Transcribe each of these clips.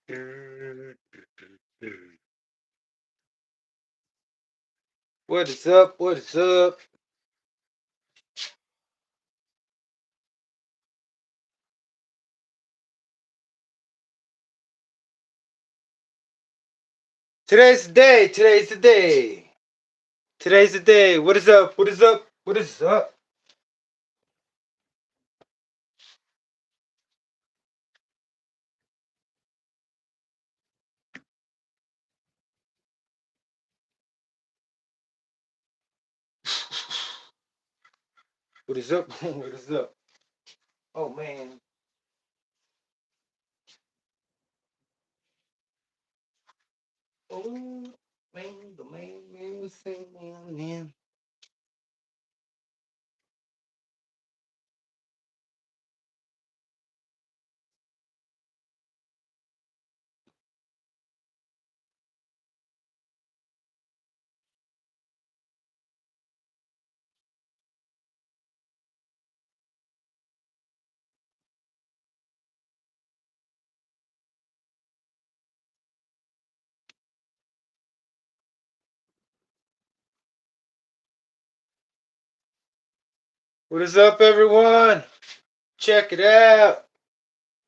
What is up? What is up? Today's the day. Today's the day. Today's the day. What is up? What is up? What is up? What is up? What is up? Oh man. Oh man, the man was saying, man. What is up, everyone? Check it out.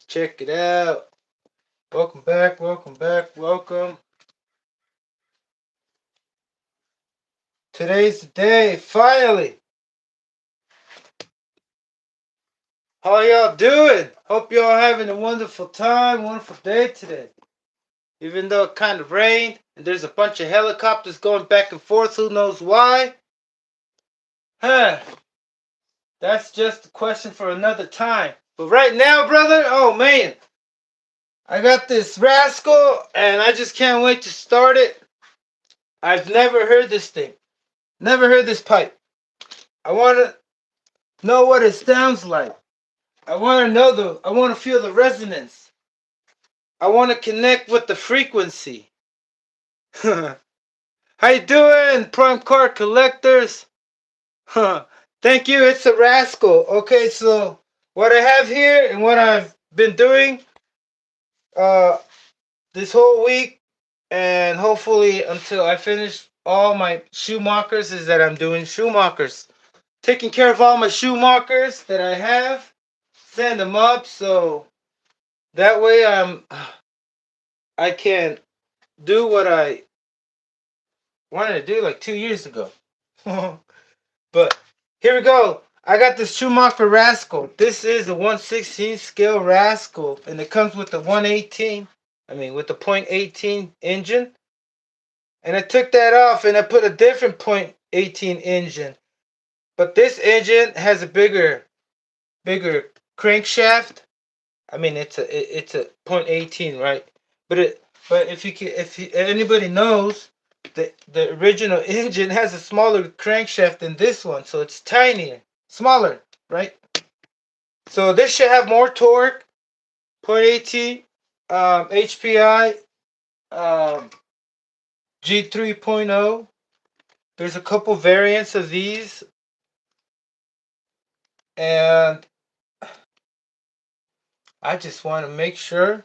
Check it out. Welcome back. Welcome back. Welcome. Today's the day. Finally. How y'all doing? Hope y'all having a wonderful time, wonderful day today. Even though it kind of rained and there's a bunch of helicopters going back and forth, who knows why? Huh. That's just a question for another time. But right now, brother, oh man, I got this rascal and I just can't wait to start it. I've never heard this thing. Never heard this pipe. I want to know what it sounds like. I want to feel the resonance. I want to connect with the frequency. How you doing, prime car collectors? Thank you. It's a rascal. Okay, so what I have here and what I've been doing uh this whole week and hopefully until I finish all my Schumachers is that I'm doing Schumachers. Taking care of all my Schumachers that I have, send them up so that way I can do what I wanted to do like 2 years ago. But here we go. I got this Schumacher Rascal. This is a 1/16 scale Rascal, and it comes with the 118. I mean, with the .18 engine. And I took that off, and I put a different .18 engine. But this engine has a bigger crankshaft. I mean, it's a .18, right? But if anybody knows, the original engine has a smaller crankshaft than this one, so it's tinier, smaller, right? So this should have more torque. .18 HPI G3.0. There's a couple variants of these, and I just want to make sure.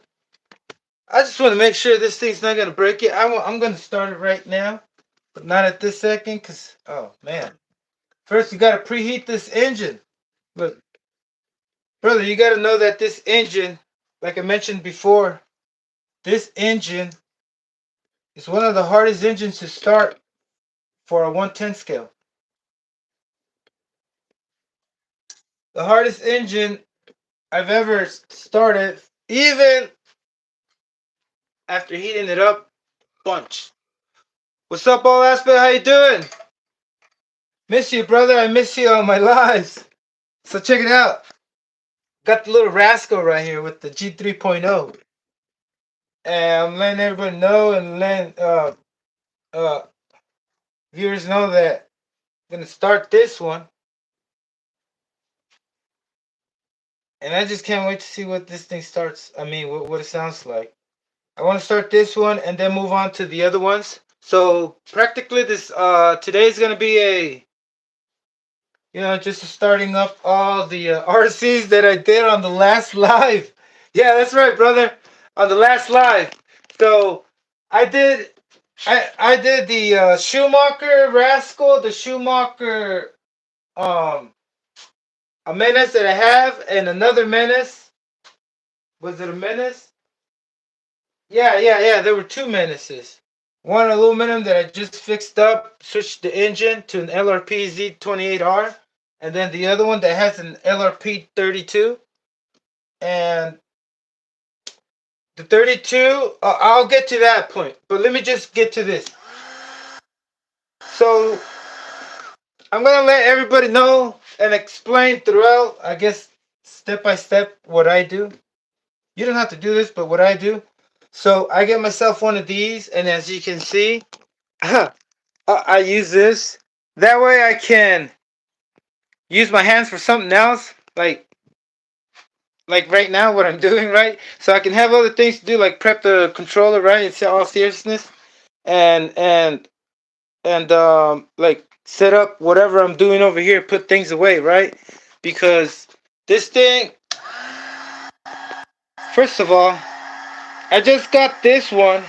I just want to make sure this thing's not gonna break it. I'm gonna start it right now, but not at this second, cause oh man. First, you gotta preheat this engine. Look, brother, you gotta know that this engine, like I mentioned before, this engine is one of the hardest engines to start for a 110 scale. The hardest engine I've ever started, even after heating it up a bunch. What's up, all aspect? How you doing? Miss you, brother. I miss you on my lives. So check it out. Got the little rascal right here with the G3.0. And I'm letting everybody know and letting uh, viewers know that I'm going to start this one. And I just can't wait to see what this thing starts. I mean, what it sounds like. I want to start this one and then move on to the other ones. So practically this today is going to be just starting up all the RCs that I did on the last live. Yeah, that's right, brother. on the last live. So I did I did the Schumacher Rascal, the Schumacher a menace that I have, and another menace. Was it a menace? Yeah. There were two menaces. One aluminum that I just fixed up, switched the engine to an LRP Z28R, and then the other one that has an LRP 32. And the 32, I'll get to that point, but let me just get to this. So I'm gonna let everybody know and explain throughout, I guess, step by step what I do. You don't have to do this, but what I do. So I get myself one of these, and as you can see, I use this. That way I can use my hands for something else, like right now what I'm doing, right? So I can have other things to do, like prep the controller, right? It's all seriousness, and like set up whatever I'm doing over here, put things away, right? Because this thing, first of all, I just got this one,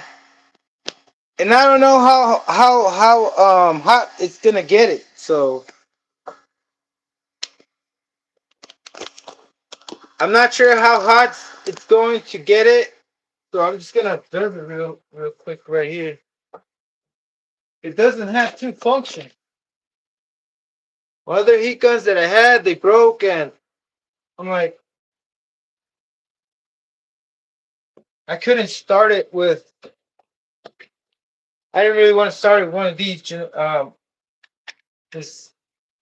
and I don't know how hot it's gonna get it. So I'm not sure how hot it's going to get it. So I'm just gonna observe it real quick right here. It doesn't have two functions. Other heat guns that I had, they broke, and I'm like, I couldn't start it with. I didn't really want to start with one of these. This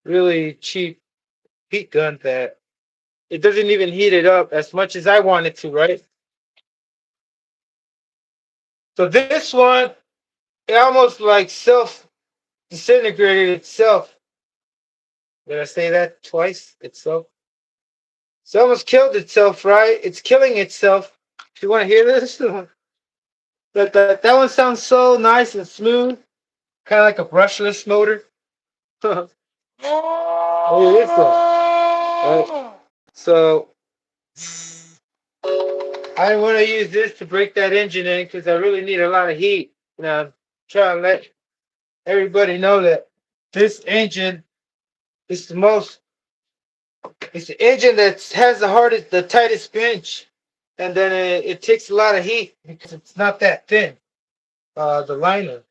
really cheap heat gun that it doesn't even heat it up as much as I want it to, right? So this one, it almost like self disintegrated itself. Did I say that twice? Itself. It's almost killed itself, right? It's killing itself. If you want to hear this, that one sounds so nice and smooth, kind of like a brushless motor. Oh, this one. Right? So I want to use this to break that engine in because I really need a lot of heat. Now, I'm trying to let everybody know that this engine is the most. It's the engine that has the hardest, the tightest pinch, and then it takes a lot of heat because it's not that thin. The liner.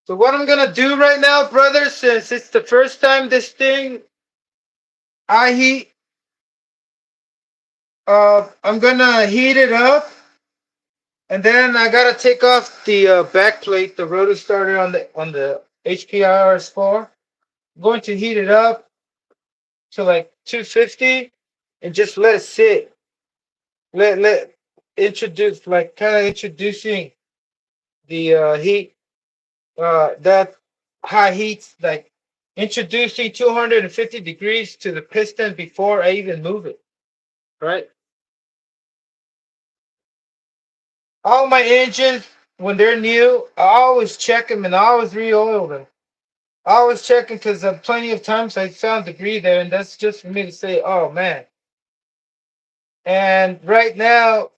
So what I'm gonna do right now, brother, since it's the first time this thing I heat, I'm gonna heat it up, and then I gotta take off the back plate, the rotor starter on the HPI RS4. I'm going to heat it up to like 250, and just let it sit. Let introduce like kind of introducing the heat, that high heat, like introducing 250 degrees to the piston before I even move it, right? All my engines, when they're new, I always check them and I always re-oil them. I always check them because plenty of times I found debris there, and that's just for me to say, oh man. And right now,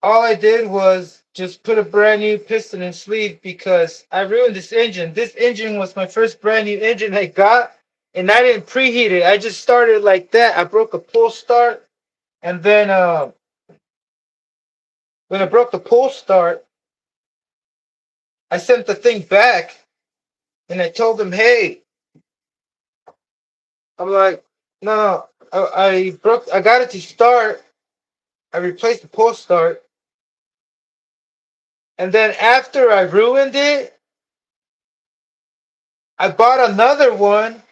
all I did was just put a brand new piston and sleeve because I ruined this engine. This engine was my first brand new engine I got, and I didn't preheat it. I just started like that. I broke a pull start, and then when I broke the pull start, I sent the thing back, and I told them, "Hey," I'm like, "No, I broke. I got it to start. I replaced the pull start, and then after I ruined it, I bought another one."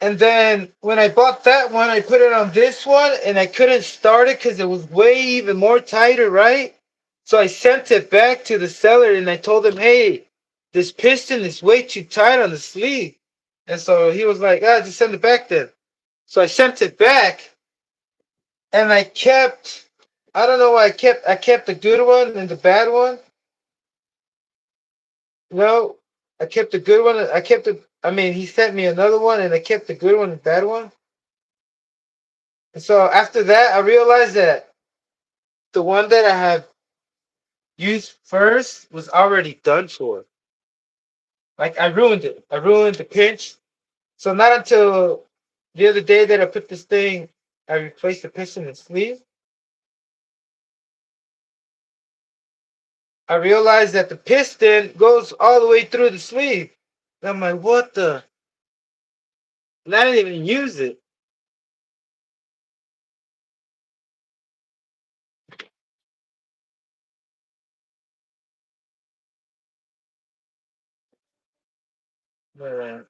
And then when I bought that one, I put it on this one, and I couldn't start it because it was way even more tighter, right? So I sent it back to the seller, and I told him, "Hey, this piston is way too tight on the sleeve." And so he was like, "Ah, just send it back then." So I sent it back, and I kept. I don't know why I kept the good one and the bad one. No. I kept the good one. I kept the. I mean, he sent me another one, and I kept the good one and bad one. And so after that, I realized that the one that I had used first was already done for. Like I ruined it. I ruined the pinch. So not until the other day that I put this thing, I replaced the piston and sleeve. I realized that the piston goes all the way through the sleeve. And I'm like, what the? And I didn't even use it. But,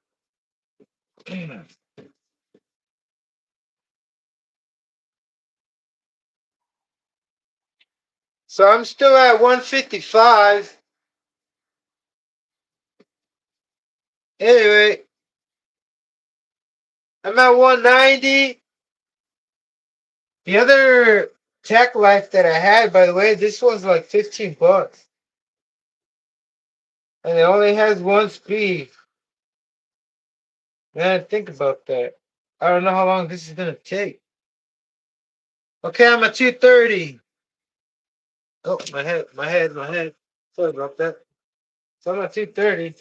so I'm still at 155. Anyway, I'm at 190. The other Tech Life that I had, by the way, this one's like 15 bucks. And it only has one speed. Man, think about that. I don't know how long this is going to take. Okay, I'm at 230. Oh, my head. Sorry about that. So I'm at 230.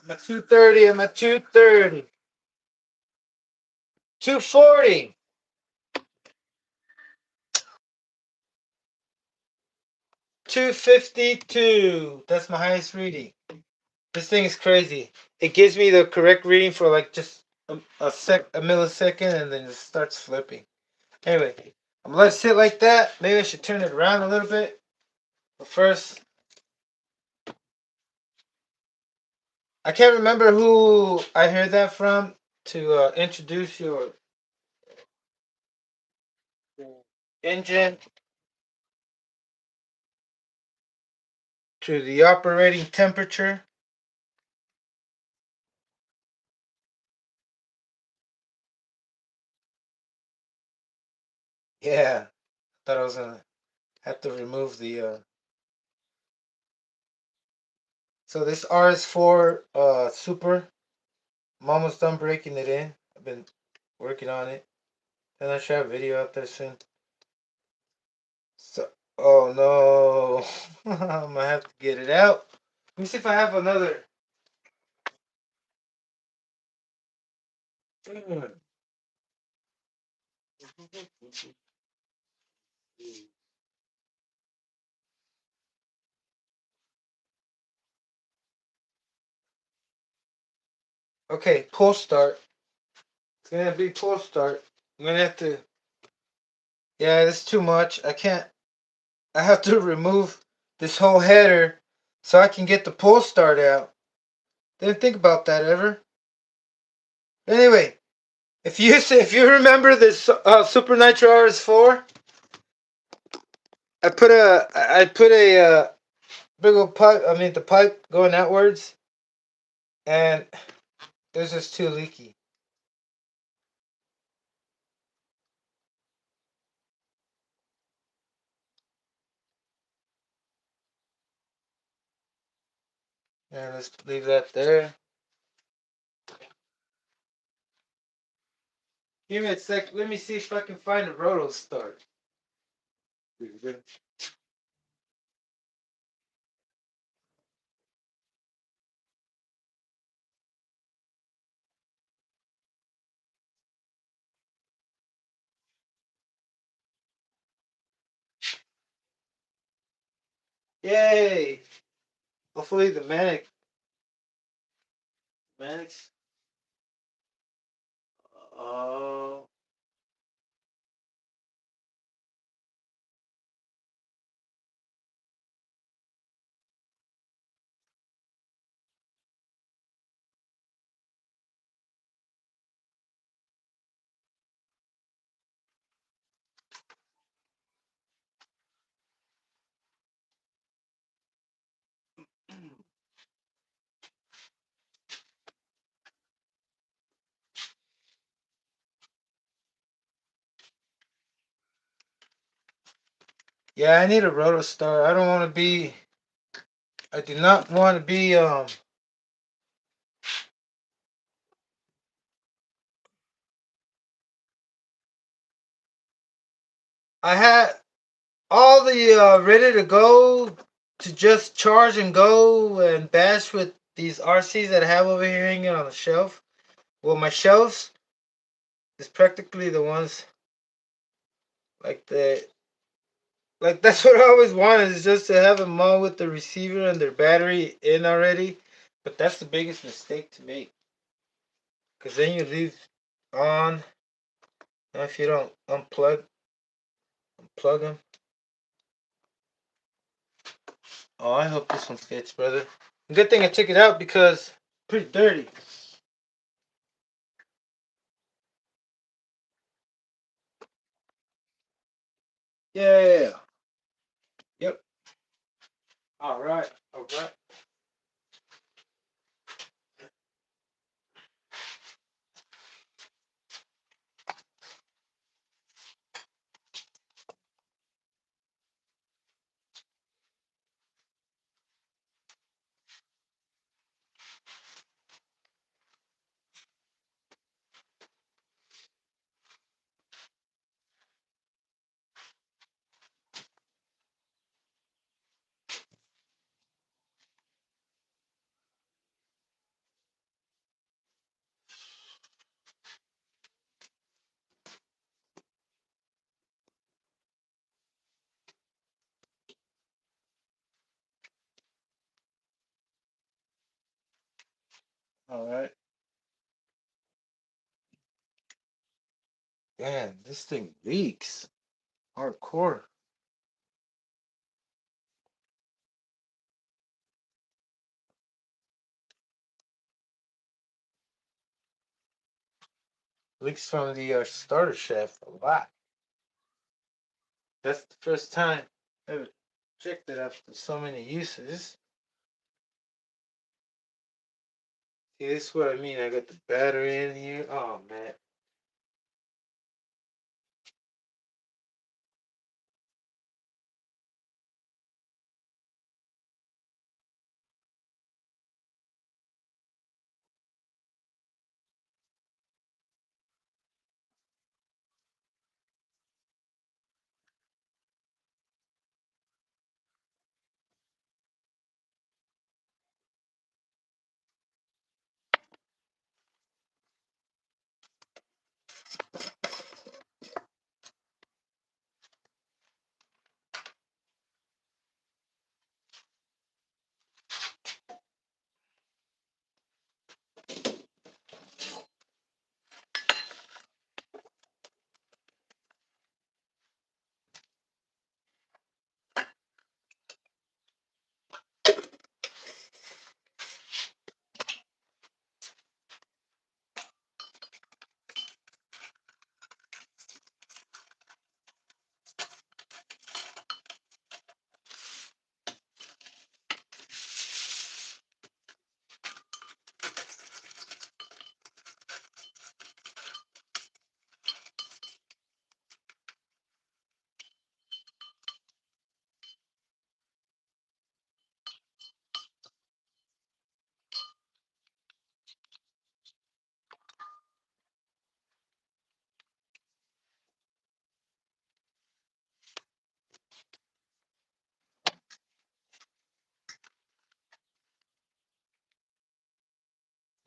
I'm at 230. I'm at 230. 240. 252. That's my highest reading. This thing is crazy. It gives me the correct reading for like just a millisecond, and then it starts flipping. Anyway, I'm gonna let it sit like that. Maybe I should turn it around a little bit. But first, I can't remember who I heard that from to introduce your engine to the operating temperature. Yeah, thought I was gonna have to remove the. So this RS4 Super. I'm almost done breaking it in. I've been working on it. And I should have a video out there soon. So, oh no, I'm gonna have to get it out. Let me see if I have another. Okay, pull start. It's gonna be pull start. I'm gonna have to. Yeah, that's too much. I can't. I have to remove this whole header so I can get the pull start out. Didn't think about that ever. Anyway, if you remember this Super Nitro RS4, I put a big old pipe. I mean the pipe going outwards, and it's just too leaky. And let's leave that there. Give me a sec. Let me see if I can find a roto start. Yay! Hopefully the Manics. Oh. Yeah, I need a rotor star. I don't want to be. I do not want to be. I had all the ready to go to just charge and go and bash with these RCs that I have over here hanging on the shelf. Well, my shelves is practically the ones like the like that's what I always wanted is just to have them all with the receiver and their battery in already. But that's the biggest mistake to make because then you leave on if you don't unplug them. Oh, I hope this one fits, brother. Good thing I took it out because it's pretty dirty. Yeah. Yep. All right. All right. All right. Man, this thing leaks. Hardcore. Leaks from the starter shaft a lot. That's the first time I ever checked it after so many uses. See, this is what I mean. I got the battery in here. Oh, man.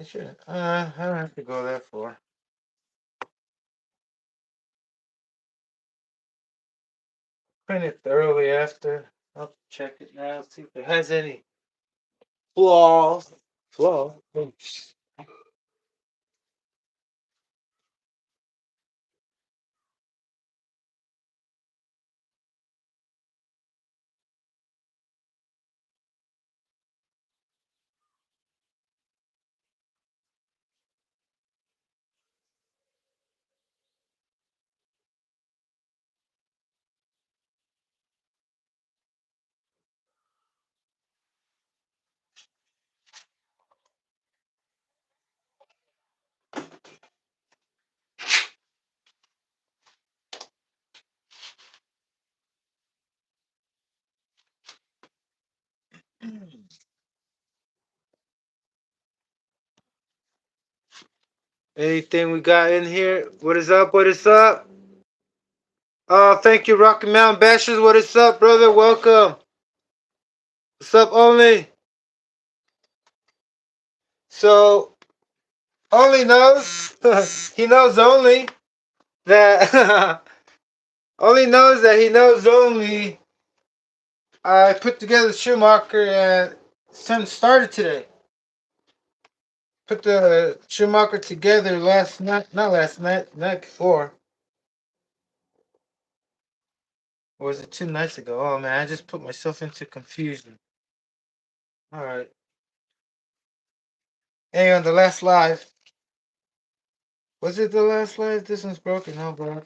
I should. I don't have to go that far. Print it thoroughly after. I'll check it now. See if it has any flaws. Flaws. Anything we got in here? What is up? What is up? Oh, thank you, Rocky Mountain Bashers. What is up, brother? Welcome. What's up, Only? So, Only knows, he knows only that, Only knows that he knows only I put together the Schumacher and some started today. Put the Schumacher together last night, not last night, night before. Or was it 2 nights ago? Oh man, I just put myself into confusion. Alright. Hey, on the last live. Was it the last live? This one's broken. No, bro.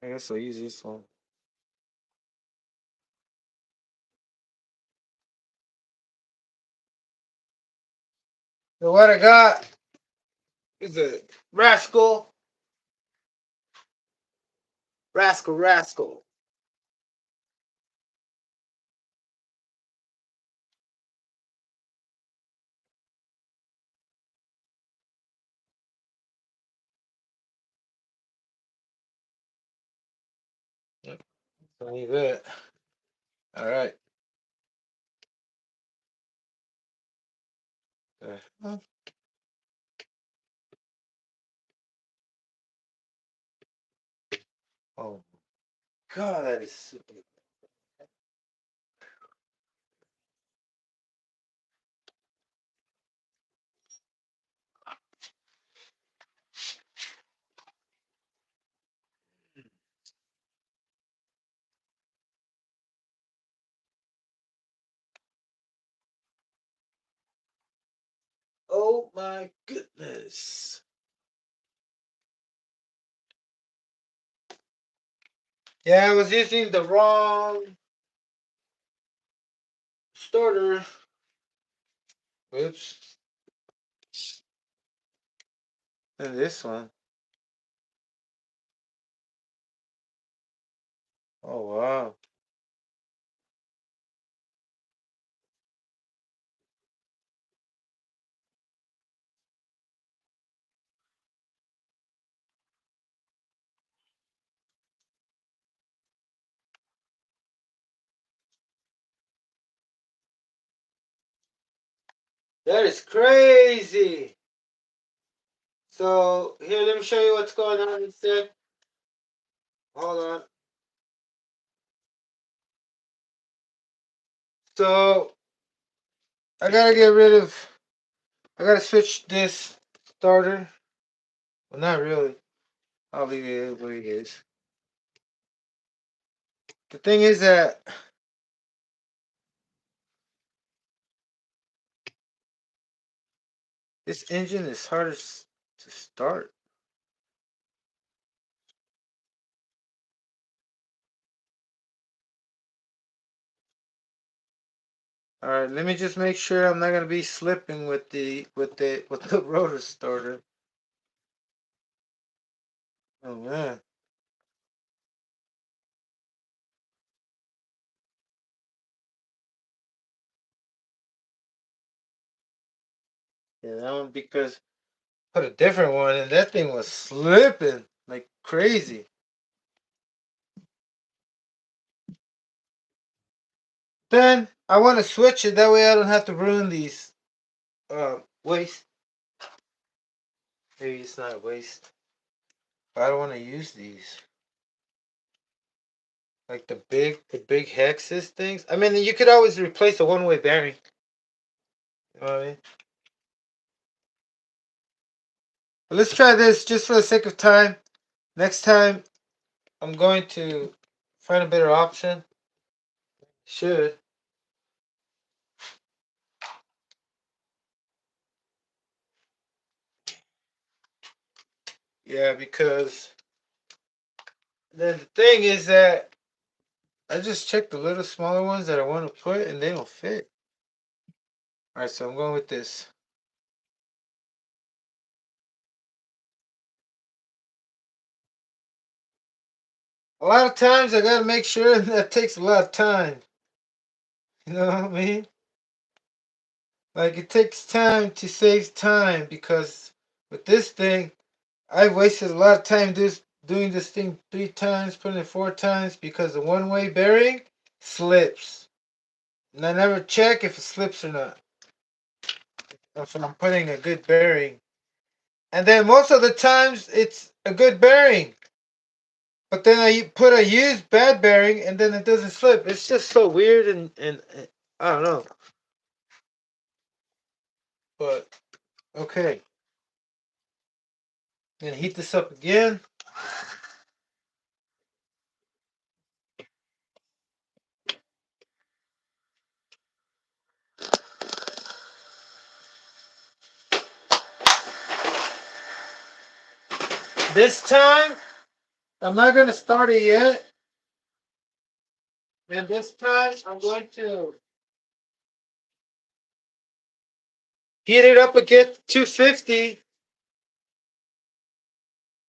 I guess I'll use this one. So what I got is a rascal. Rascal. Yep. So leave it. Alright. Oh god, that is super. Oh my goodness. Yeah, I was using the wrong starter. Oops. And this one. Oh wow. That is crazy. So here, let me show you what's going on instead. Hold on. So I gotta get rid of. I gotta switch this starter. Well, not really. I'll leave it where it is. The thing is that this engine is harder to start. All right, let me just make sure I'm not gonna be slipping with the rotor starter. Oh man. Yeah, that one because put a different one and that thing was slipping like crazy. Then I want to switch it that way I don't have to ruin these waste. Maybe it's not waste. But I don't want to use these. Like the big hexes things. I mean you could always replace a one-way bearing. You know what I mean? But let's try this just for the sake of time. Next time I'm going to find a better option. Should. Yeah, because then the thing is that I just checked the little smaller ones that I want to put and they don't fit. Alright, so I'm going with this. A lot of times I gotta make sure that takes a lot of time. You know what I mean? Like it takes time to save time because with this thing, I wasted a lot of time doing this thing 3 times, putting it 4 times because the one-way bearing slips. And I never check if it slips or not. If I'm putting a good bearing. And then most of the times it's a good bearing. But then I put a used bad bearing and then it doesn't slip. It's just so weird and I don't know. But okay. Gonna heat this up again. This time I'm not gonna start it yet. And this time I'm going to heat it up again to 250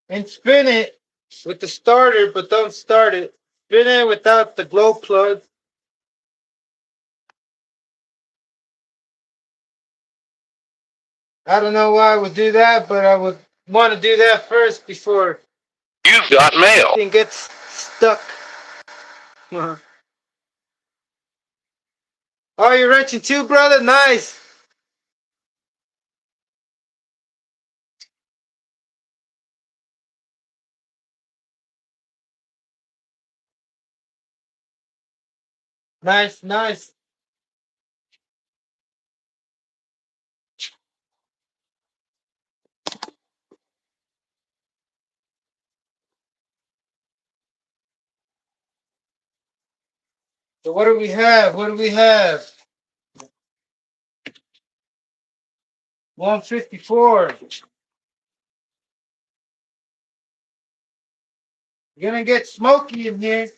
and spin it with the starter, but don't start it. Spin it without the glow plug. I don't know why I would do that, but I would want to do that first before You've got mail. it gets stuck. Oh, you're wrenching too, brother? Nice. Nice, nice. So what do we have? What do we have? 154. You're gonna get smoky in here.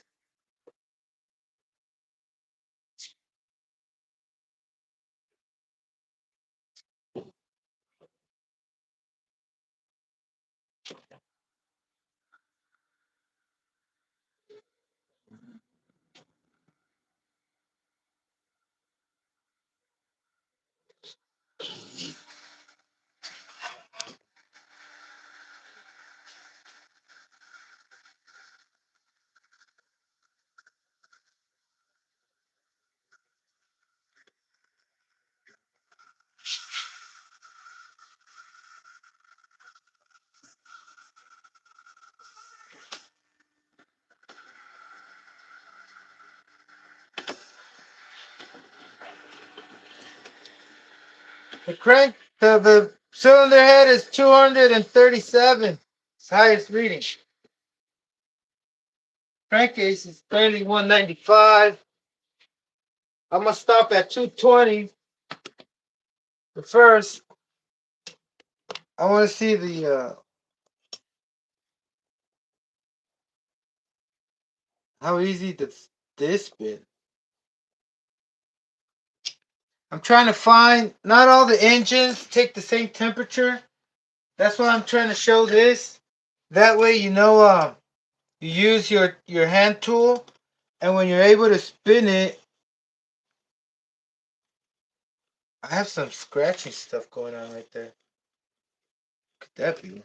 The cylinder head is 237. It's highest reading. Crankcase is barely 195. I'm gonna stop at 220. But first, I want to see the how easy this been. I'm trying to find not all the engines take the same temperature. That's why I'm trying to show this. That way, you use your hand tool, and when you're able to spin it, I have some scratchy stuff going on right there. Could that be?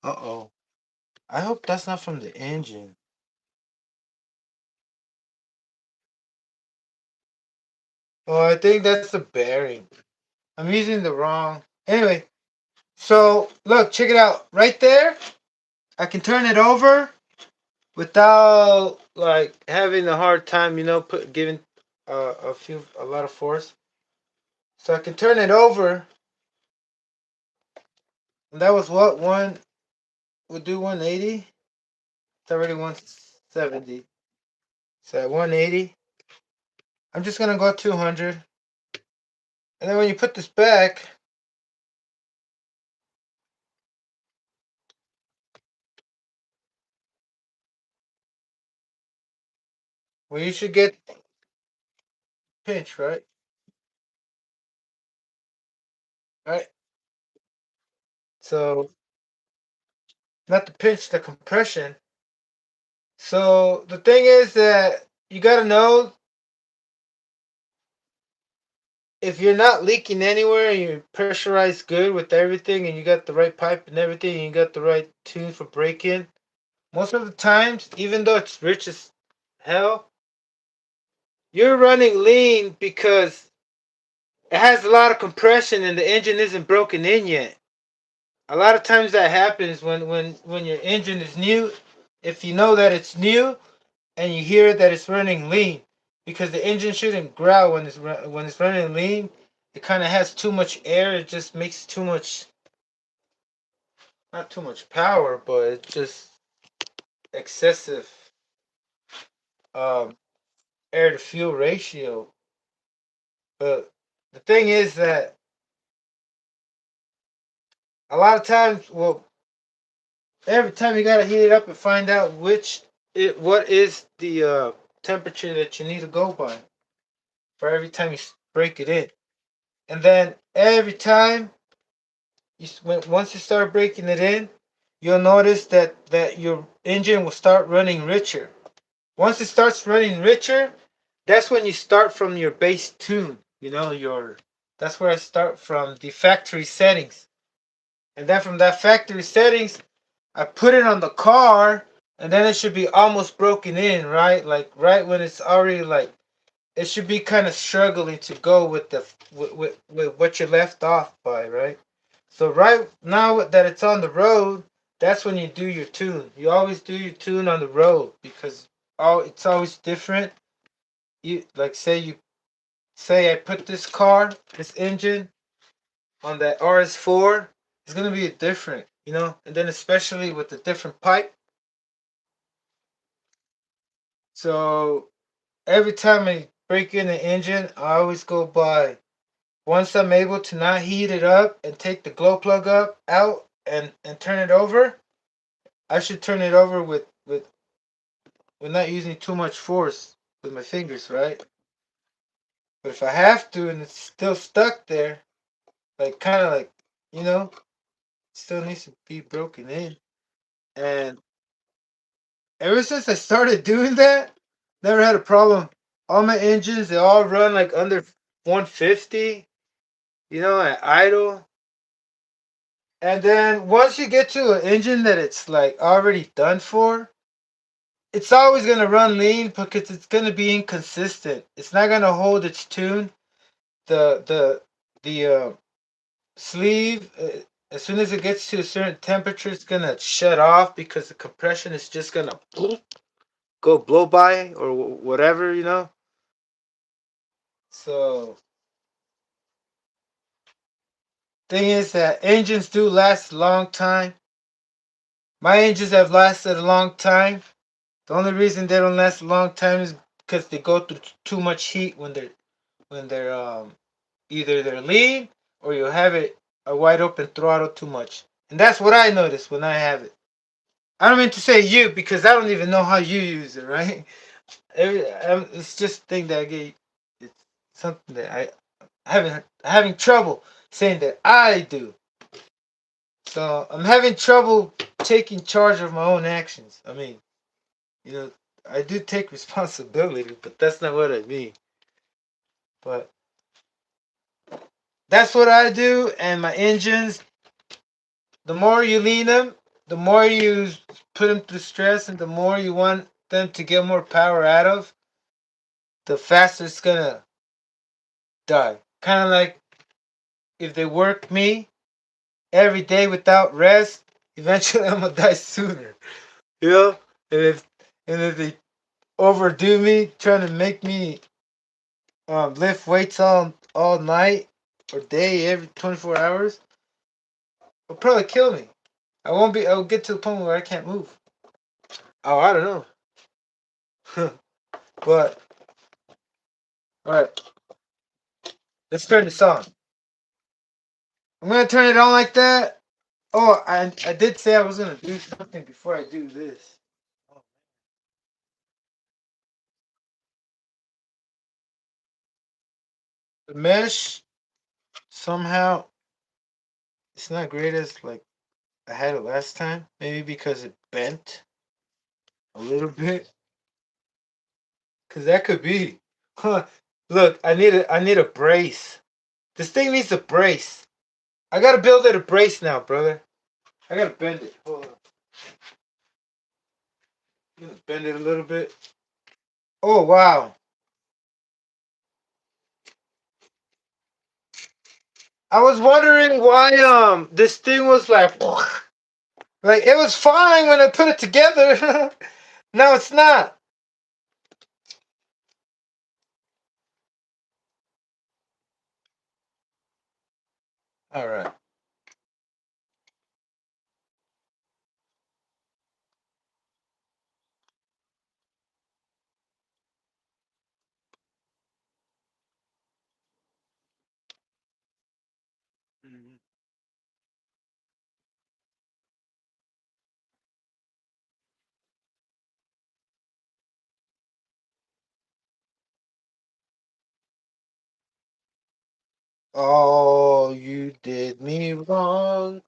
Uh-oh. I hope that's not from the engine. Oh, I think that's the bearing. I'm using the wrong. Anyway, so look, check it out. Right there, I can turn it over without like having a hard time, giving a lot of force. So I can turn it over, and that was what one would do 180. It's already 170. So at 180, I'm just gonna go 200, and then when you put this back, well, you should get pinch right. right? So not to pinch the compression. So the thing is that you got to know if you're not leaking anywhere and you're pressurized good with everything and you got the right pipe and everything and you got the right tune for braking, most of the times, even though it's rich as hell, you're running lean because it has a lot of compression and the engine isn't broken in yet. A lot of times that happens when your engine is new. If you know that it's new and you hear that it's running lean, because the engine shouldn't growl when it's running lean. It kind of has too much air. It just makes too much, not too much power, but it's just excessive um, air to fuel ratio. But the thing is that a lot of times, well, every time you gotta heat it up and find out what is the temperature that you need to go by for every time you break it in, and then every time once you start breaking it in, you'll notice that your engine will start running richer. Once it starts running richer, that's when you start from your base tune. That's where I start from the factory settings, and then from that factory settings, I put it on the car, and then it should be almost broken in, right? Like right when it's already like it should be kind of struggling to go with with what you left off by, right? So right now that it's on the road, that's when you do your tune. You always do your tune on the road because it's always different. You like say I put this engine on that RS4, it's gonna be different, and then especially with the different pipe. So every time I break in the engine, I always go by. Once I'm able to not heat it up and take the glow plug up out and turn it over, I should turn it over with not using too much force with my fingers, right? But if I have to and it's still stuck there, like kind of like, you know, still needs to be broken in. And ever since I started doing that, never had a problem. All my engines, they all run like under 150, at idle. And then once you get to an engine that it's like already done for, it's always gonna run lean because it's gonna be inconsistent. It's not gonna hold its tune. The sleeve, as soon as it gets to a certain temperature, it's gonna shut off because the compression is just gonna go blow by or whatever. So thing is that engines do last a long time. My engines have lasted a long time. The only reason they don't last a long time is because they go through too much heat when they're either they're lean or you have it a wide open throttle too much. And that's what I notice when I have it. I don't mean to say you because I don't even know how you use it, right? It's just a thing that I get. It's something that having trouble saying that I do. So I'm having trouble taking charge of my own actions. I mean, you know, I do take responsibility, but that's not what I mean. But that's what I do, and my engines, the more you lean them, the more you put them through stress, and the more you want them to get more power out of, the faster it's gonna die. Kind of like if they work me every day without rest, eventually I'm gonna die sooner. You know, and if they overdo me, trying to make me lift weights all night or day every 24 hours, it'll probably kill me. I won't be. I'll get to the point where I can't move. Oh, I don't know. But all right, let's turn this on. I'm gonna turn it on like that. Oh, I did say I was gonna do something before I do this. The mesh somehow. it's not great as like I had it last time. Maybe because it bent a little bit. Cause that could be. Huh. Look, I need a brace. This thing needs a brace. I gotta build it a brace now, brother. I gotta bend it. Hold on. I'm gonna bend it a little bit. Oh wow. I was wondering why this thing was like it was fine when I put it together. No, it's not. All right. Oh, you did me wrong.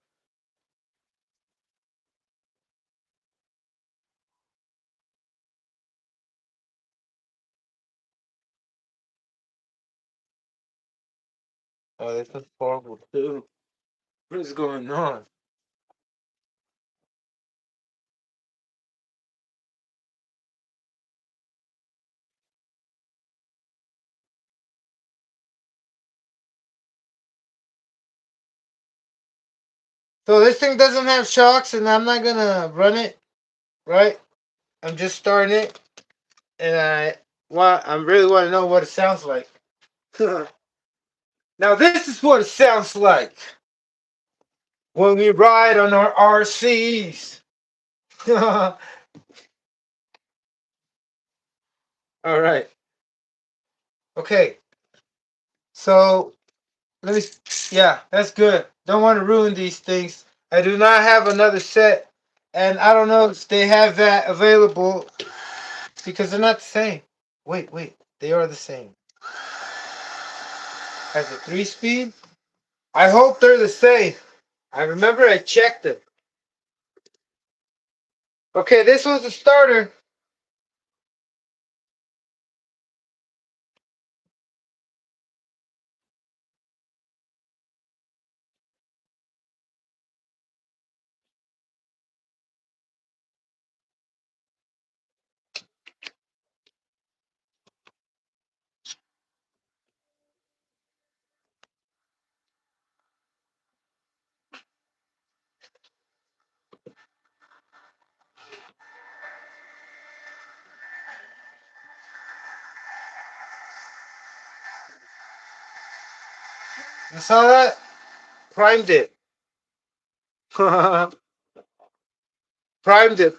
Oh, this is horrible too. What is going on? So this thing doesn't have shocks, and I'm not gonna run it, right? I'm just starting it, and I really want to know what it sounds like. Now this is what it sounds like when we ride on our RCs. All right. Okay. So let me. Yeah, that's good. Don't want to ruin these things. I do not have another set, and I don't know if they have that available because they're not the same. Wait. They are the same. Has a 3-speed. I hope they're the same. I remember I checked them. Okay, this was the starter. You saw that? Primed it. Primed it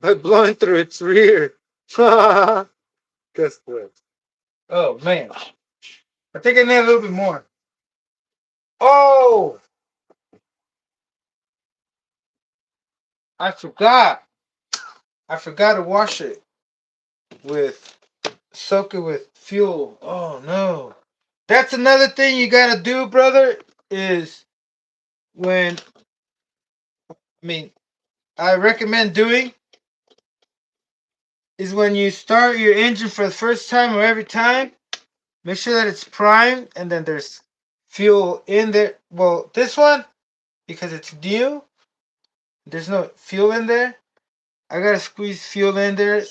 by blowing through its rear. Guess what? Oh man. I think I need a little bit more. Oh, I forgot. I forgot to wash it with soak it with fuel. Oh no. That's another thing you gotta do, brother, is when I mean I recommend doing is when you start your engine for the first time or every time, make sure that it's primed and then there's fuel in there. Well, this one, because it's new, there's no fuel in there. I gotta squeeze fuel in there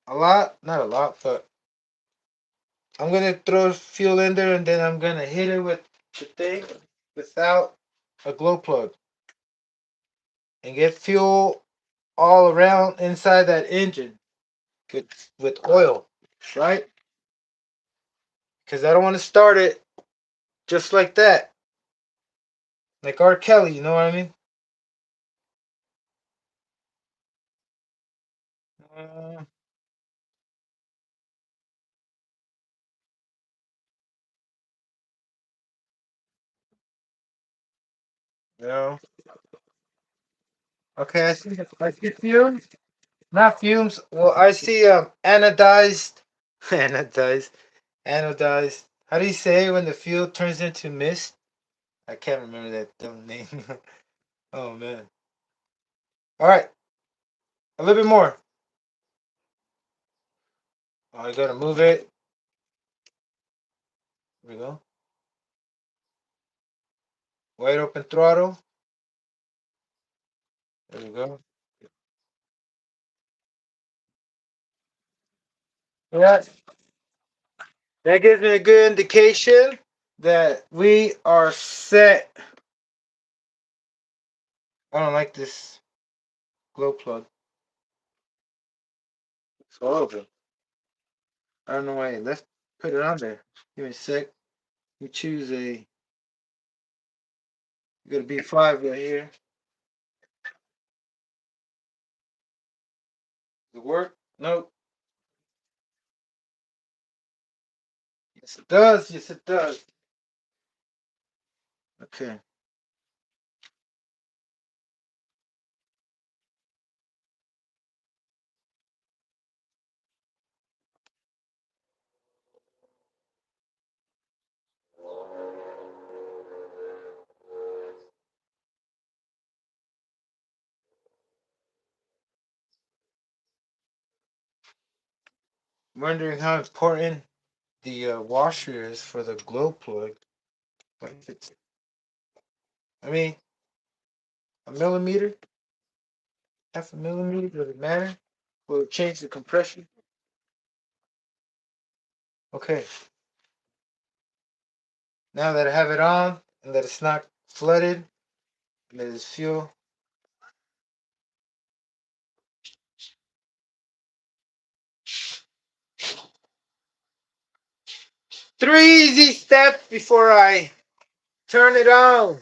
a lot. Not a lot, but I'm gonna throw fuel in there and then I'm gonna hit it with the thing without a glow plug and get fuel all around inside that engine with oil, right? Because I don't want to start it just like that, like R. Kelly. You know what I mean? Uh, no. Okay, I see fumes. Not fumes. Well, I see anodized, anodized, anodized. How do you say when the fuel turns into mist? I can't remember that dumb name. Oh man. All right, a little bit more. Oh, I gotta move it. Here we go. Wide open throttle. There we go. Yeah, that gives me a good indication that we are set. I don't like this glow plug. It's horrible. I don't know why. Let's put it on there. Give me a sec. You choose a. You got a B5 right here. Does it work? Nope. Yes, it does. Yes, it does. Okay. I'm wondering how important the washer is for the glow plug. What if it's, I mean, a millimeter, half a millimeter, does it matter? Will it change the compression? Okay. Now that I have it on and that it's not flooded, and that it's fuel. Three easy steps before I turn it on.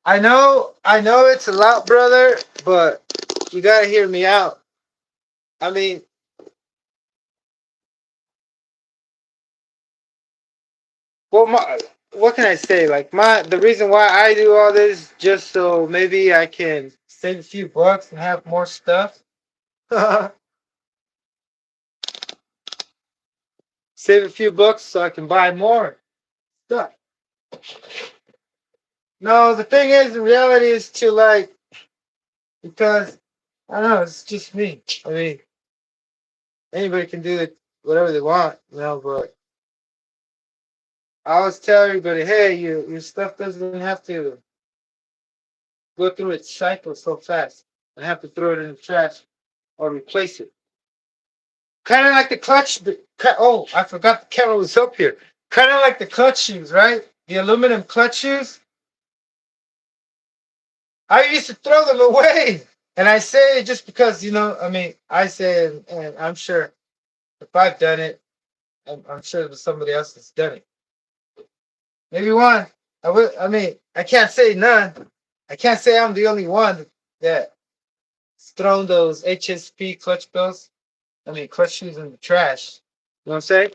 I know it's a lot, brother, but you gotta hear me out. I mean, well, what can I say? Like the reason why I do all this just so maybe I can save a few bucks and have more stuff. Save a few bucks so I can buy more stuff. No, the thing is, the reality is to like because I don't know, it's just me. I mean, anybody can do it whatever they want, but I always tell everybody, hey, your stuff doesn't have to go through its cycle so fast and have to throw it in the trash or replace it. Kind of like the clutch. Oh, I forgot the camera was up here. Kind of like the clutch shoes, right? The aluminum clutch shoes. I used to throw them away. And I say it just because, I mean, I say, and I'm sure if I've done it, I'm sure there's somebody else that's done it. Maybe one. I mean, I can't say none. I can't say I'm the only one that's thrown those HSP clutch belts. I mean, clutch shoes in the trash. You know what I'm saying?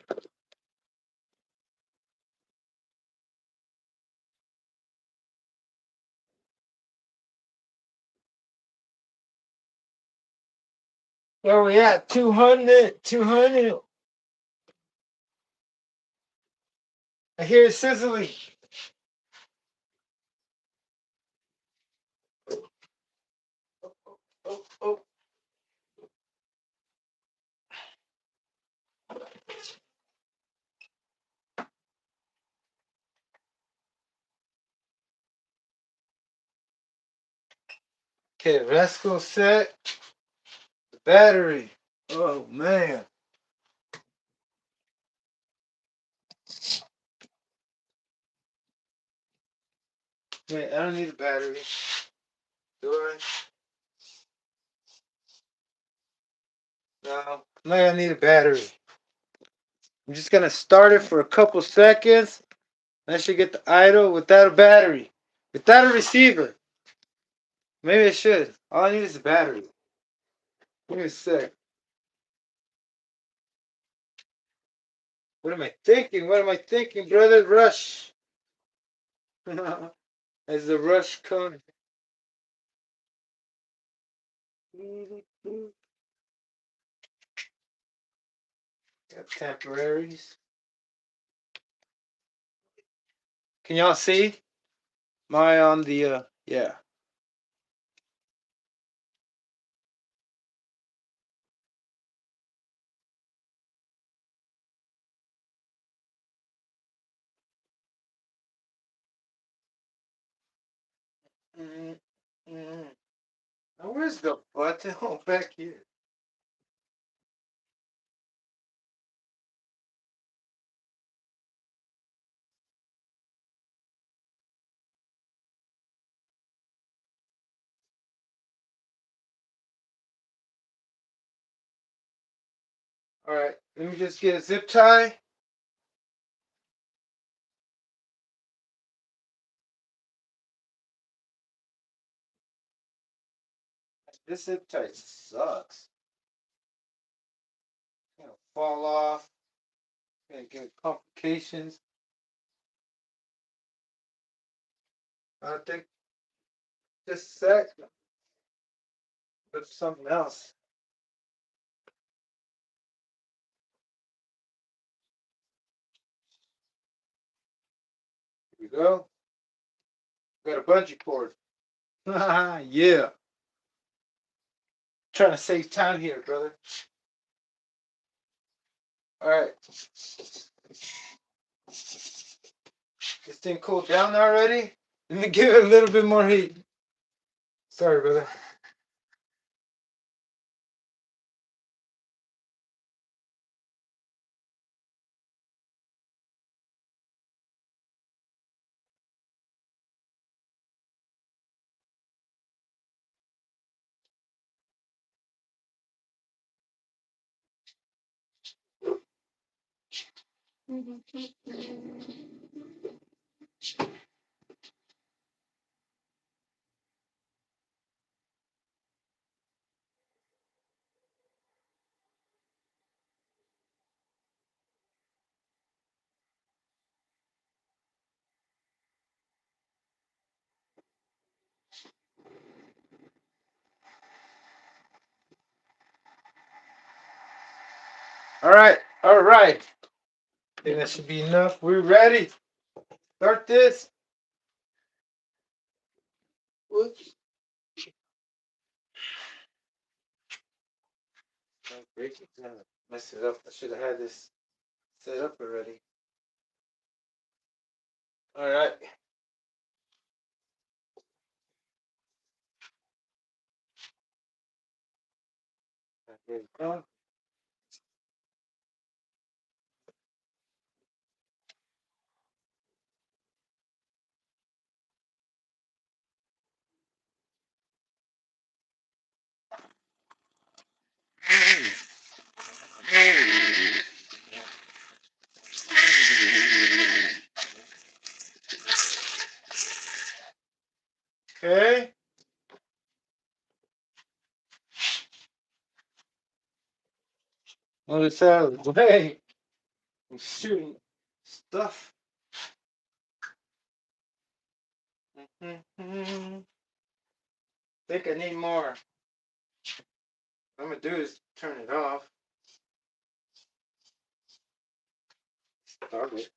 Where we at? 200, 200. I hear it sizzling. Oh, oh. Okay, Rascal set. The battery. Oh, man. Wait, I don't need a battery. Do I? No, I don't need a battery. I'm just going to start it for a couple seconds. I should get the idle without a battery. Without a receiver. Maybe I should. All I need is a battery. Give me a sec. What am I thinking? What am I thinking, brother? Rush. As the rush comes. Got temporaries. Can y'all see? Am I on the, yeah. Now, where's the button? Oh, back here. All right, let me just get a zip tie. This zip tie sucks. It's gonna fall off. Gonna get complications. I think just a sec. Put something else. Here we go. Got a bungee cord. Yeah. Trying to save time here, brother. All right. This thing cooled down already. Let me give it a little bit more heat. Sorry, brother. All right. All right. I think that should be enough. We're ready. Start this. Whoops. Break it down. Mess it up. I should have had this set up already. All right. There we go. Okay. On this out of the way. I'm shooting stuff. Think I need more. What I'm gonna do is turn it off. Start it.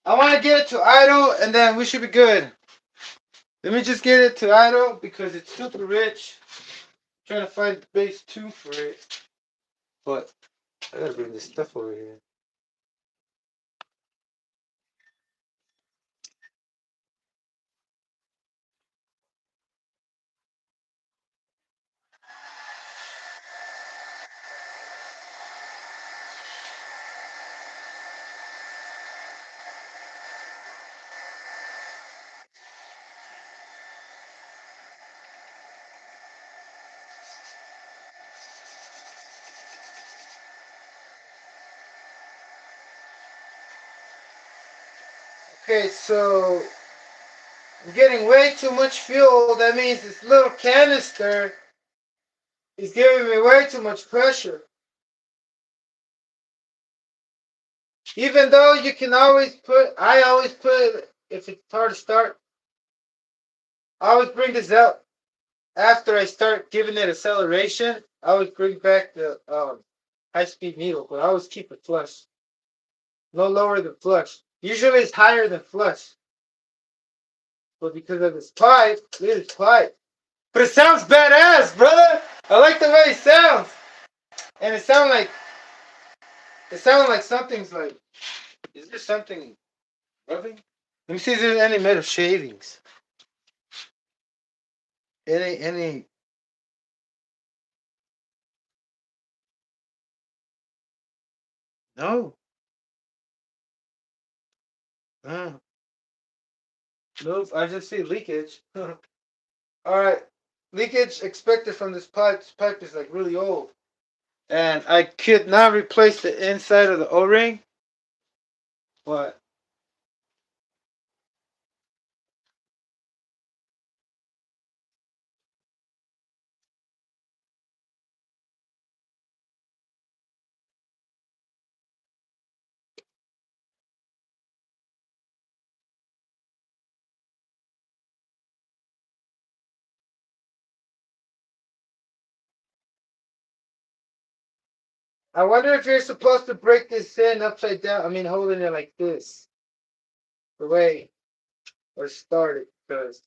I want to get it to idle, and then we should be good. Let me just get it to idle because it's super rich. I'm trying to find the base 2 for it. But I gotta bring this stuff over here. Okay, so I'm getting way too much fuel. That means this little canister is giving me way too much pressure. Even though you can always put, I always put, if it's hard to start, I always bring this out after I start giving it acceleration. I always bring back the high-speed needle, but I always keep it flush. No lower than flush. Usually it's higher than flush. But because of this pipe, look at this pipe. But it sounds badass, brother. I like the way it sounds. And it sounds like something's like, is there something rubbing? Let me see if there's any metal shavings. Any, no. Uh, nope, I just see leakage. Alright, leakage expected from this pipe. This pipe is like really old. And I could not replace the inside of the O-ring. What? I wonder if you're supposed to break this in upside down. I mean, holding it like this. The way, or start it. Because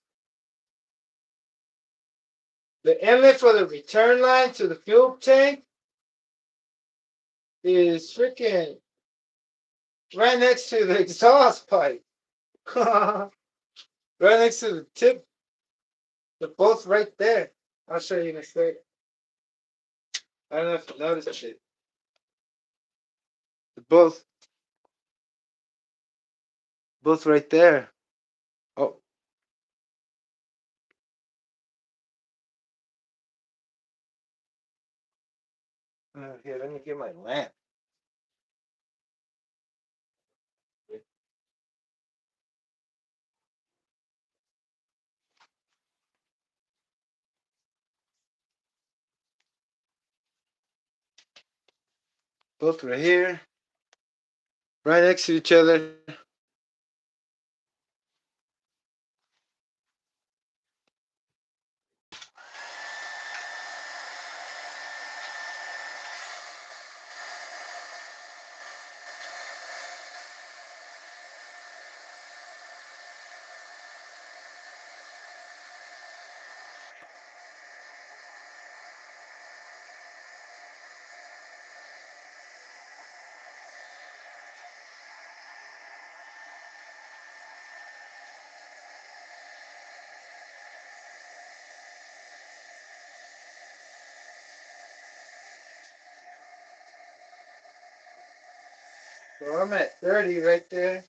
the inlet for the return line to the fuel tank is freaking right next to the exhaust pipe. Right next to the tip. They're both right there. I'll show you in a sec. I don't know if you noticed it. They're both right there. Oh, here, let me get my lamp. Both right here, right next to each other. So I'm at 30 right there.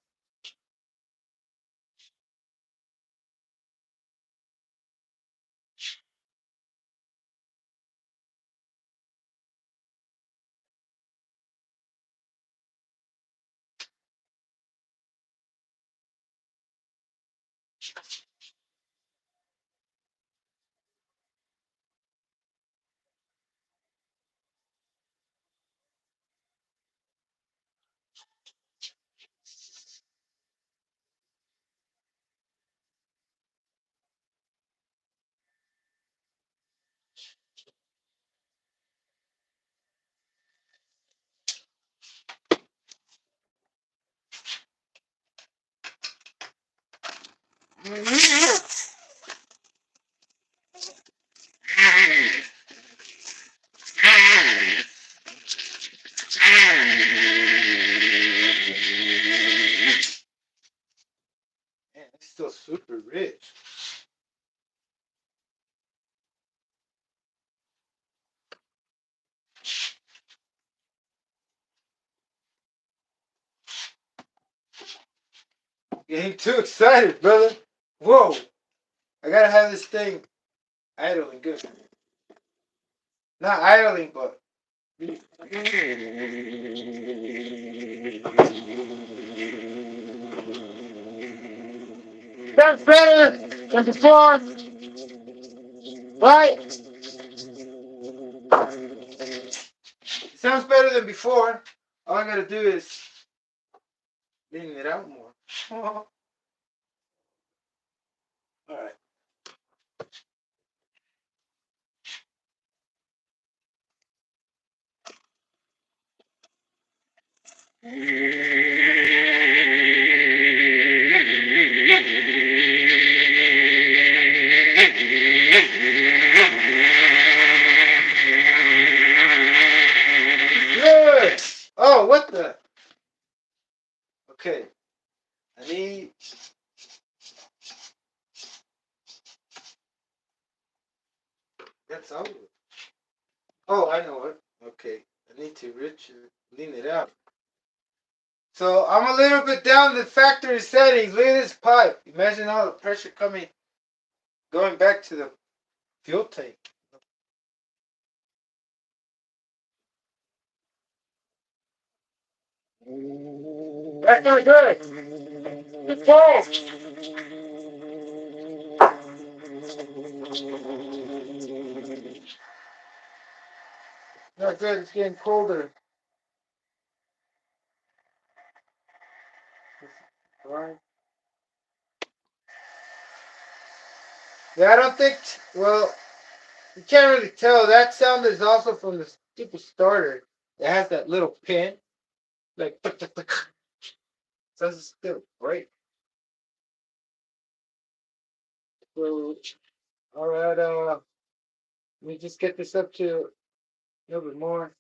Getting too excited, brother. Whoa. I gotta have this thing idling good. Not idling, but. Sounds better than before. Right? Sounds better than before. All I gotta do is lean it out more. Alright. Good. Oh, what the? Okay. I need. That's all. Oh, I know it. Okay. I need to lean it out. So I'm a little bit down the factory settings. Look at this pipe. Imagine all the pressure going back to the fuel tank. That's not good. It's cold. Not good. It's getting colder. Right. Yeah, I don't think. Well, you can't really tell. That sound is also from the stupid starter. It has that little pin, like tuk, tuk, tuk. So it's still great. So, all right. Let me just get this up to a little bit more.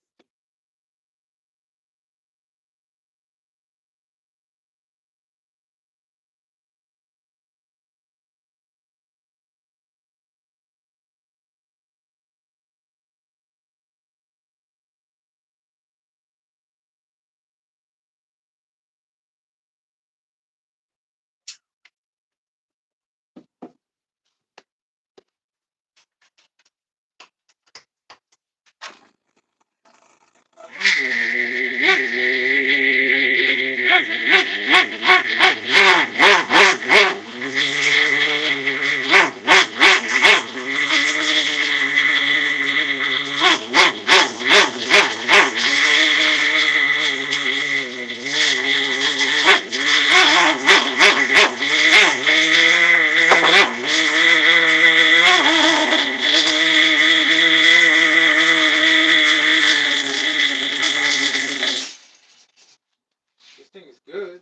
This thing is good.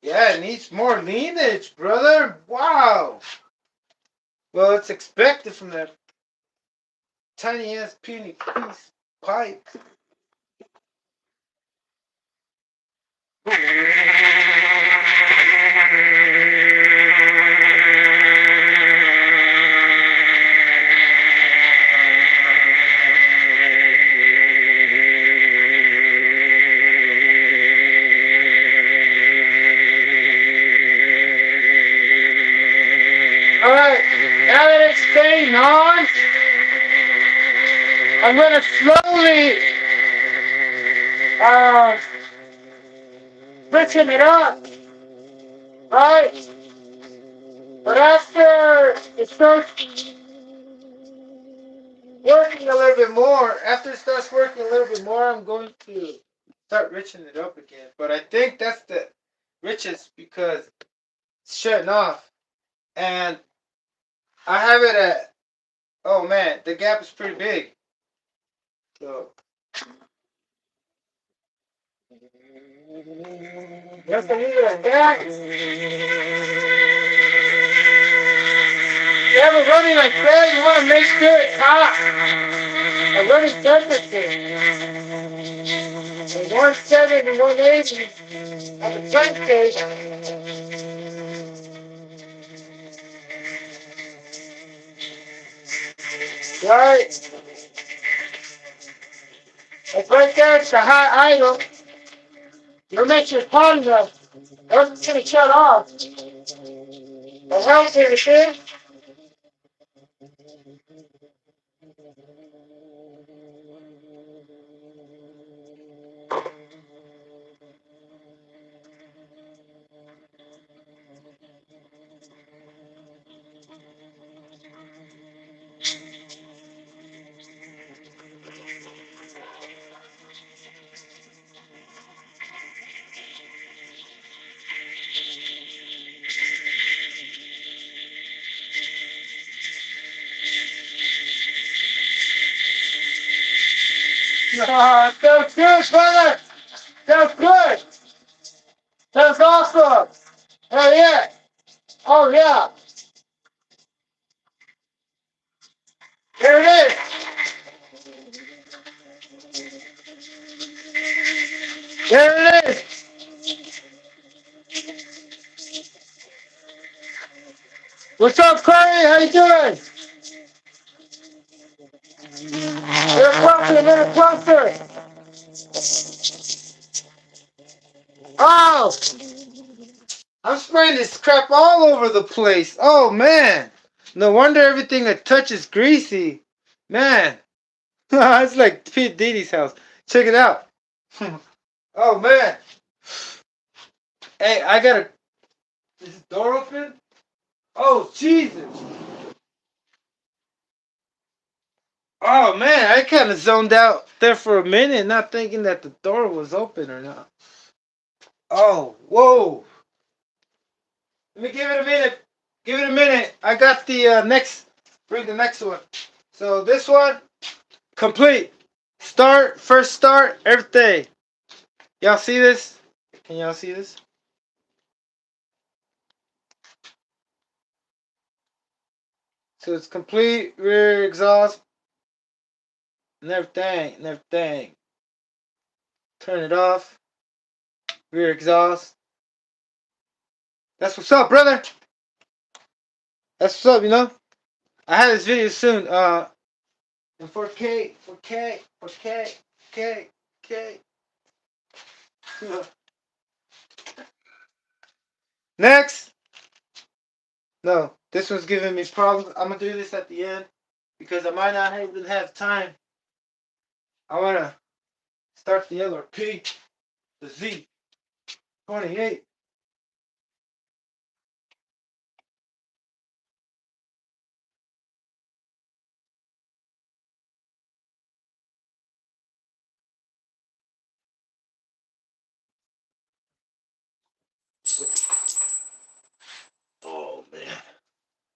Yeah, it needs more leanage, brother. Wow. Well, it's expected from that tiny ass puny piece pipe. Alright, now that it's staying on, I'm gonna slowly switching it up. Right? But after it starts working a little bit more, I'm going to start riching it up again. But I think that's the richest because it's shutting off. And I have it at, oh man, the gap is pretty big. So you have to leave it like that. You have it running like that, you want to make sure it's hot. A running temperature. 170 to 180 on the crankcase. Right. It's right there, it's the hot idle. You're making your party up. Everything's gonna shut off. The hell's here, shit? Feels good, brother. Feels good. Feels awesome. Hell yeah. Oh yeah. Here it is. There it is. What's up, Clay? How you doing? A little closer. Oh, I'm spraying this crap all over the place. Oh man, no wonder everything I touch is greasy. Man, it's like Pete Diddy's house. Check it out. Oh man. Hey, I gotta. Is the door open? Oh Jesus. Oh man, I kind of zoned out there for a minute, not thinking that the door was open or not. Oh, whoa. Let me give it a minute. Give it a minute. I got the next. Bring the next one. So this one, complete. Start, first start, everything. Y'all see this? Can y'all see this? So it's complete, rear exhaust, and everything, and everything. Turn it off. Rear exhaust. That's what's up, brother. That's what's up, you know. I have this video soon. In 4K, 4K, 4K, K, K. Next. No, this one's giving me problems. I'm gonna do this at the end because I might not even have time. I wanna start the LRP, the Z28. Oh man.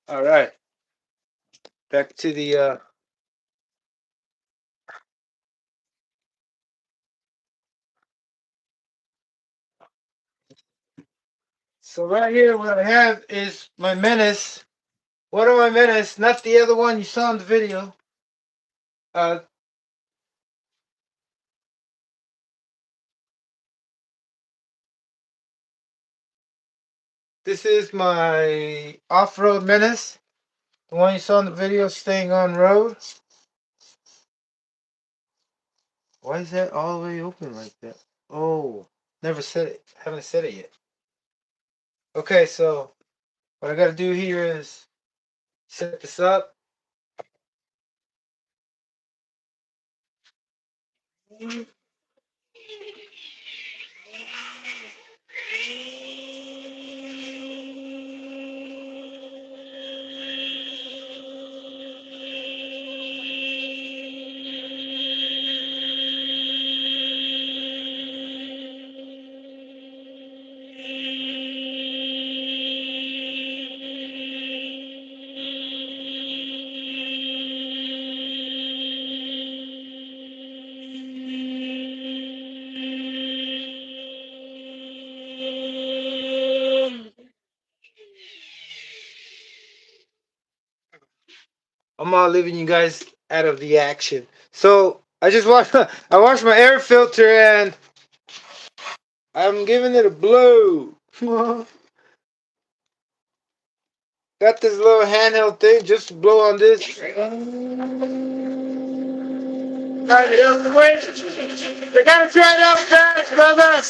All right. Back to the So right here what I have is my Menace. One of my Menace, not the other one you saw in the video. Uh this is my off-road Menace. The one you saw in the video staying on road. Why is that all the way open like that? Oh, never said it. Haven't said it yet. Okay, so what I gotta do here is set this up. I'm all leaving you guys out of the action. So I just washed I washed my air filter and I'm giving it a blow. Got this little handheld thing just to blow on this. They gotta try it out fast, brother.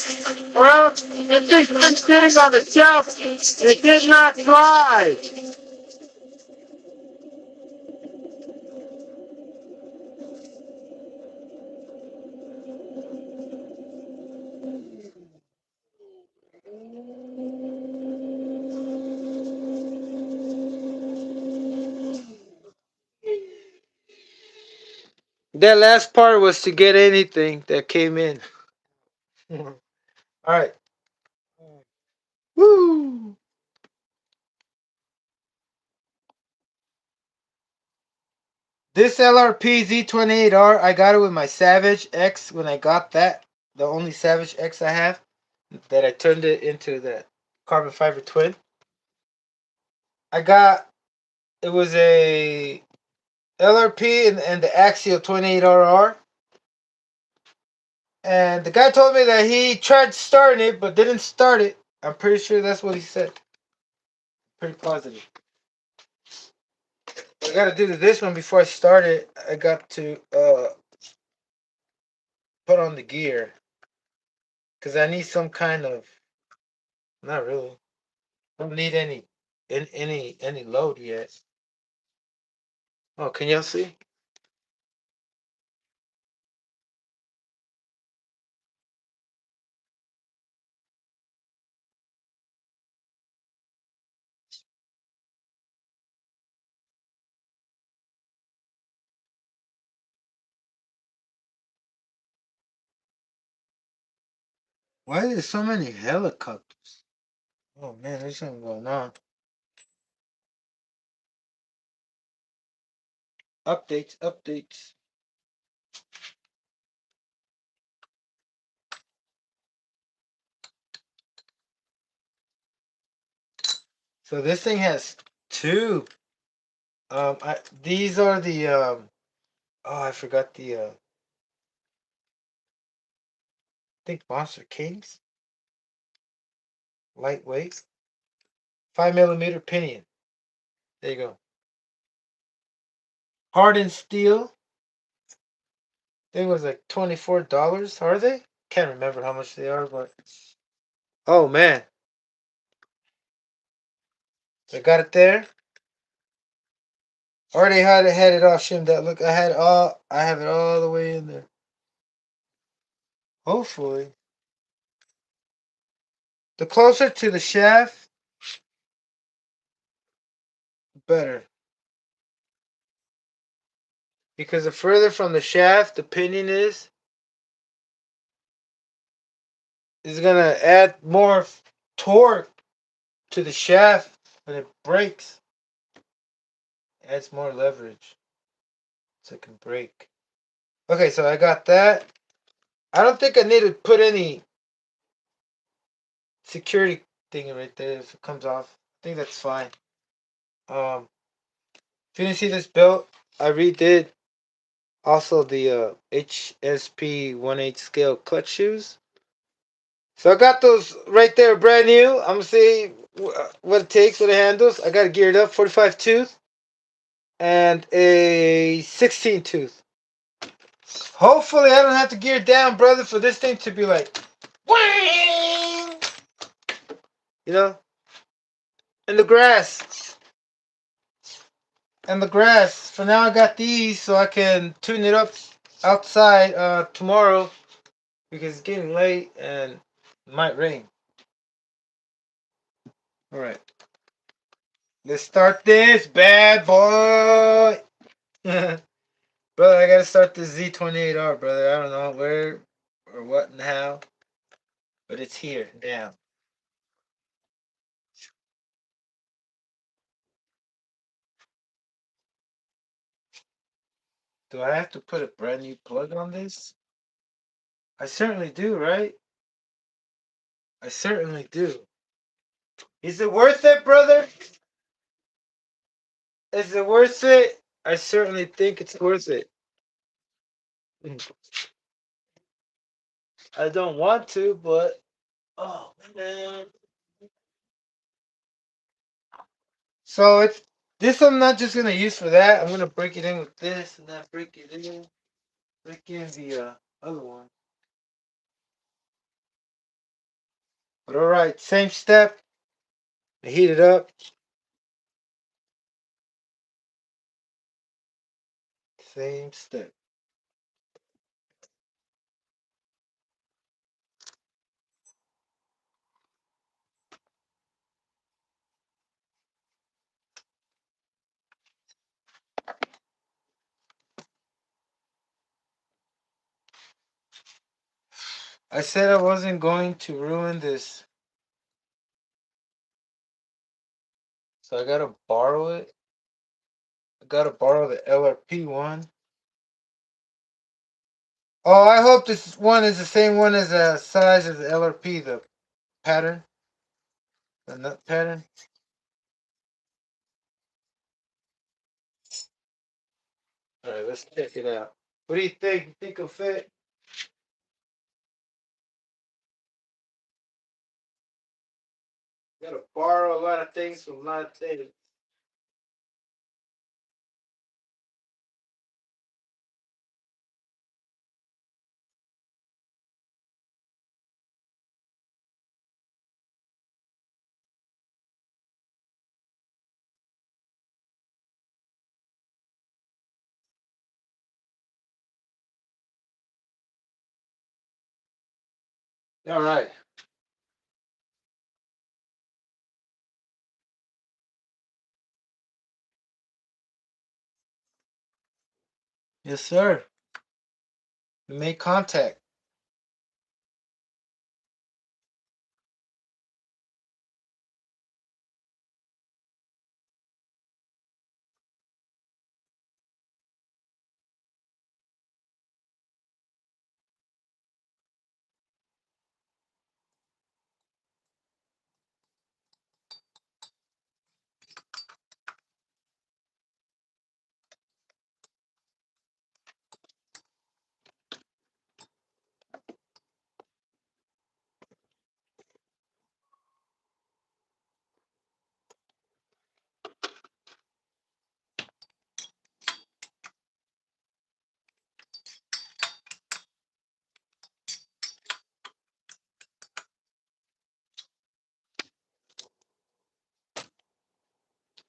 Well, the thing's been sitting on the shelf. It did not fly. That last part was to get anything that came in. All right. Woo! This LRP Z28R, I got it with my Savage X when I got that. The only Savage X I have. That I turned it into the carbon fiber twin. I got, it was a LRP and the Axial 28RR. And the guy told me that he tried starting it but didn't start it. I'm pretty sure that's what he said. Pretty positive. I gotta do this one before I start it. I got to put on the gear. Because I need some kind of, not really. Don't need any load yet. Oh, can y'all see? Why are there so many helicopters? Oh man, there's something going on. Updates. So this thing has two. These are the oh, I forgot the I think Monster Kings. Lightweight. 5mm pinion. There you go. Hardened steel. I think it was like $24. Are they? Can't remember how much they are, but oh man, I got it there. Already had it all shimmed out. Look, I have it all the way in there. Hopefully, the closer to the shaft, better. Because the further from the shaft the pinion is gonna add more torque to the shaft when it breaks. Adds more leverage so it can break. Okay, so I got that. I don't think I need to put any security thing right there if it comes off. I think that's fine. If you didn't see this belt, I redid also the HSP 1/8 scale clutch shoes. So I got those right there, brand new. I'm gonna see what it takes with the handles. I got it geared up, 45 tooth and a 16 tooth. Hopefully, I don't have to gear down, brother, for this thing to be like, whang! You know, in the grass. And the grass. For now, I got these so I can tune it up outside tomorrow because it's getting late and it might rain. All right, let's start this bad boy. Brother, I gotta start this Z28R, brother. I don't know where or what and how, but it's here. Damn. Do I have to put a brand new plug on this? I certainly do, right? I certainly do. Is it worth it, brother? Is it worth it? I certainly think it's worth it. I don't want to, but oh man. So it's this I'm not just gonna use for that. I'm gonna break it in with this and then break it in. break in the other one. But all right, same step. Heat it up. Same step. I said I wasn't going to ruin this, so I gotta borrow it. I gotta borrow the LRP one. Oh, I hope this one is the same one as the size as the LRP, the pattern, the nut pattern. All right, let's check it out. What do you think? You think it'll fit? Gotta borrow a lot of things from a lot of things. All right. Yes, sir. We made contact.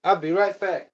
I'll be right back.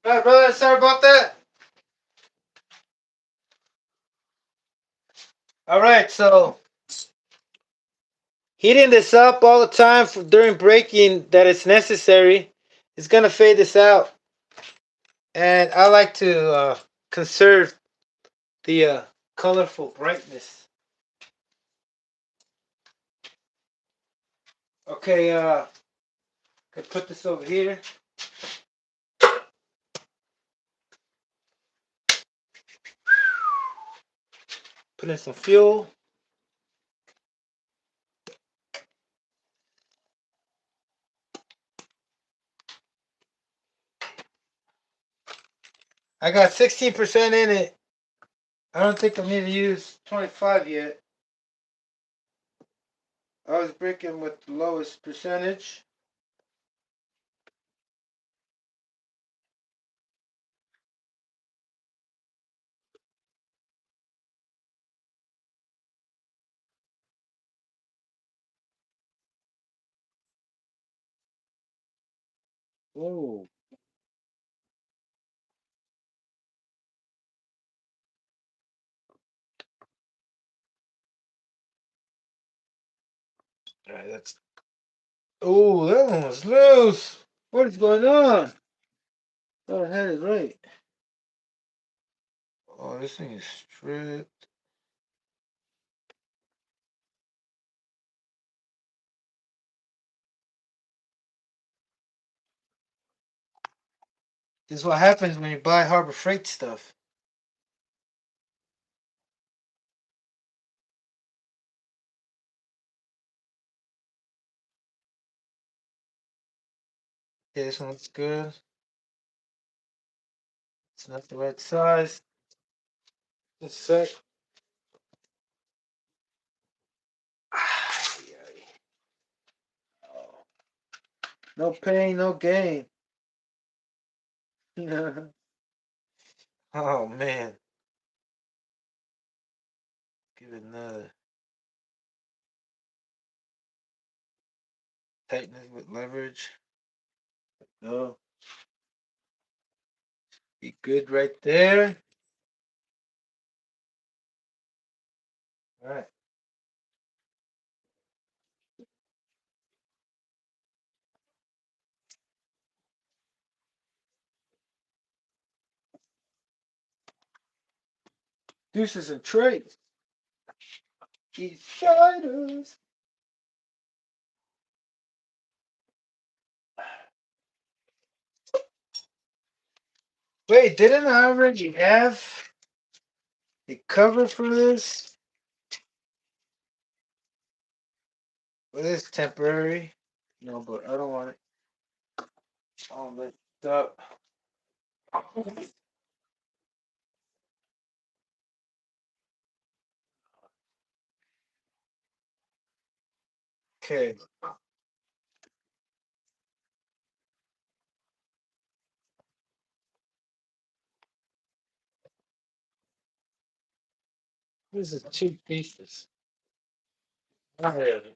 Alright, brother, sorry about that. Alright, so heating this up all the time during braking that it's necessary is going to fade this out. And I like to conserve the colorful brightness. Okay, I put this over here. Put in some fuel. I got 16% in it. I don't think I need to use 25 yet. I was braking with the lowest percentage. Whoa. Alright, that's. Oh, that one was loose. What is going on? Oh, I had it right. Oh, this thing is stripped. This is what happens when you buy Harbor Freight stuff. Okay, this one looks good. It's not the right size. Just a sec. Oh, no pain, no gain. Oh man. Give it another. Tighten it with leverage. No. Be good right there. All right. Deuces and trays. Eat shiders. Wait, didn't I already have a cover for this? Well, it's temporary. No, but I don't want it all messed up. Okay. This is 2 pieces. I have it.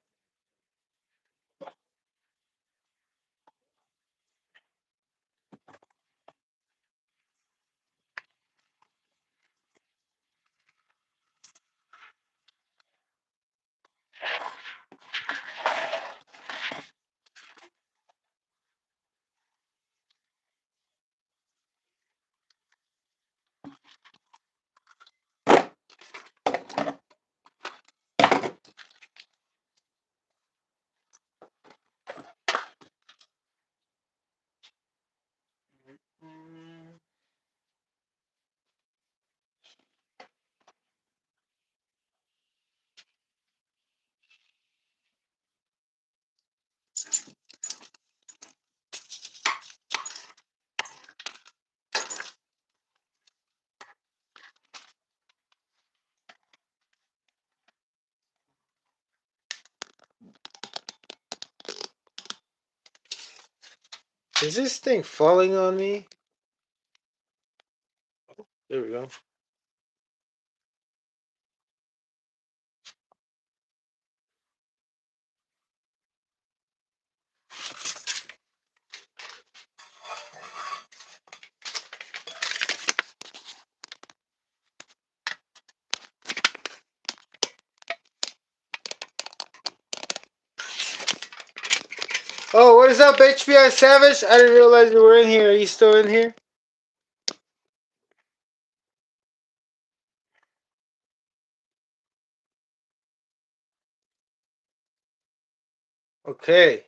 Is this thing falling on me? There we go. what is up, HPI Savage? I didn't realize you were in here. Are you still in here? Okay.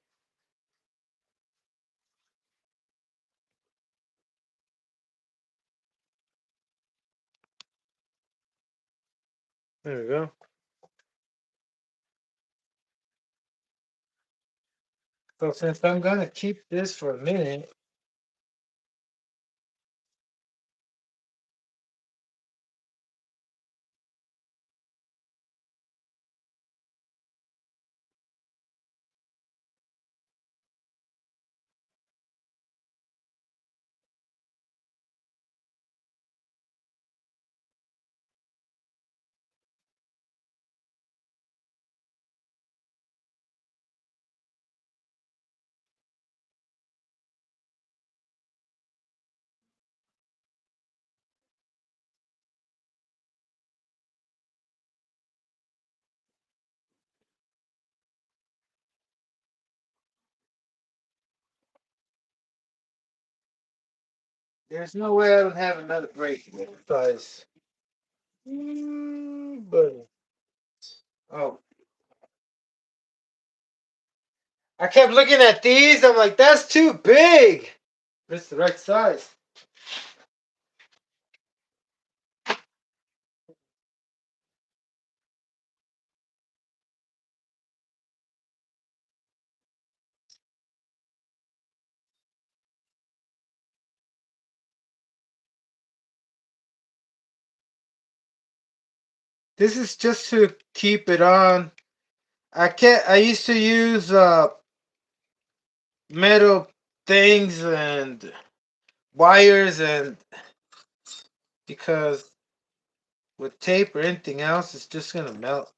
There we go. So since I'm gonna keep this for a minute, there's no way I don't have another break because. But oh, I kept looking at these. I'm like, that's too big. But it's the right size. This is just to keep it on. I can't. I used to use metal things and wires, and because with tape or anything else, it's just gonna melt.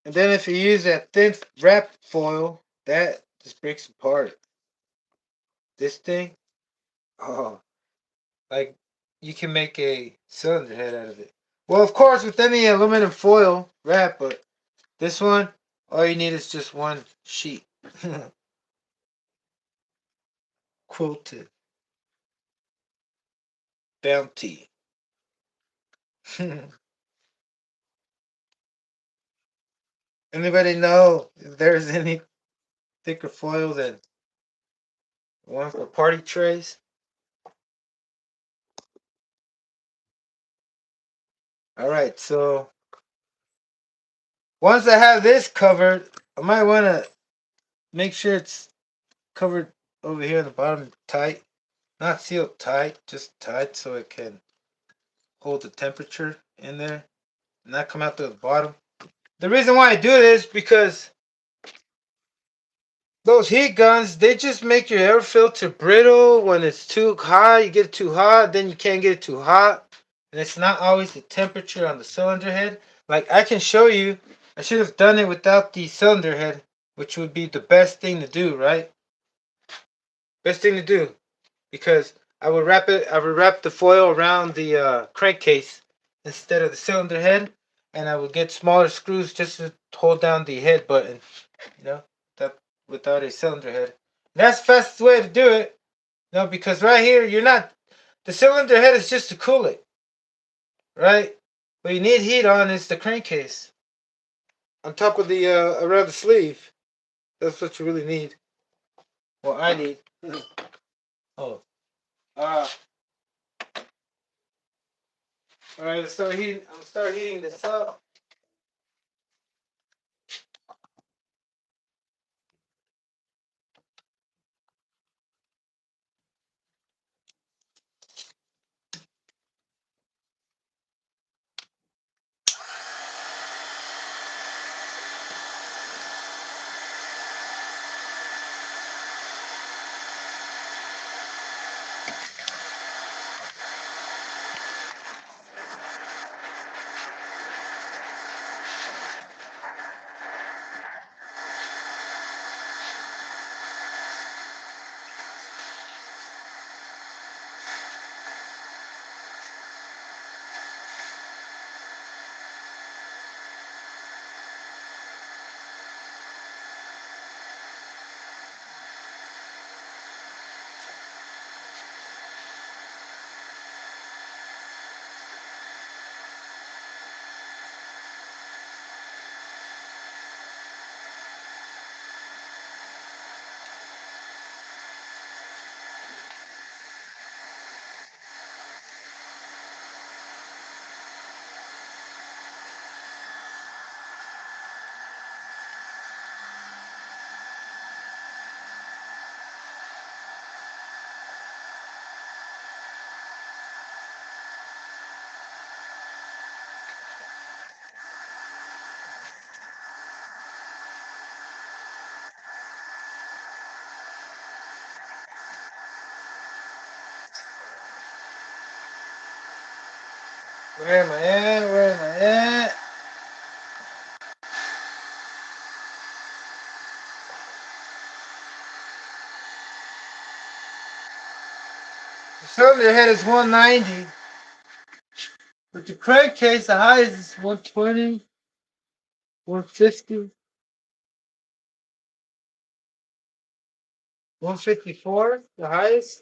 And then if you use that thin wrap foil, that just breaks apart. This thing, oh, like you can make a cylinder head out of it. Well, of course, with any aluminum foil wrap, but this one, all you need is just one sheet. Quilted bounty. Anybody know if there's any thicker foil than one for party trays? All right, so once I have this covered, I might want to make sure it's covered over here at the bottom tight. Not sealed tight, just tight so it can hold the temperature in there and not come out to the bottom. The reason why I do this because those heat guns, they just make your air filter brittle when it's too hot. You get it too hot, then you can't get it too hot. And it's not always the temperature on the cylinder head. Like I can show you, I should have done it without the cylinder head, which would be the best thing to do, right? Best thing to do. Because I would wrap the foil around the crankcase instead of the cylinder head, and I would get smaller screws just to hold down the head button, you know, that without a cylinder head. And that's the fastest way to do it, you know, because right here you're not. The cylinder head is just to cool it, right? What you need heat on is the crankcase on top of the around the sleeve. That's what you really need. Well, I need. Oh, uh, all right. I'm start heating this up. Where am I at? Where am I at? The cylinder head is 190. With the crankcase, the highest is 120, 150, 154, the highest.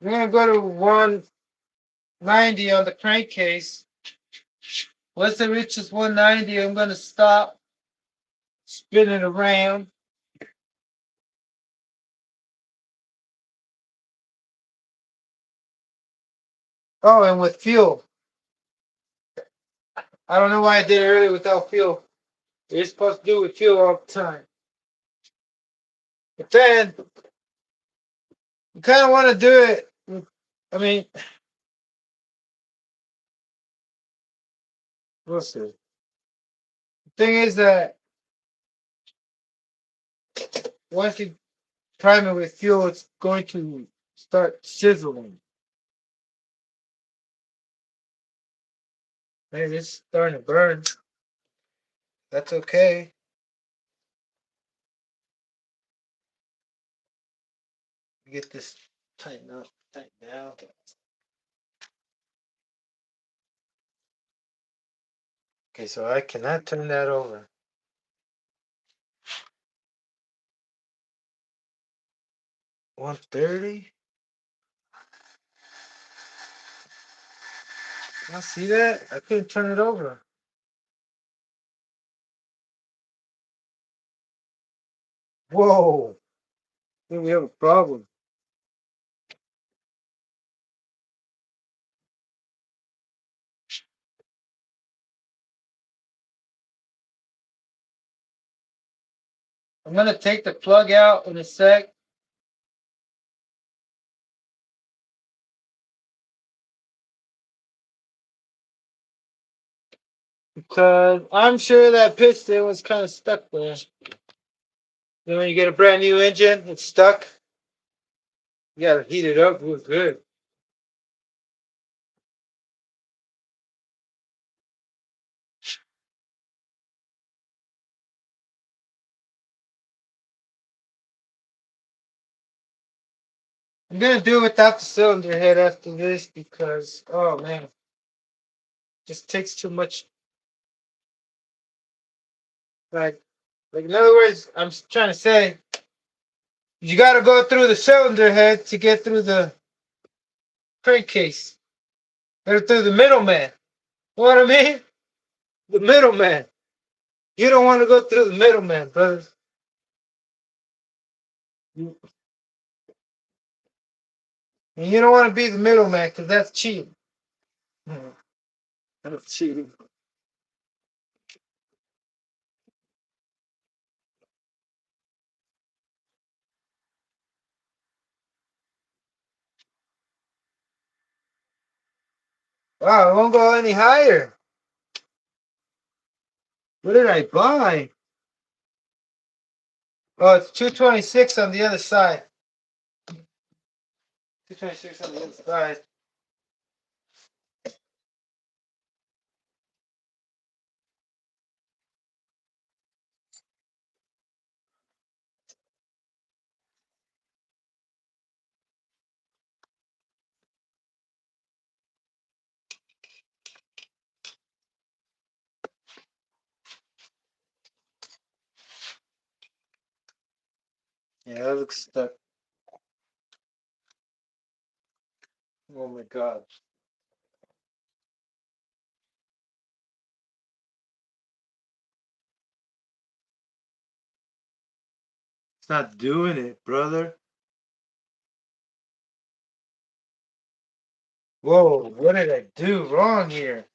I'm gonna go to 190 on the crankcase. Once it reaches 190, I'm gonna stop, spin it around. Oh, and with fuel. I don't know why I did it earlier without fuel. You're supposed to do it with fuel all the time. But then, you kind of want to do it. I mean, we'll see. The thing is that once you prime it with fuel, it's going to start sizzling. Man, it's starting to burn. That's okay. Get this tightened up, tightened down. Okay, so I cannot turn that over. 130. I see that. I couldn't turn it over. Whoa. I think we have a problem. I'm gonna take the plug out in a sec. Because I'm sure that piston was kind of stuck there. Then when you get a brand new engine, it's stuck. You gotta heat it up real good. I'm gonna do it without the cylinder head after this because, oh man, it just takes too much. Like in other words, I'm trying to say, you gotta go through the cylinder head to get through the crankcase. Or through the middleman. You know what I mean? The middleman. You don't want to go through the middleman, brother. And you don't want to be the middleman because that's cheating. That's cheating. Wow, it won't go any higher. What did I buy? Oh, it's 226 on the other side. 226 on the other side. Yeah, that looks stuck. Oh my god. It's not doing it, brother. Whoa, what did I do wrong here?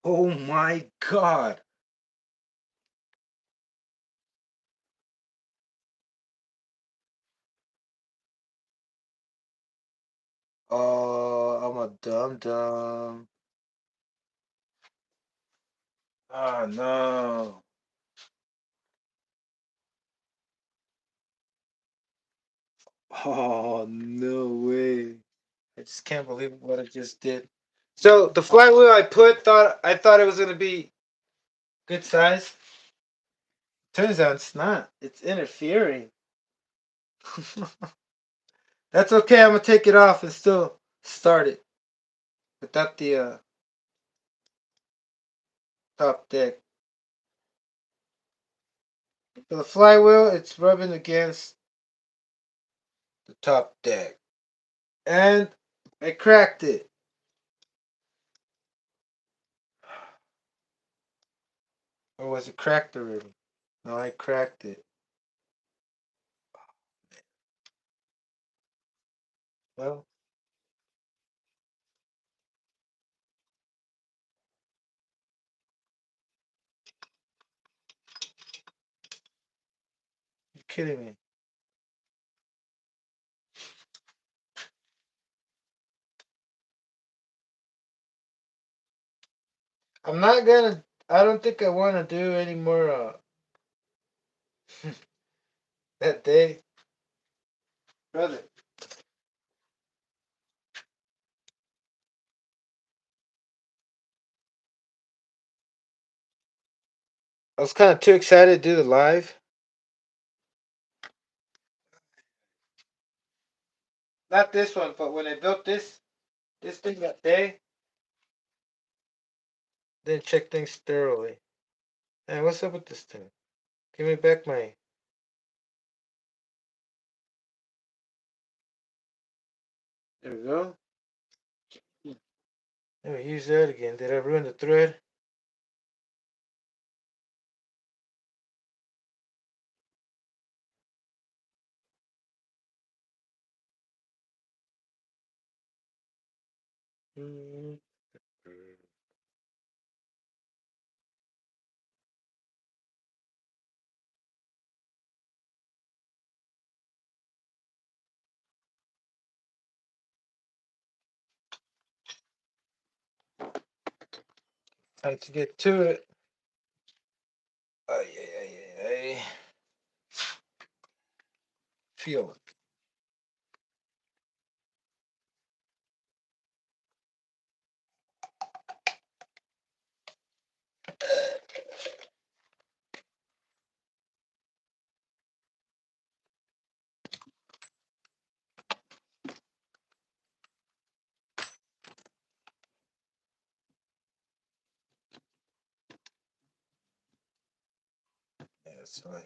Oh my god. Oh, I'm a dum dum. Oh no. Oh, no way. I just can't believe what I just did. So the flywheel I thought it was gonna be good size. Turns out it's not. It's interfering. That's okay. I'm gonna take it off and still start it without the top deck. For the flywheel, it's rubbing against the top deck, and I cracked it. Or was it cracked already? No, I cracked it. Well, you're kidding me. I'm not gonna. I don't think I want to do any more that day, brother. I was kind of too excited to do the live. Not this one, but when I built this thing that day, didn't check things thoroughly. Man, what's up with this thing? Give me back my. There we go. Let me use that again. Did I ruin the thread? Time to get to it. Ay, ay, ay, ay, ay. Feel it. Yeah, that's fine.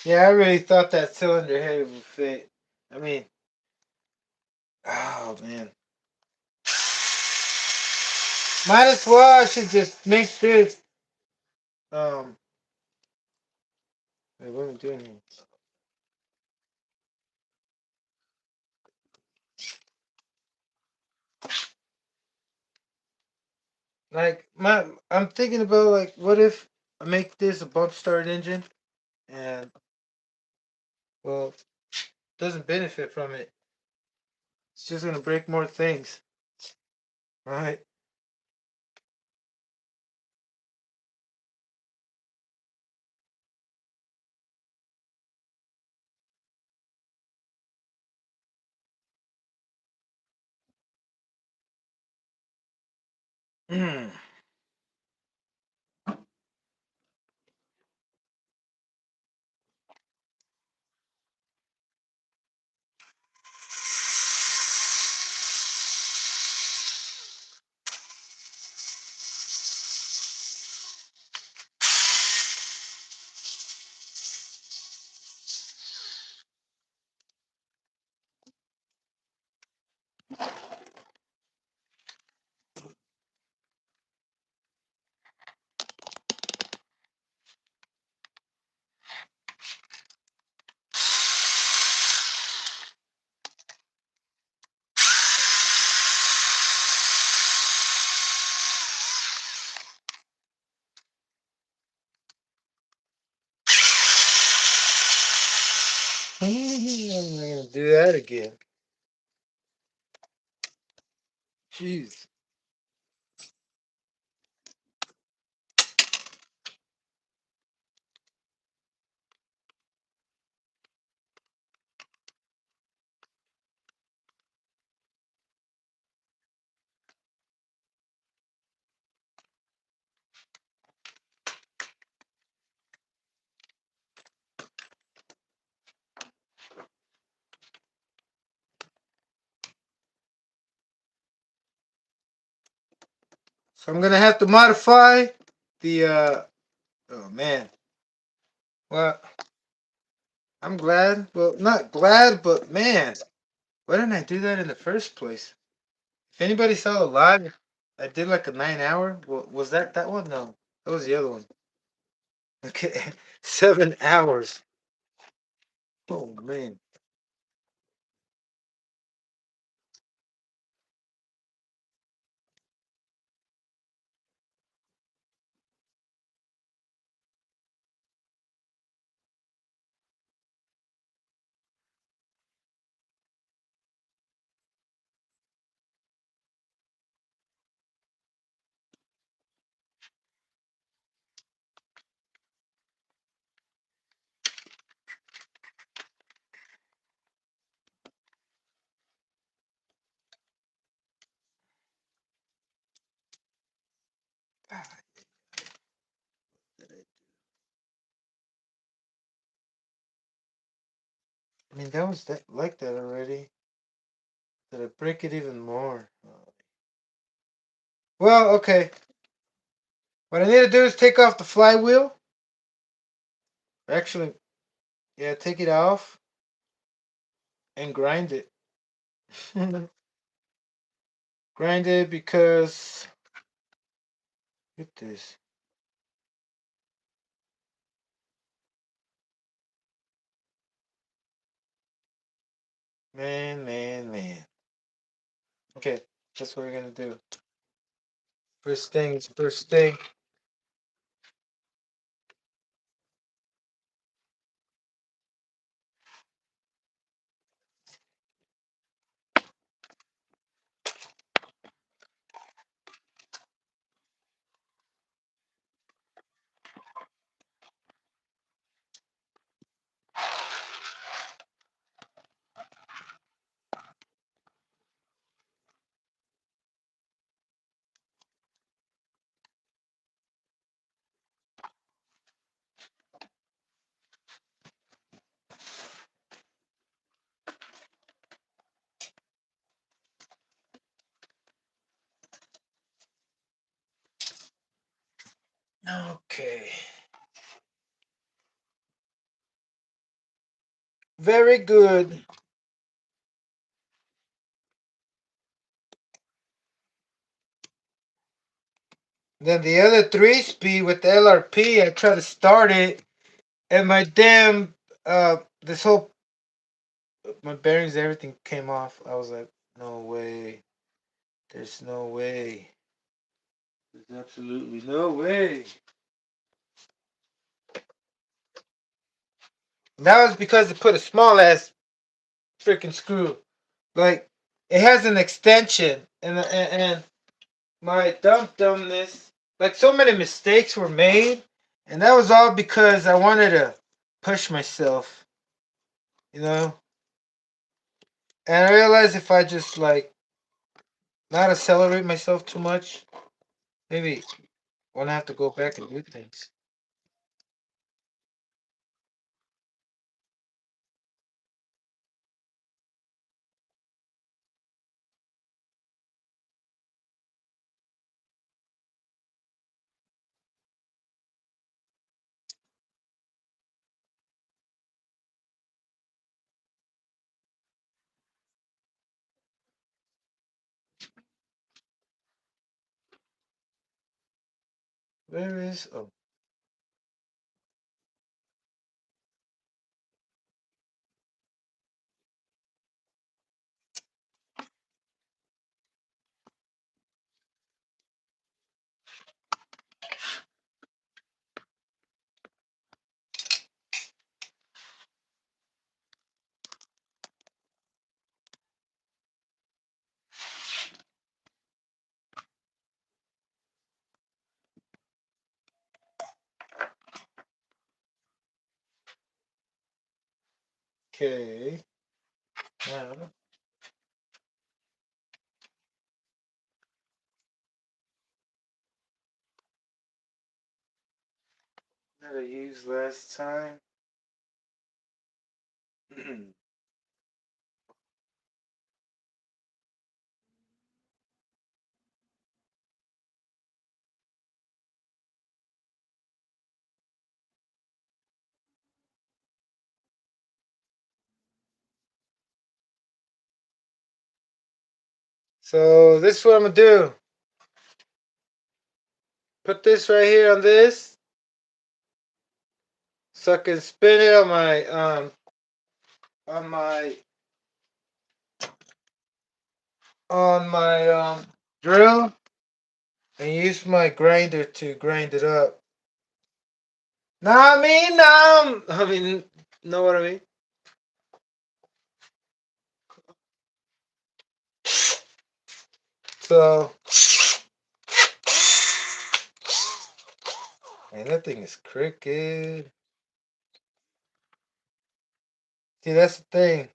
Yeah, I really thought that cylinder head would fit. I mean, oh man. Might as well I should just make this. Um, wait, what am I doing here? Like I'm thinking about like, what if I make this a bump start engine, and well, doesn't benefit from it. It's just gonna break more things, right? Hmm. I'm not gonna do that again. Jeez. So I'm gonna have to modify the. Oh man. Well, I'm glad. Well, not glad, but man, why didn't I do that in the first place? If anybody saw the live, I did like a 9 hour. Was that one? No, that was the other one. Okay, 7 hours. Oh man. I mean, that was that like that already. Did I break it even more? Well, okay. What I need to do is take off the flywheel. Actually, yeah, take it off and grind it. Grind it because look at this. Man, man, man. Okay, that's what we're gonna do. First thing, first thing. Very good. Then the other 3-speed with the LRP, I tried to start it, and my damn this whole my bearings, everything came off. I was like, no way. There's no way. There's absolutely no way. And that was because they put a small ass freaking screw. Like it has an extension, and my dumbness, like so many mistakes were made, and that was all because I wanted to push myself, you know. And I realized if I just like not accelerate myself too much, maybe when I have to go back and do things. Where is oh okay. Now that I used last time. So this is what I'm gonna do. Put this right here on this, so I can spin it on my drill, and use my grinder to grind it up. Nah, I mean, know what I mean? So, man, that thing is crooked. See, that's the thing.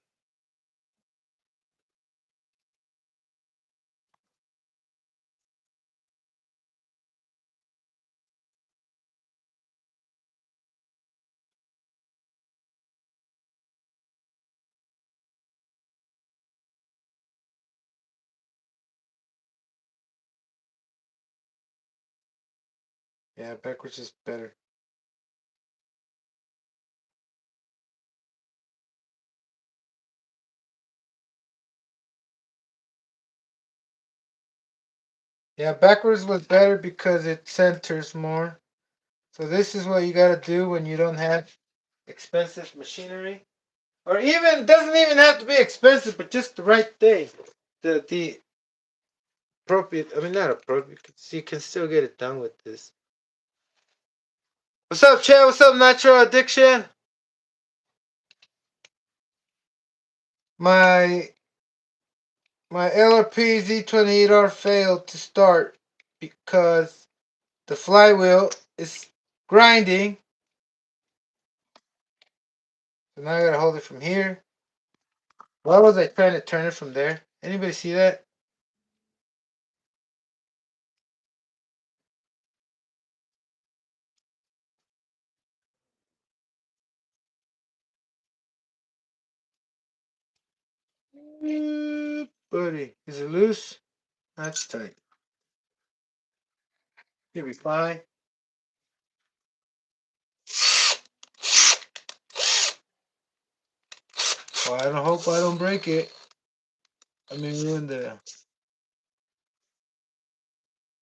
Yeah, backwards is better. Yeah, backwards was better because it centers more. So this is what you gotta do when you don't have expensive machinery. Or even, doesn't even have to be expensive, but just the right thing. The appropriate, I mean, not appropriate, you can still get it done with this. What's up, Chad? What's up, Natural Addiction? My my LRP Z28R failed to start because the flywheel is grinding. So now I gotta hold it from here. Why was I trying to turn it from there? Anybody see that? Buddy, is it loose? That's tight. You'll be fine. Well, I don't hope I don't break it. I mean, ruin the.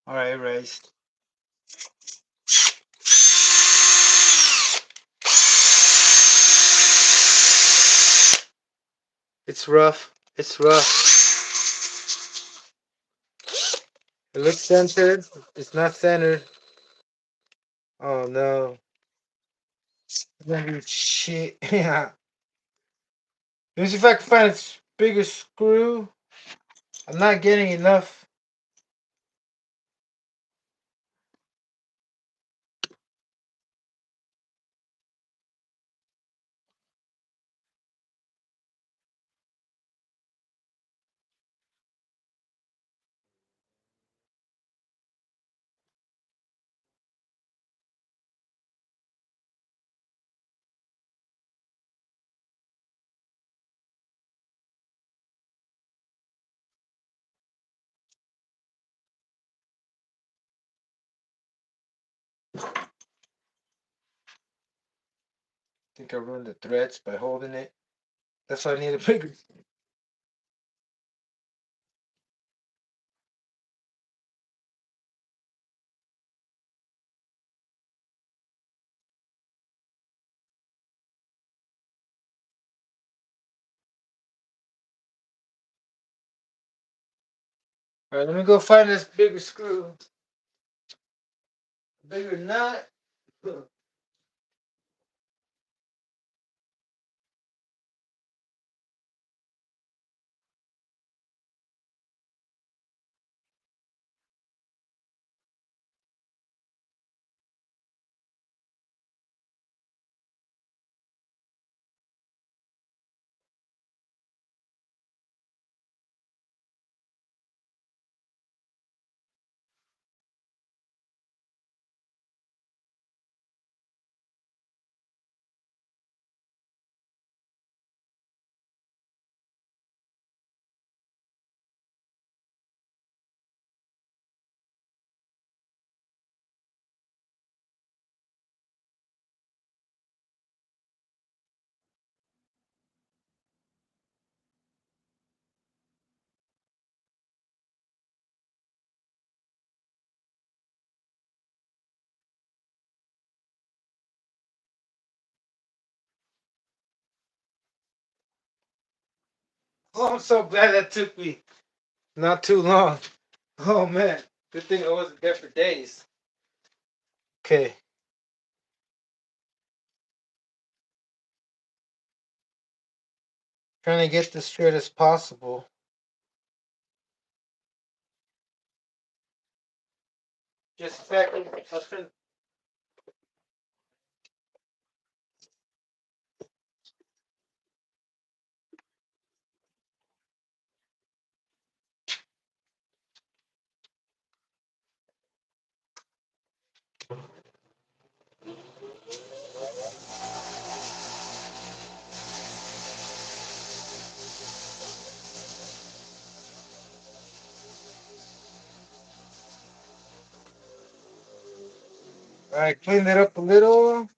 All right, erased. It's rough. It's rough. It looks centered. It's not centered. Oh no. It's gonna be shit. Yeah. Let me see if I can find a bigger screw. I'm not getting enough. I think I ruined the threads by holding it. That's why I need a bigger. All right, let me go find this bigger screw. Bigger nut. Oh, I'm so glad that took me not too long. Oh man, good thing I wasn't there for days. Okay. Trying to get this straight as possible. Just a second. All right, clean it up a little.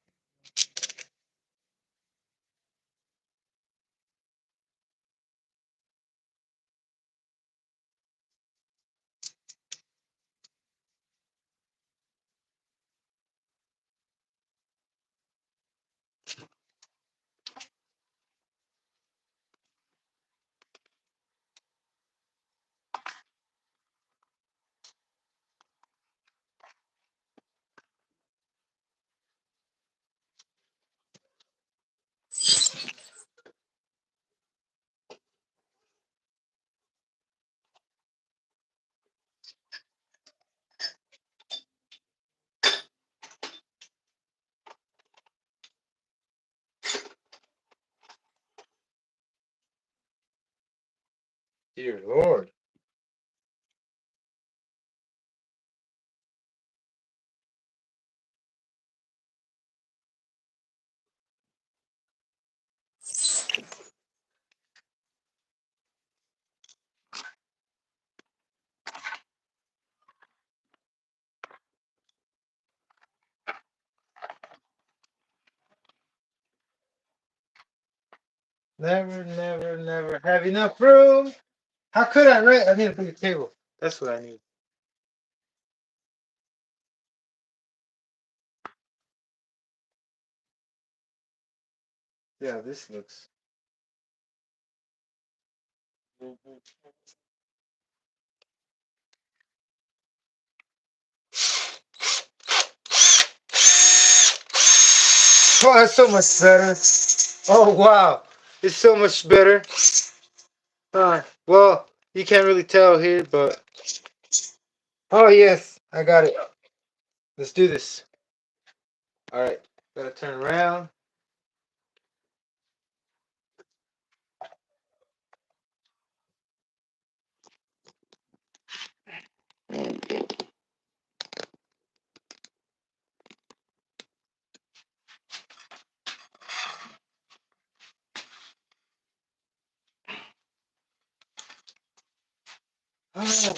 Dear Lord. Never have enough room. How could I write? I need a bigger table. That's what I need. Yeah, this looks. Oh, that's so much better. Oh, wow. It's so much better. Well, you can't really tell here, but. Oh, yes. I got it. Let's do this. All right. Gotta turn around. Oh.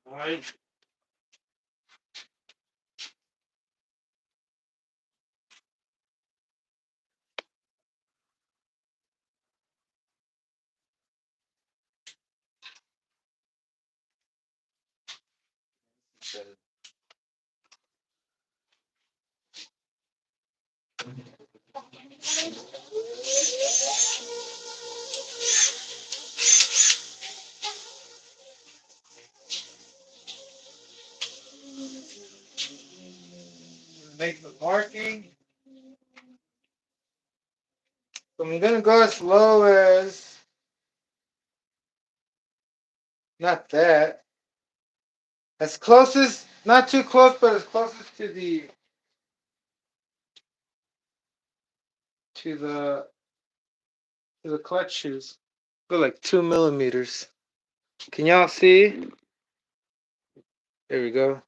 All right. Make the marking. So I'm gonna go as low as not that. As close as not too close, but as closest to to the the clutch shoes. Go like 2 millimeters. Can y'all see? There we go.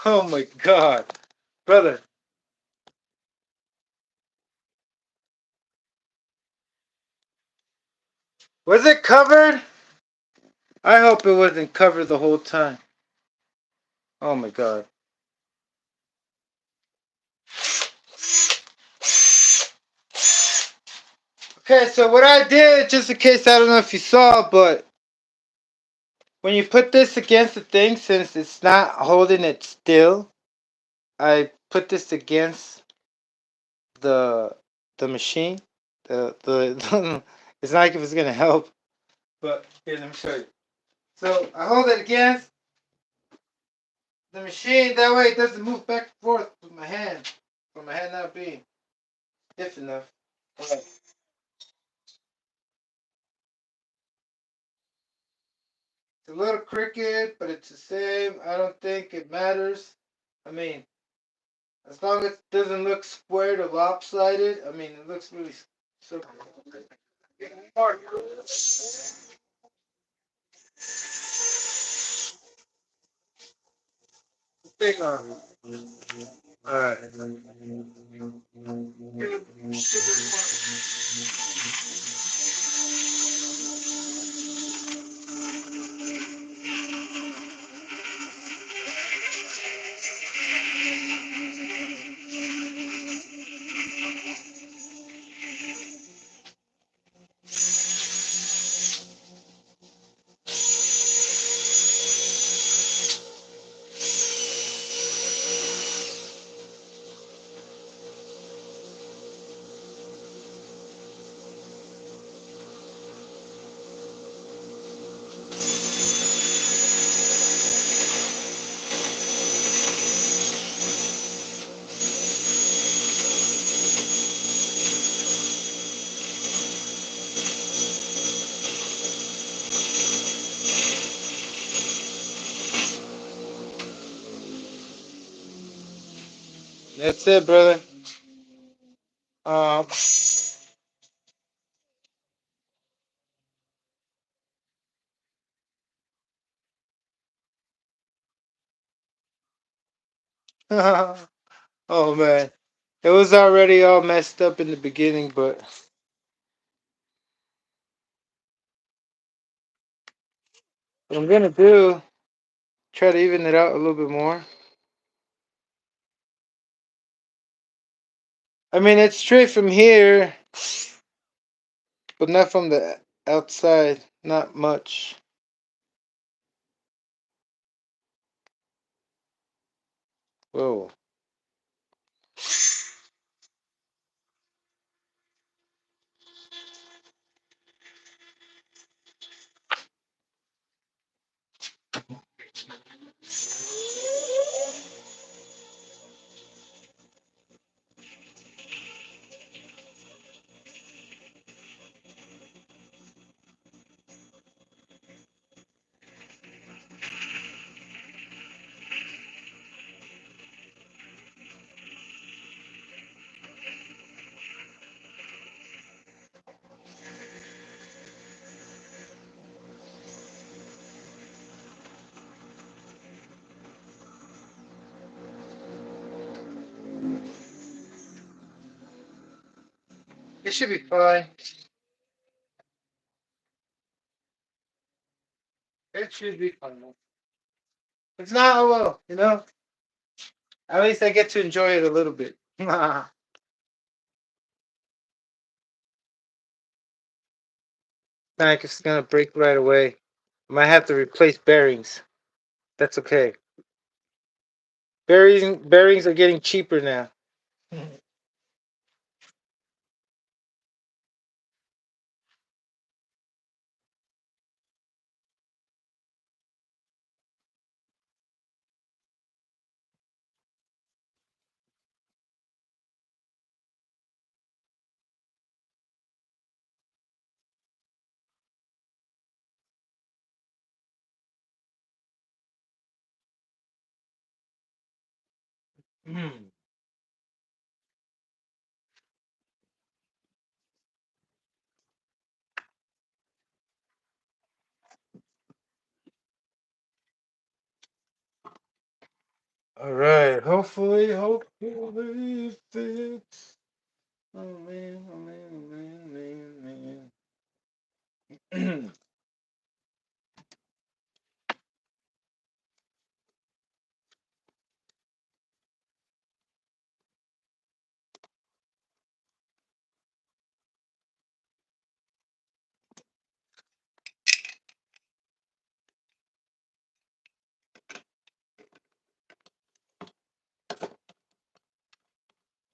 Oh my God, brother. Was it covered? I hope it wasn't covered the whole time. Oh my God. Okay, so what I did, just in case, I don't know if you saw, but when you put this against the thing, since it's not holding it still, I put this against the machine. The it's not like if it's gonna help, but here, let me show you. So I hold it against the machine. That way it doesn't move back and forth with my hand, for my hand not being stiff enough. Alright. It's a little crooked, but it's the same. I don't think it matters. I mean, as long as it doesn't look squared or lopsided, I mean, it looks really so. Big on. All right. That's it, brother. Um, oh man, it was already all messed up in the beginning, but what I'm gonna do, try to even it out a little bit more. I mean, it's straight from here, but not from the outside. Not much. Whoa. It should be fine. It should be fine. It's not, oh well, you know. At least I get to enjoy it a little bit. Not like it's gonna break right away. I might have to replace bearings. That's okay. Bearings are getting cheaper now. All right. Hopefully it fits. Oh man, oh man, oh man, man, man.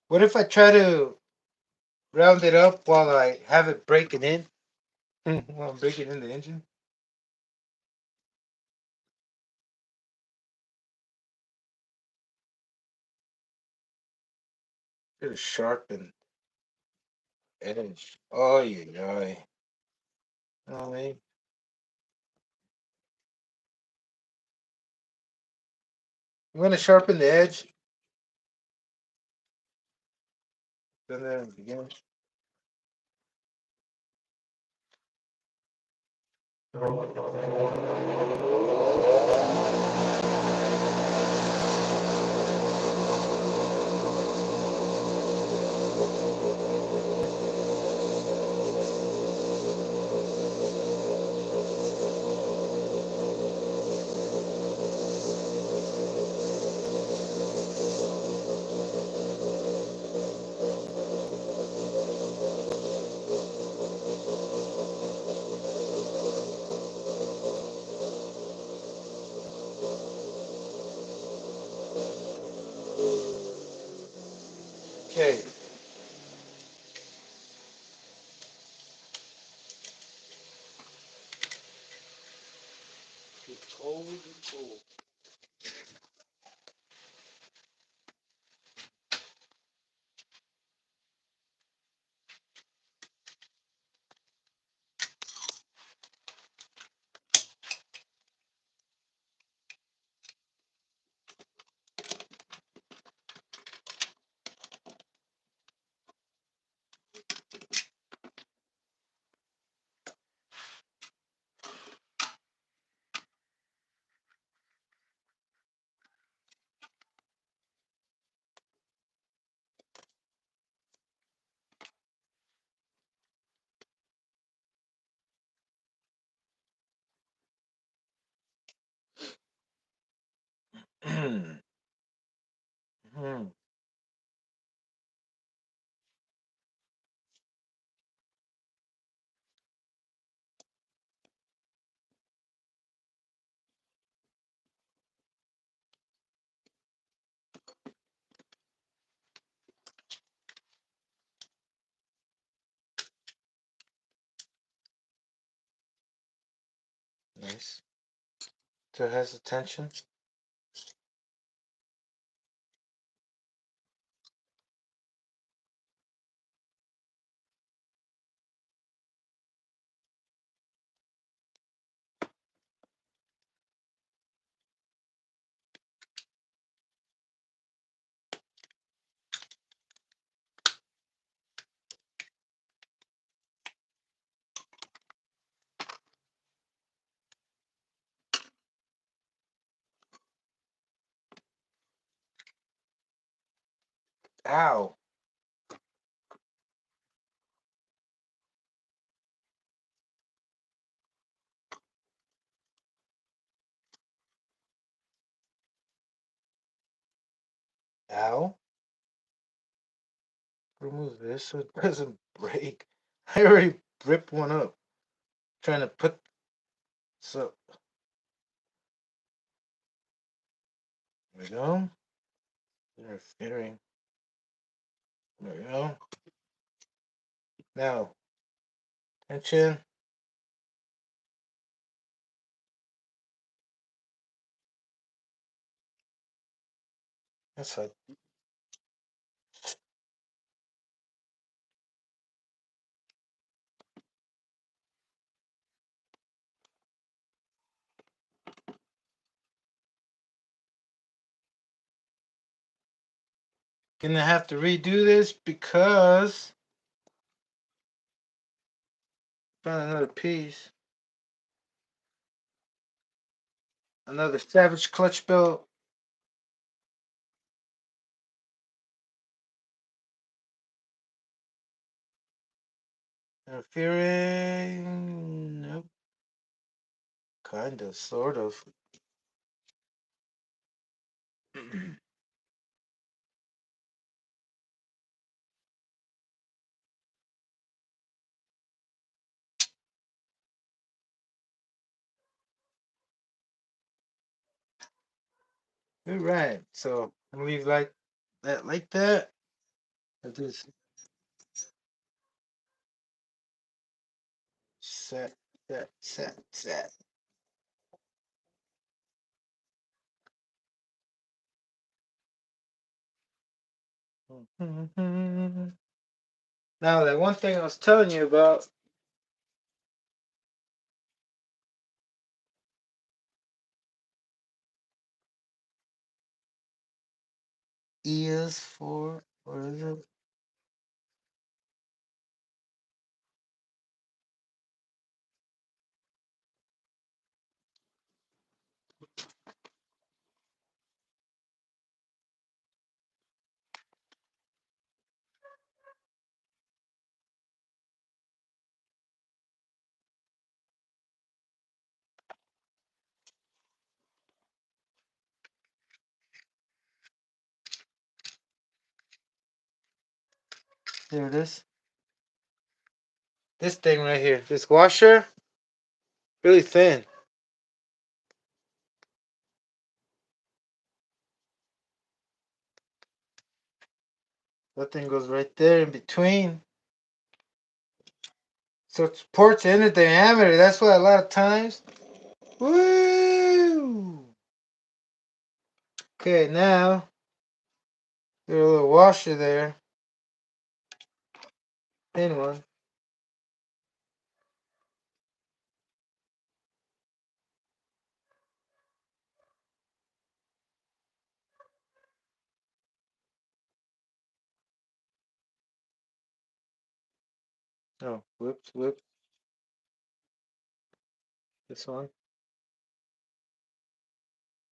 What if I try to round it up while I have it breaking in? While I'm breaking in the engine? Get a sharpened edge. Oh, yeah. Oh, man. I'm going to sharpen the edge. Then there begin. Okay. Nice. So it has the tension. Ow. Ow. Remove this so it doesn't break. I already ripped one up. Trying to put so there we go. Interfering. There we go. Now tension. That's like gonna have to redo this because found another piece. Another Savage clutch belt Interfering? Nope. Kind of, sort of. All right, so I'm gonna leave like that, like that. I just set, set, set, set. Now that one thing I was telling you about is for what is it? There it is. This thing right here, this washer, really thin. That thing goes right there in between. So it supports in the diameter. That's why a lot of times. Woo! Okay, now there's a little washer there. Thin one. Oh, whoops, whoops. This one.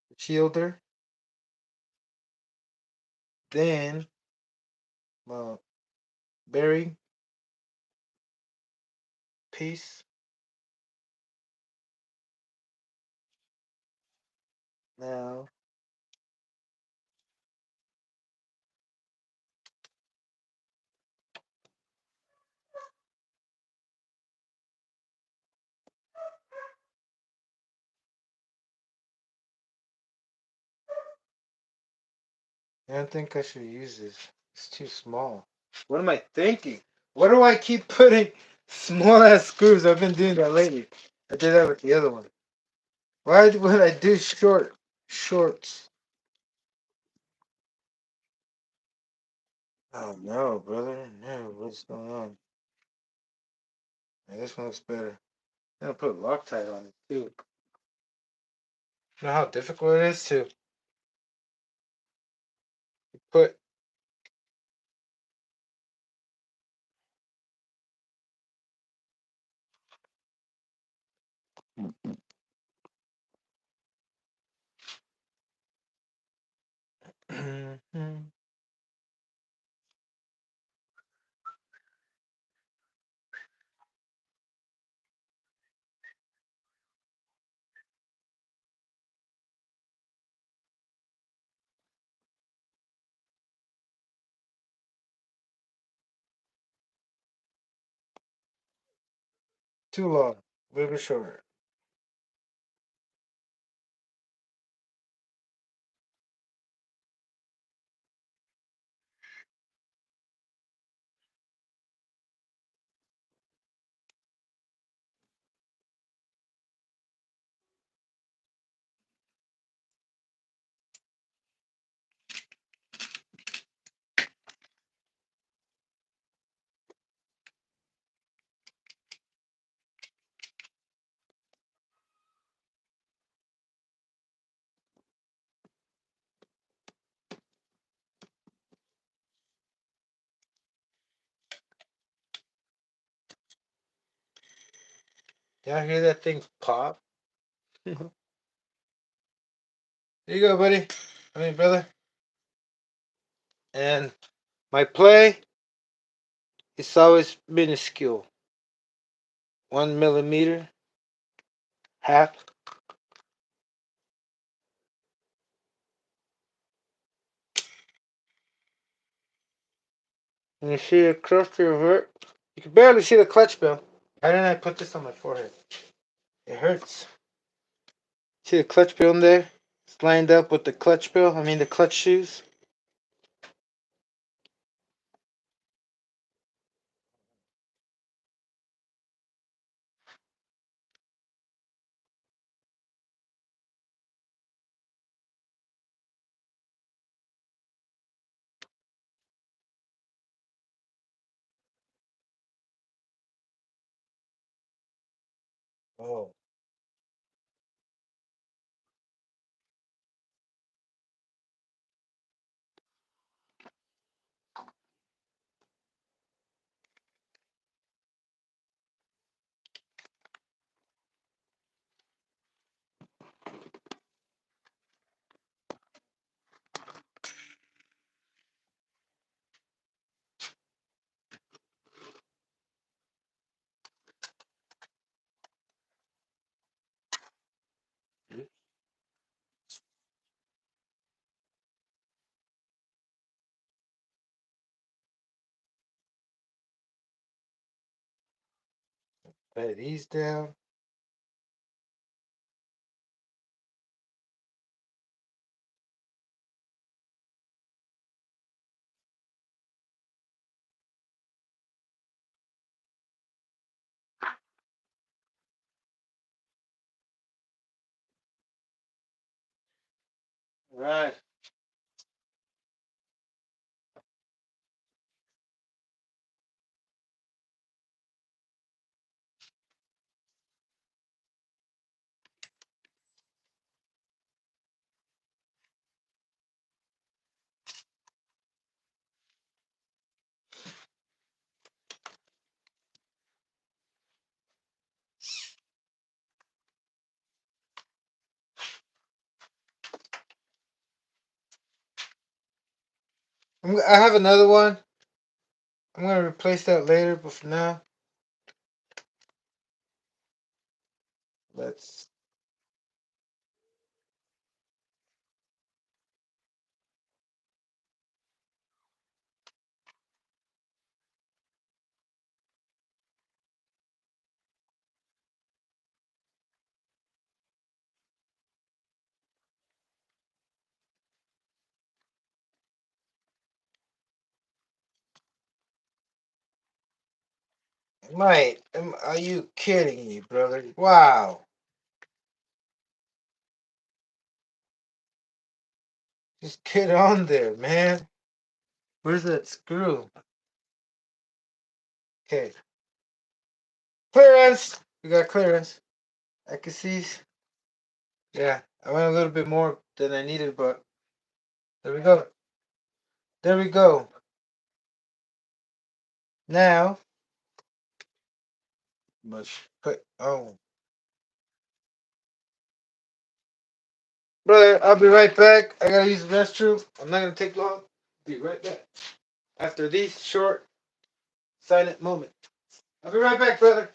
The shielder. Then, well, bearing piece. Now, I don't think I should use this. It's too small. What am I thinking? Why do I keep putting small ass screws? I've been doing that lately. I did that with the other one. Why would I do shorts? Oh no, brother. No, what's going on? Yeah, this one looks better. I'm gonna put Loctite on it too. You know how difficult it is to put. Too long. A little bit shorter. Y'all hear that thing pop? There you go, buddy. I mean, brother. And my play is always minuscule. 1 millimeter, half. And you see the cluster of it. You can barely see the clutch bell. Why didn't I put this on my forehead? It hurts. See the clutch bill in there? It's lined up with the clutch bill. I mean the clutch shoes. Oh. Lay these down. Right. I have another one. I'm gonna replace that later, but for now, let's. Mate, are you kidding me, brother? Wow. Just get on there, man. Where's that screw? Okay. Clearance! We got clearance. I can see. Yeah, I went a little bit more than I needed, but there we go. There we go. Now, must put on. Brother, I'll be right back. I gotta use the restroom. I'm not gonna take long. Be right back. After these short, silent moments. I'll be right back, brother.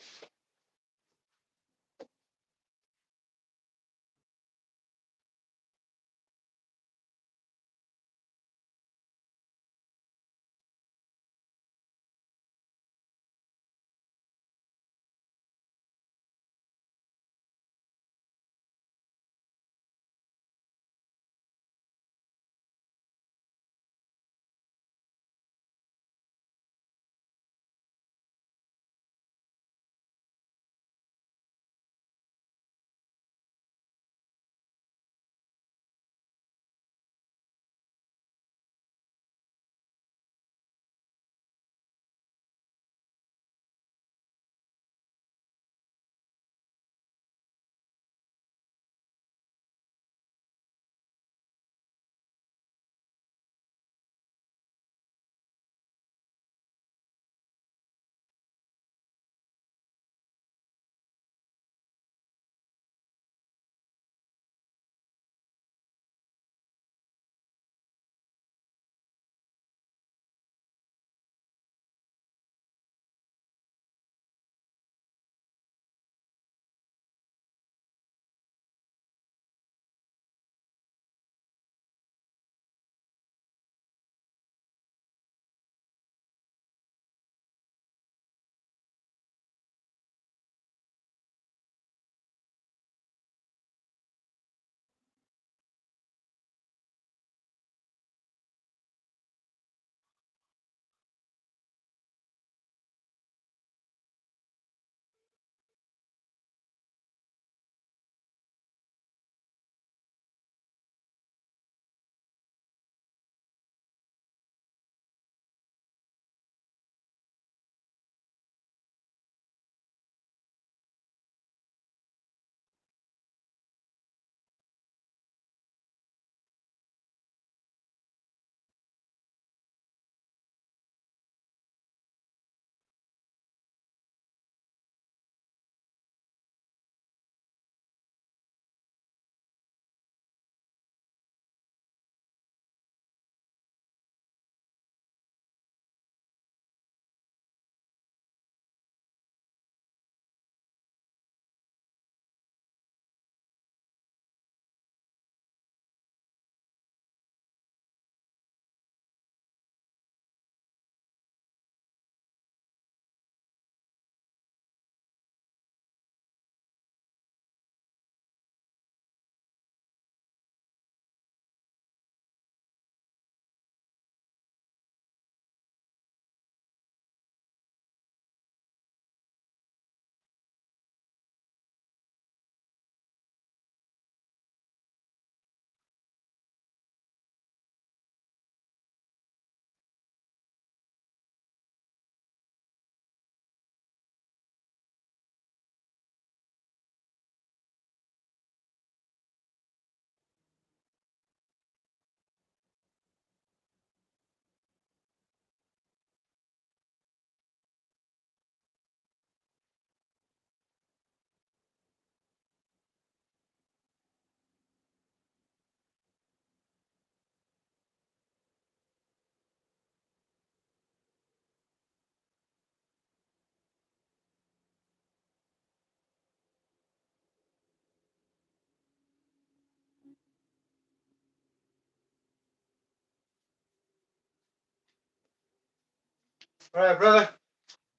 All right, brother.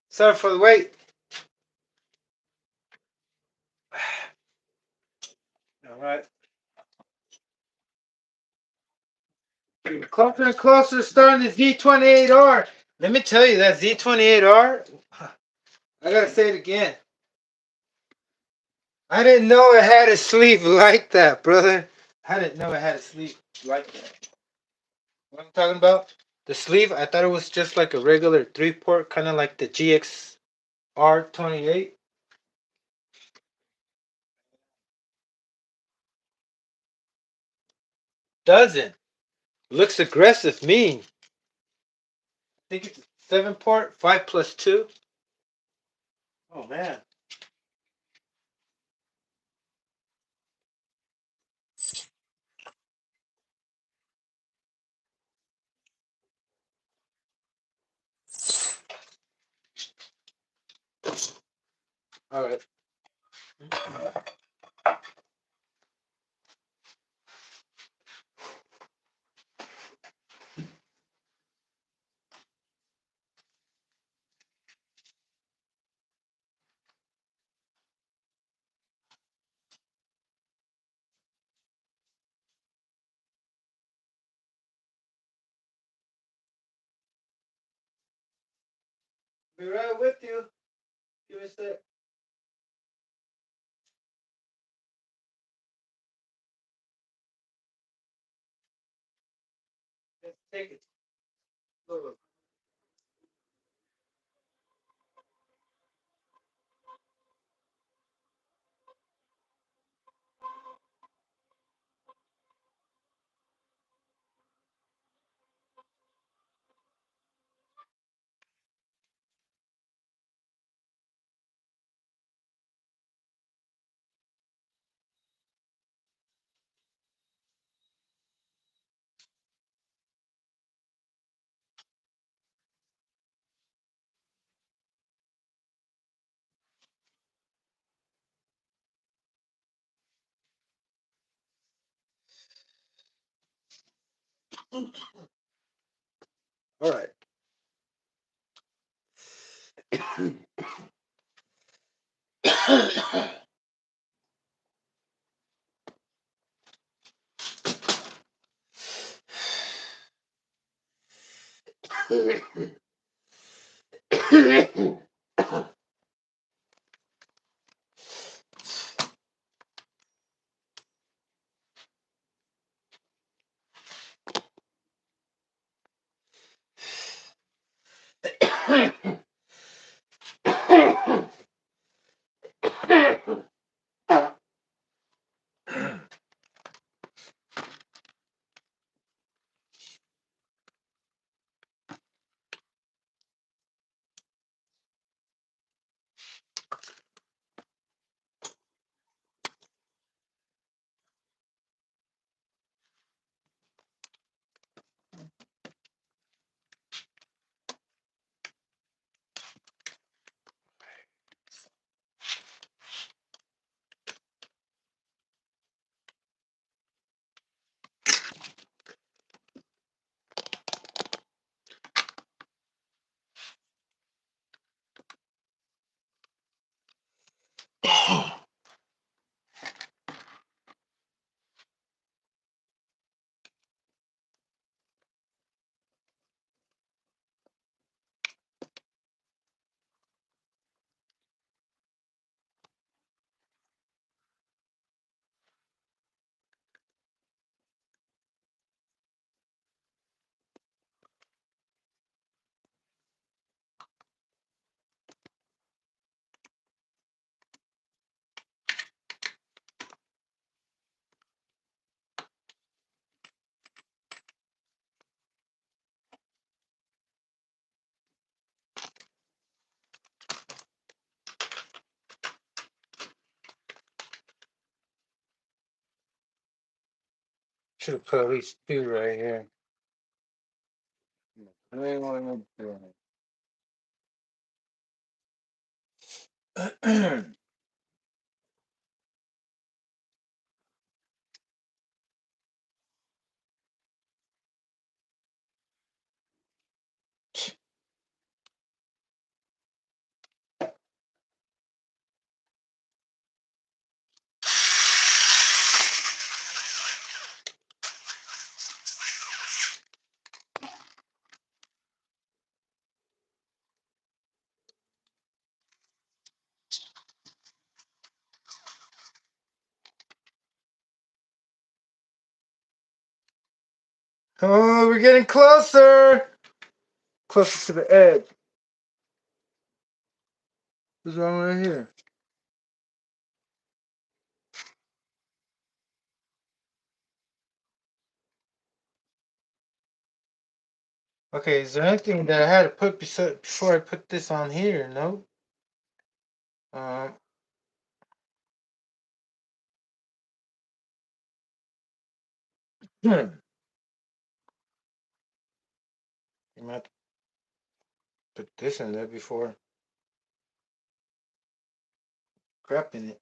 Sorry for the wait. All right. Closer and closer to starting the Z28R. Let me tell you, that Z28R, I gotta say it again. I didn't know it had a sleeve like that, brother. I didn't know it had a sleeve like that. What I'm talking about? The sleeve, I thought it was just like a regular 3-port, kind of like the GXR28. Doesn't. Looks aggressive, mean. I think it's 7-port, 5+2. Oh, man. All right. Be right with you. Give me a sec. Let's take it. Look. All right. Should have put at least 2 right here. I don't want to do it. Oh, we're getting closer. Closer to the edge. What's wrong right here? Okay, is there anything that I had to put before I put this on here? No. Um. You might have to put this in there before crapping it.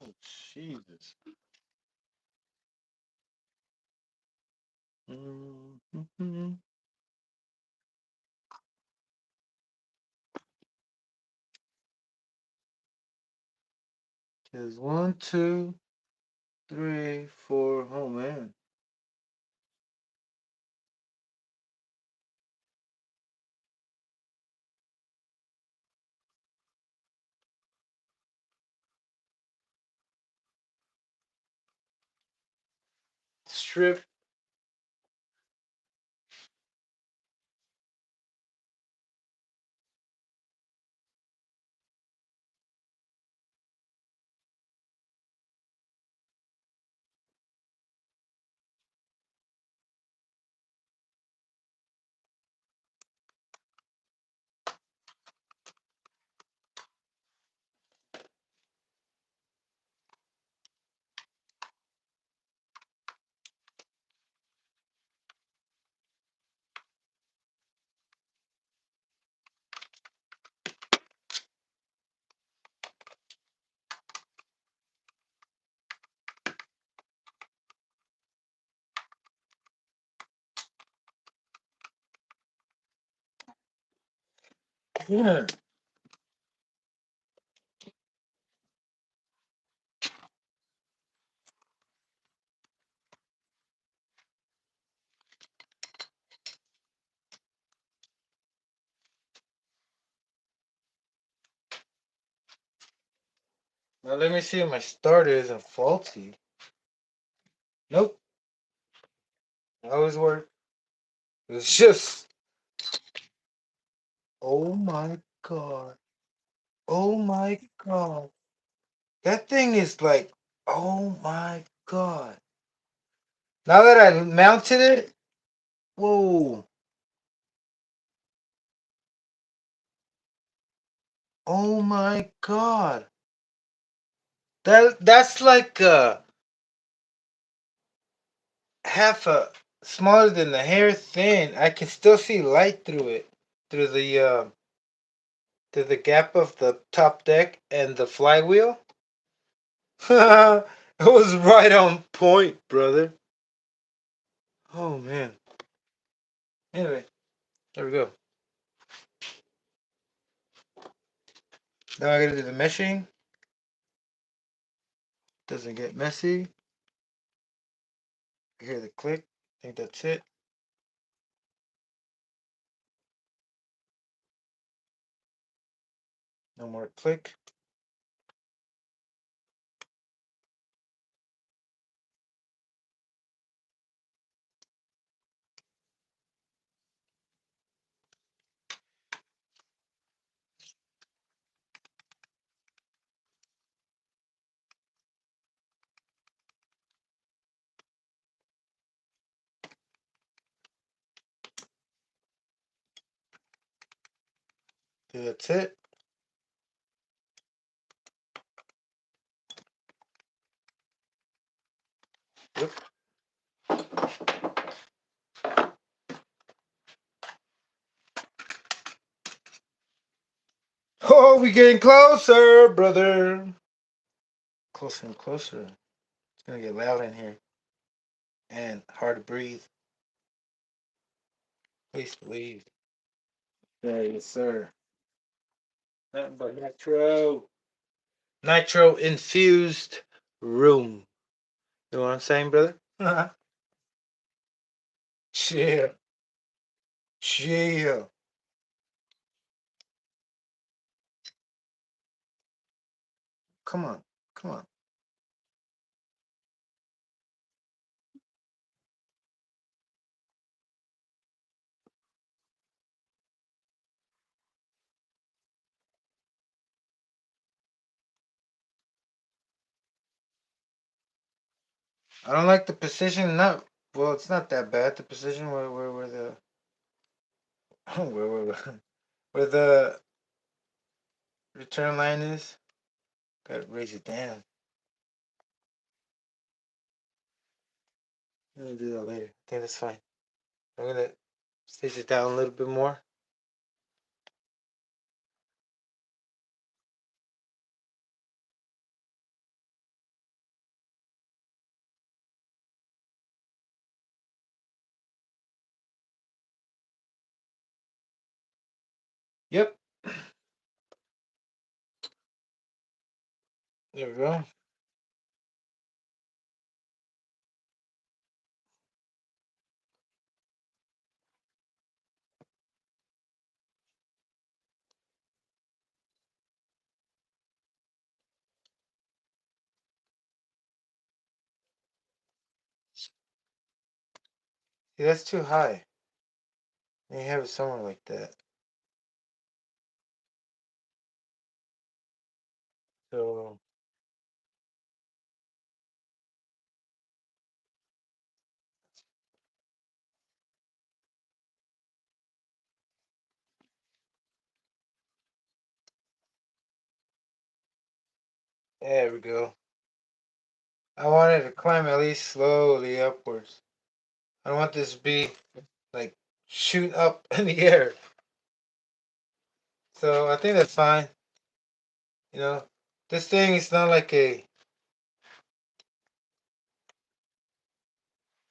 Oh, Jesus. Mm-hmm. There's 1, 2, 3, 4. Oh man. Strip. Yeah. Now let me see if my starter isn't faulty. Nope. It always work. It's just. Oh my god. Oh my god. That thing is like. Oh my god. Now that I mounted it. Whoa. Oh my god. That's like half a smaller than the hair thin. I can still see light through it. Through the gap of the top deck and the flywheel. It was right on point, brother. Oh man. Anyway, there we go. Now I gotta do the meshing. Doesn't get messy. I hear the click. I think that's it. No more click. That's it. Yep. Oh, we getting closer, brother. Closer and closer. It's gonna get loud in here and hard to breathe. Please believe. Yeah, yes, sir. Nothing but nitro infused room. You know what I'm saying, brother? Chill. Chill. Come on. Come on. I don't like the position. Not well. It's not that bad. The position where the where the return line is. Gotta raise it down. I'm gonna do that later. I think that's fine. I'm gonna raise it down a little bit more. Yep. There we go. See, that's too high. You have it somewhere like that. So there we go. I want it to climb at least slowly upwards. I don't want this to be like shoot up in the air. So I think that's fine. You know, this thing is not like a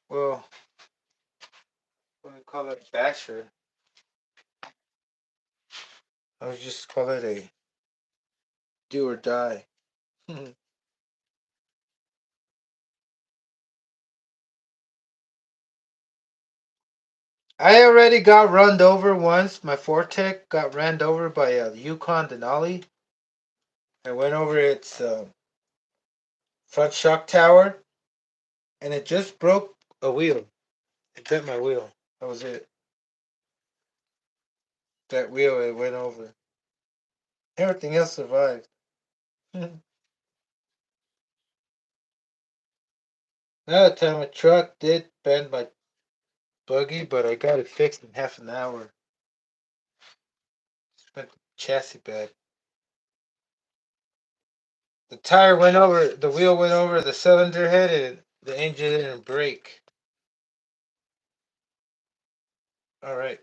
well, what do we call it? Basher. I would just call it a do or die. I already got run over once. My Fortec got ran over by a Yukon Denali. I went over its front shock tower, and it just broke a wheel. It bent my wheel. That was it. That wheel, it went over. Everything else survived. Another time a truck did bend my buggy, but I got it fixed in half an hour. Spent the chassis back. The tire went over, the wheel went over the cylinder head, and the engine didn't brake. All right.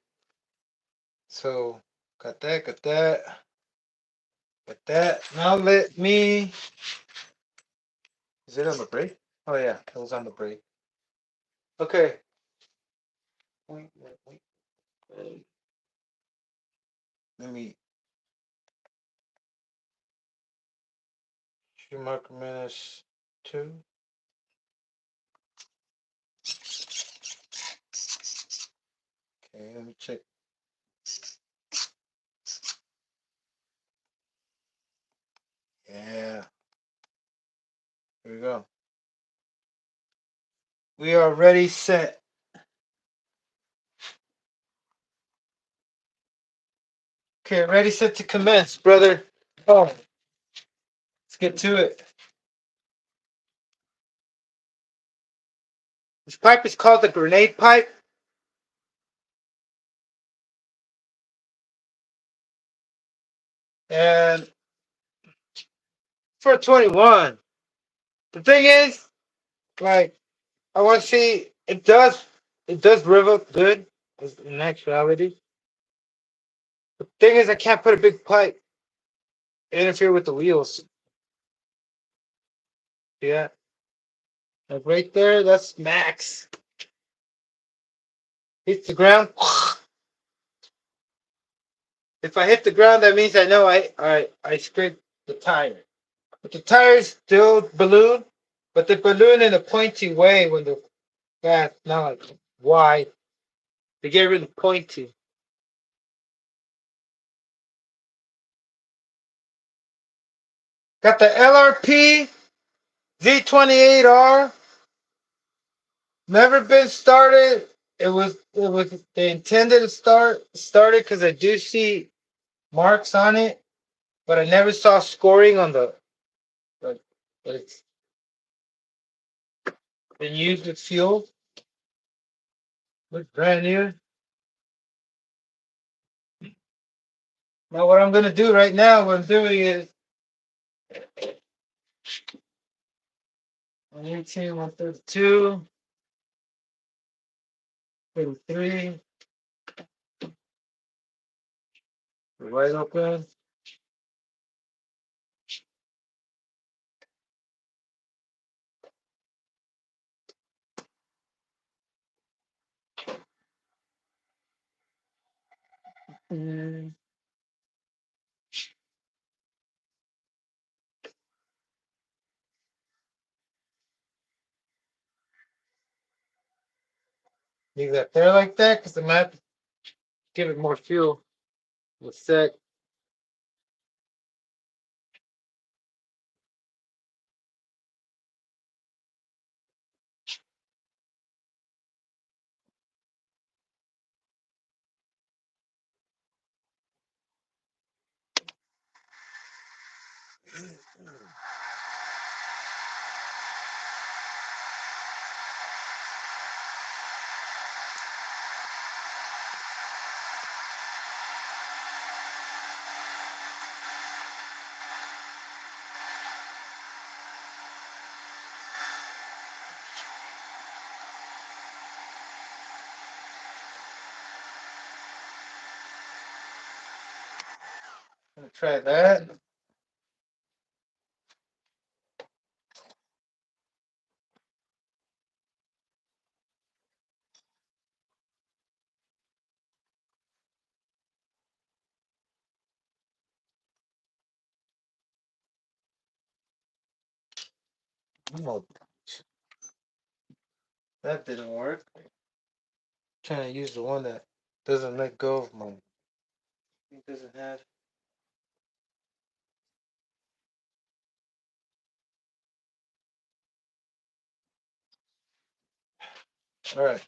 So, got that, got that, got that. Now let me. Is it on the brake? Oh, yeah, it was on the brake. Okay. Wait. Let me. Schumacher -2. Okay, let me check. Yeah. Here we go. We are ready, set. Okay, ready, set to commence, brother. Oh, let's get to it. This pipe is called the grenade pipe. And for 21, the thing is, like, I want to see, it does rev up good in actuality. The thing is, I can't put a big pipe interfere with the wheels. Yeah. Like right there, that's max. Hits the ground. If I hit the ground, that means I know I scraped the tire. But the tires still balloon, but they balloon in a pointy way when they're fast, not like wide. They get really pointy. Got the LRP Z28R. Never been started. It was they intended to started because I do see marks on it, but I never saw scoring on but it's been used with fuel. Looks brand new. Now what I'm gonna do right now, what I'm doing is 118, 132, 33, wide open. Mm. Leave that there like that because I might have to give it more fuel. In a sec. I'm gonna try that. Oh, that didn't work. Trying to use the one that doesn't let go of my. It doesn't have. All right.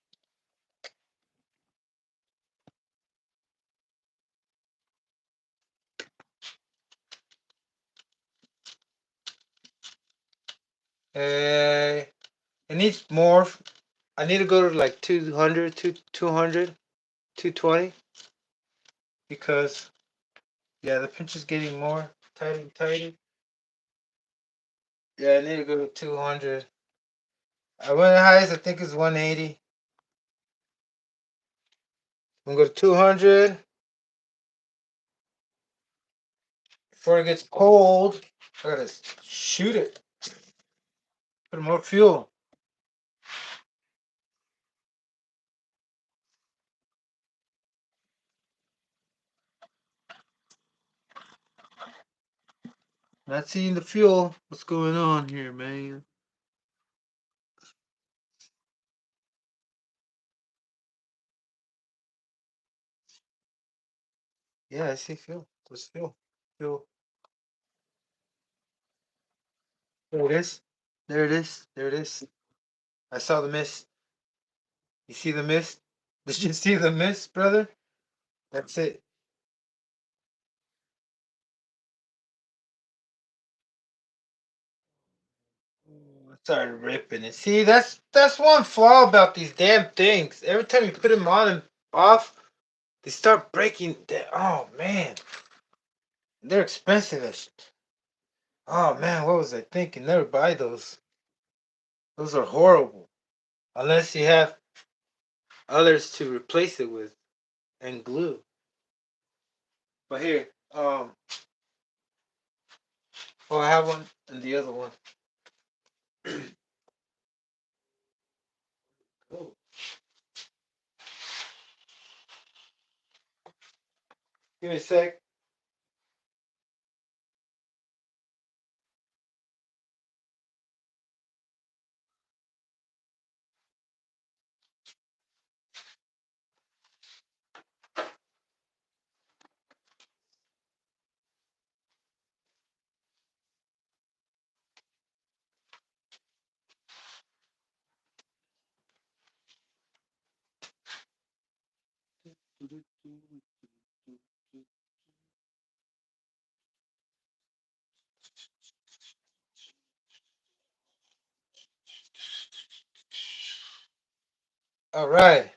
Uh, it needs more. I need to go to like 200, 200, 220 because yeah, the pinch is getting more tighter and tighter. Yeah, I need to go to 200. I went the highest I think is 180. I'm gonna go to 200 before it gets cold. I gotta shoot it. Put more fuel. Not seeing the fuel. What's going on here, man? Yeah, I see fuel. What's fuel? Fuel. There it is. There it is. There it is. I saw the mist. You see the mist? Did you see the mist, brother? That's it. I started ripping it. See, that's one flaw about these damn things. Every time you put them on and off, they start breaking. Oh man, they're expensive. Oh man, what was I thinking? Never buy those. Those are horrible. Unless you have others to replace it with and glue. But here, oh, I have one and the other one. Give me a sec. All right.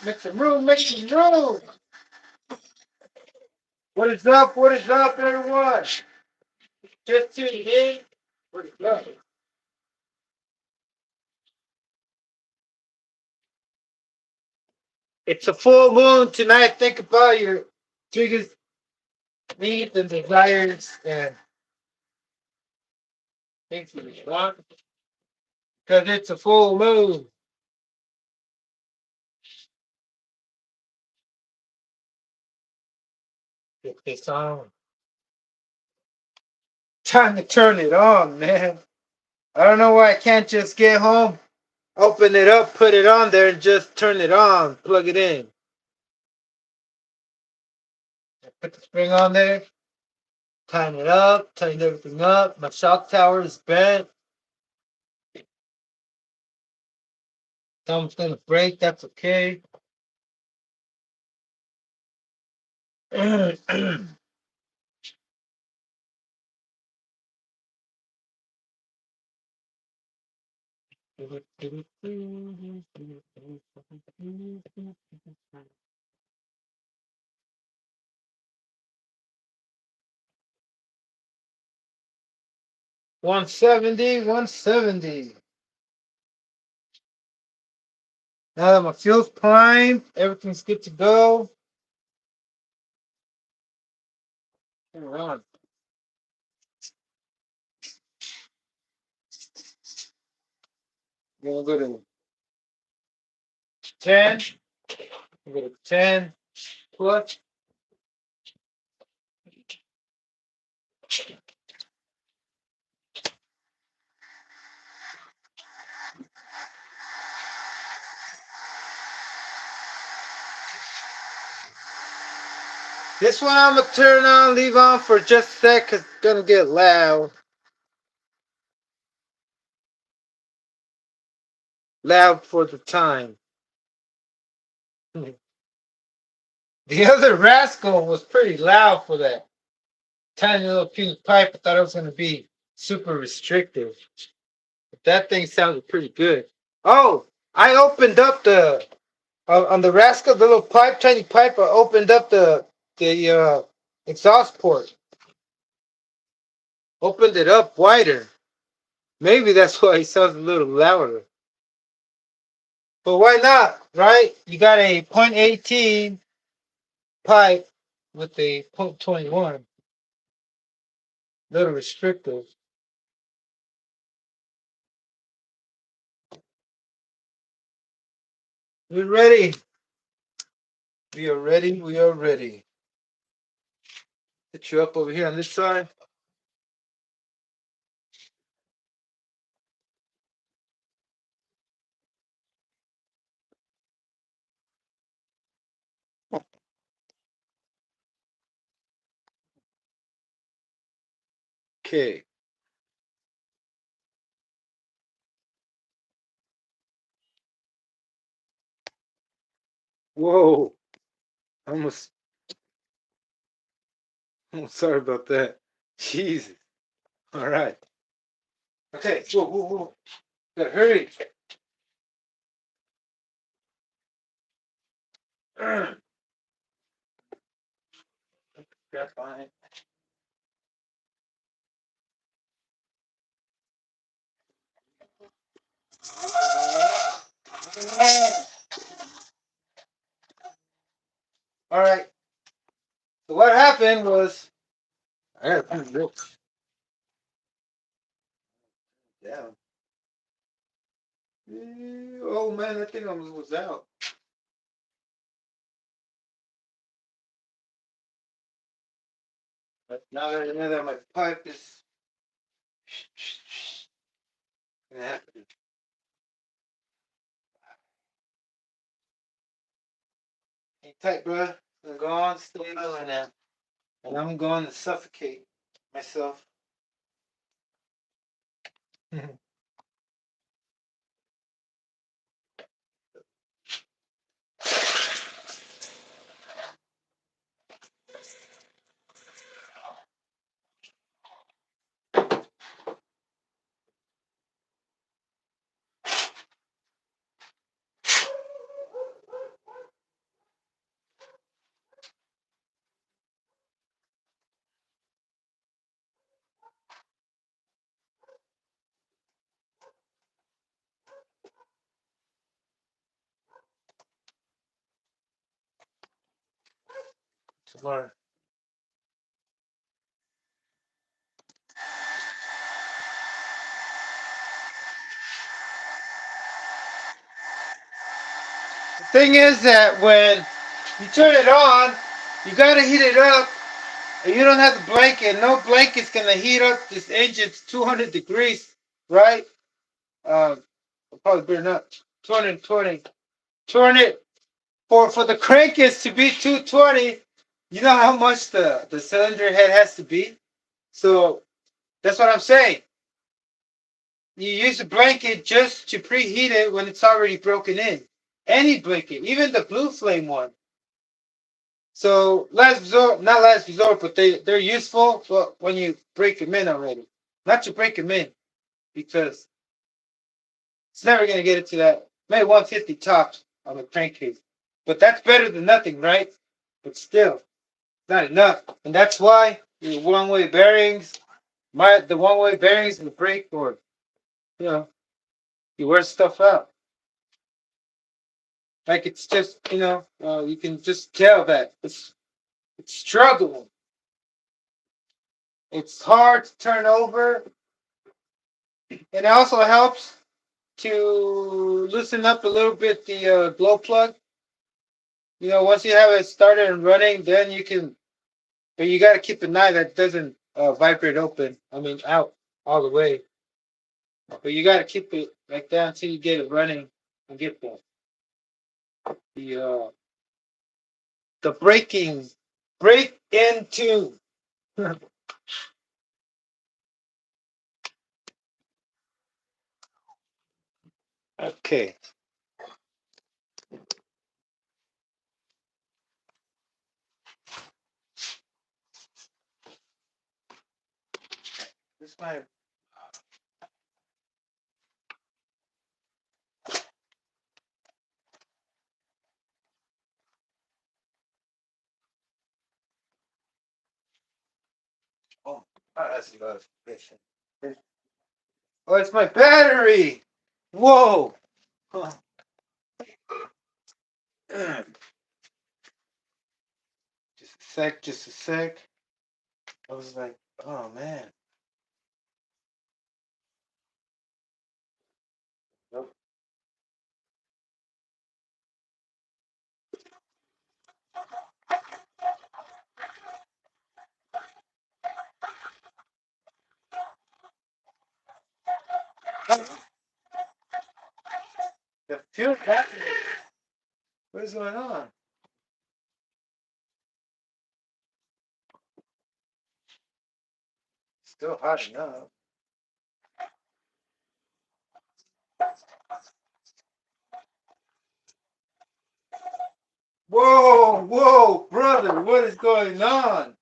Make some room, make some room. What is up? What is up, everyone? Just tuning in. What is up? It's a full moon tonight. Think about your biggest needs and desires and things that you want. Because it's a full moon. Get this on. Time to turn it on, man. I don't know why I can't just get home, open it up, put it on there, and just turn it on, plug it in. Put the spring on there, tighten it up, tighten everything up. My shock tower is bent. Something's gonna break, that's okay. 170, 170. Now that my fuel's primed, everything's good to go. Turn it on. We'll go to 10. We'll go to 10 plus. This one I'm gonna turn on, leave on for just a sec, cause it's gonna get loud. Loud for the time. The other rascal was pretty loud for that tiny little puny pipe. I thought it was gonna be super restrictive. But that thing sounded pretty good. Oh, I opened up the on the rascal, the little pipe, tiny pipe. I opened up the exhaust port. Opened it up wider. Maybe that's why it sounds a little louder. But why not, right? You got a .18 pipe with a .21. Little restrictive. We're ready. We are ready. We are ready. Hit you up over here on this side. Okay. Whoa. Almost. Oh, sorry about that. Jesus. All right. Okay, whoa, whoa, whoa. Gotta hurry. Grab behind. All right. So what happened was, I gotta put this down. Oh man, that thing almost was out. But now that I know that my pipe is gonna happen. Hang tight, bro. I'm gonna go on, stay low now. And I'm going to suffocate myself. Tomorrow. The thing is that when you turn it on, you gotta heat it up. And you don't have the blanket. No blanket's gonna heat up this engine to 200 degrees, right? I'll probably burn up 220. Turn it for the crankcase to be 220. You know how much the cylinder head has to be. So that's what I'm saying. You use a blanket just to preheat it when it's already broken in. Any blanket, even the blue flame one. So last resort, not last resort, but they're useful. But when you break them in already, not to break them in, because it's never gonna get it to that. Maybe 150 tops on the crankcase, but that's better than nothing, right? But still, not enough, and that's why the one-way bearings, the one-way bearings will break, or you know, you wear stuff out. Like it's just, you can just tell that it's struggling. It's hard to turn over. It also helps to loosen up a little bit the glow plug. Once you have it started and running, then you can. But you got to keep an eye that it doesn't vibrate open. I mean, out all the way. But you got to keep it like that until you get it running and get the braking break into. Okay. This might. Oh, that's a lot of fish. Oh, it's my battery. Whoa. Just a sec, just a sec. I was like, oh man. Nope. The fuel battery. What is going on? Still hot enough. Whoa, whoa, brother, what is going on?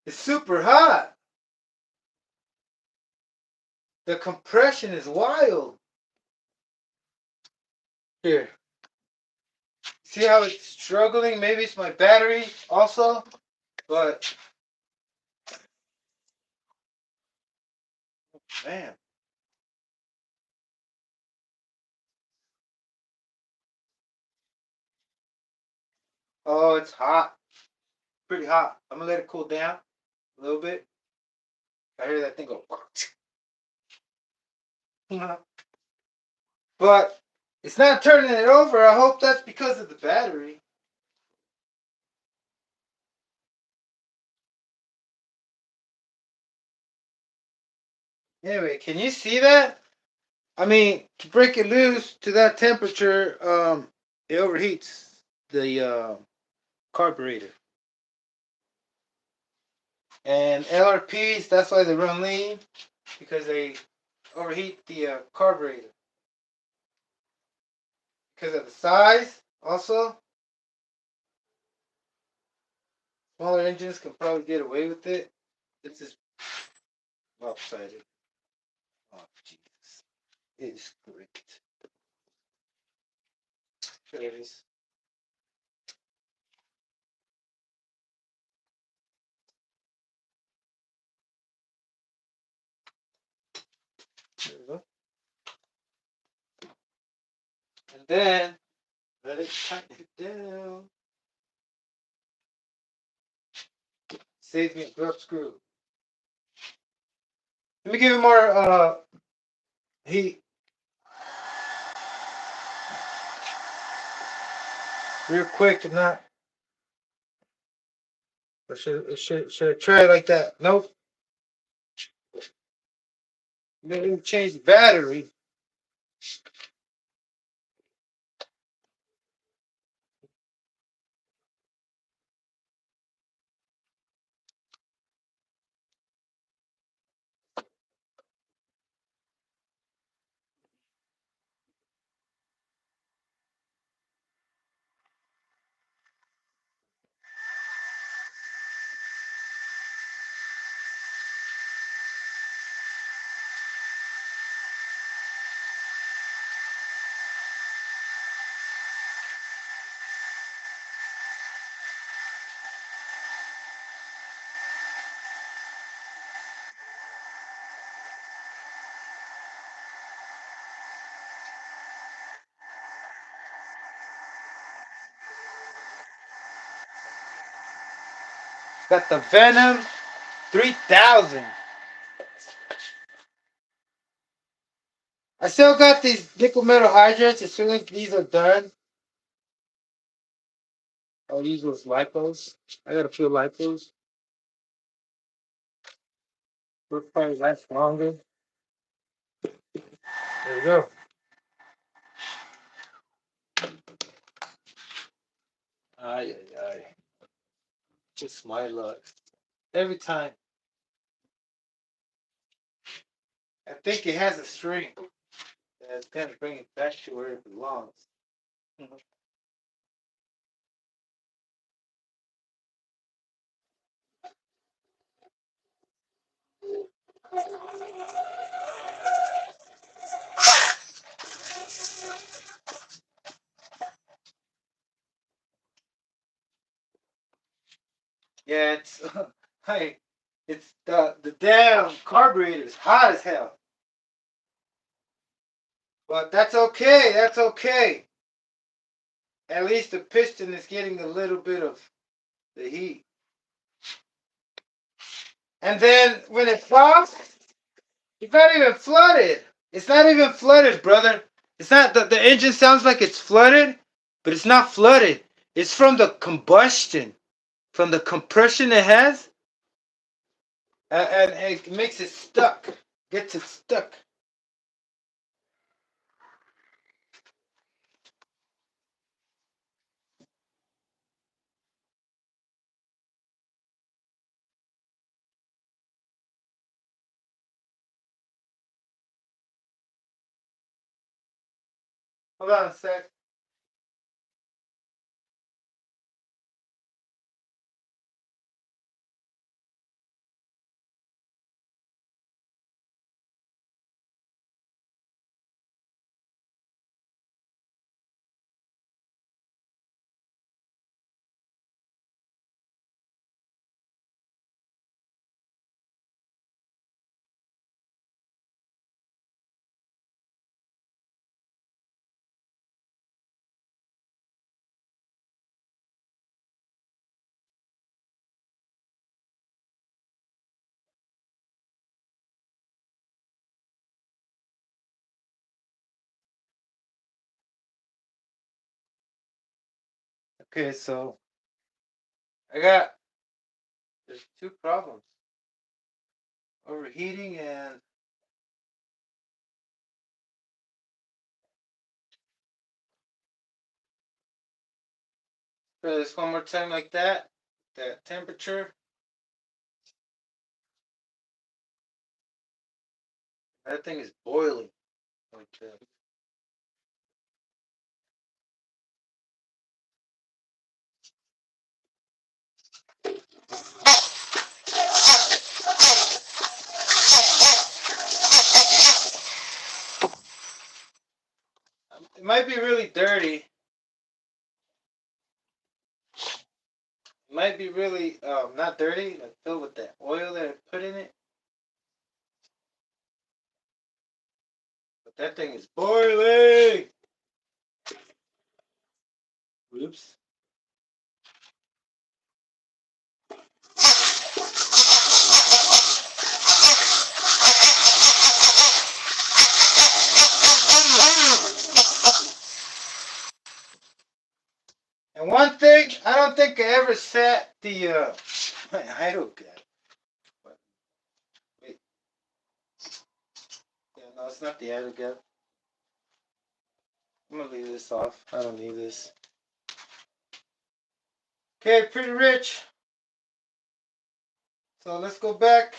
It's super hot. The compression is wild. Here. See how it's struggling? Maybe it's my battery also, but man. Oh, it's hot. Pretty hot. I'm gonna let it cool down a little bit. I hear that thing go. But it's not turning it over. I hope that's because of the battery. Anyway, can you see that? I mean, to break it loose to that temperature, it overheats the carburetor. And LRPs, that's why they run lean, because they overheat the carburetor. Because of the size, also. Smaller engines can probably get away with it. This is lopsided. Oh, Jesus. It is great. There it is. There we go. And then let it tighten it down. Saves me a grub screw. Let me give it more heat. Real quick and not. Or should I try it like that? Nope. Maybe change the battery. Got the Venom 3000. I still got these nickel metal hydrants. As soon as these are done, I'll use those lipos. I got a few lipos. Will probably last longer. There we go. Ay, ay, ay. Just my luck. Every time. I think it has a string that's going to bring it back to where it belongs. Yeah, it's hey, it's the damn carburetor is hot as hell. But that's okay. That's okay. At least the piston is getting a little bit of the heat. And then when it pops, it's not even flooded. It's not even flooded, brother. It's not the engine sounds like it's flooded, but it's not flooded. It's from the combustion, from the compression it has, and it makes it stuck. Gets it stuck. Hold on a sec. Okay, so there's two problems. Overheating and try this one more time like that. That temperature. That thing is boiling. Like that. It might be really dirty. It might be really not dirty, like filled with that oil that I put in it. But that thing is boiling. Whoops. And one thing, I don't think I ever set the idle gap. Wait. Yeah, no, it's not the idle gap. I'm gonna leave this off. I don't need this. Okay, pretty rich. So let's go back.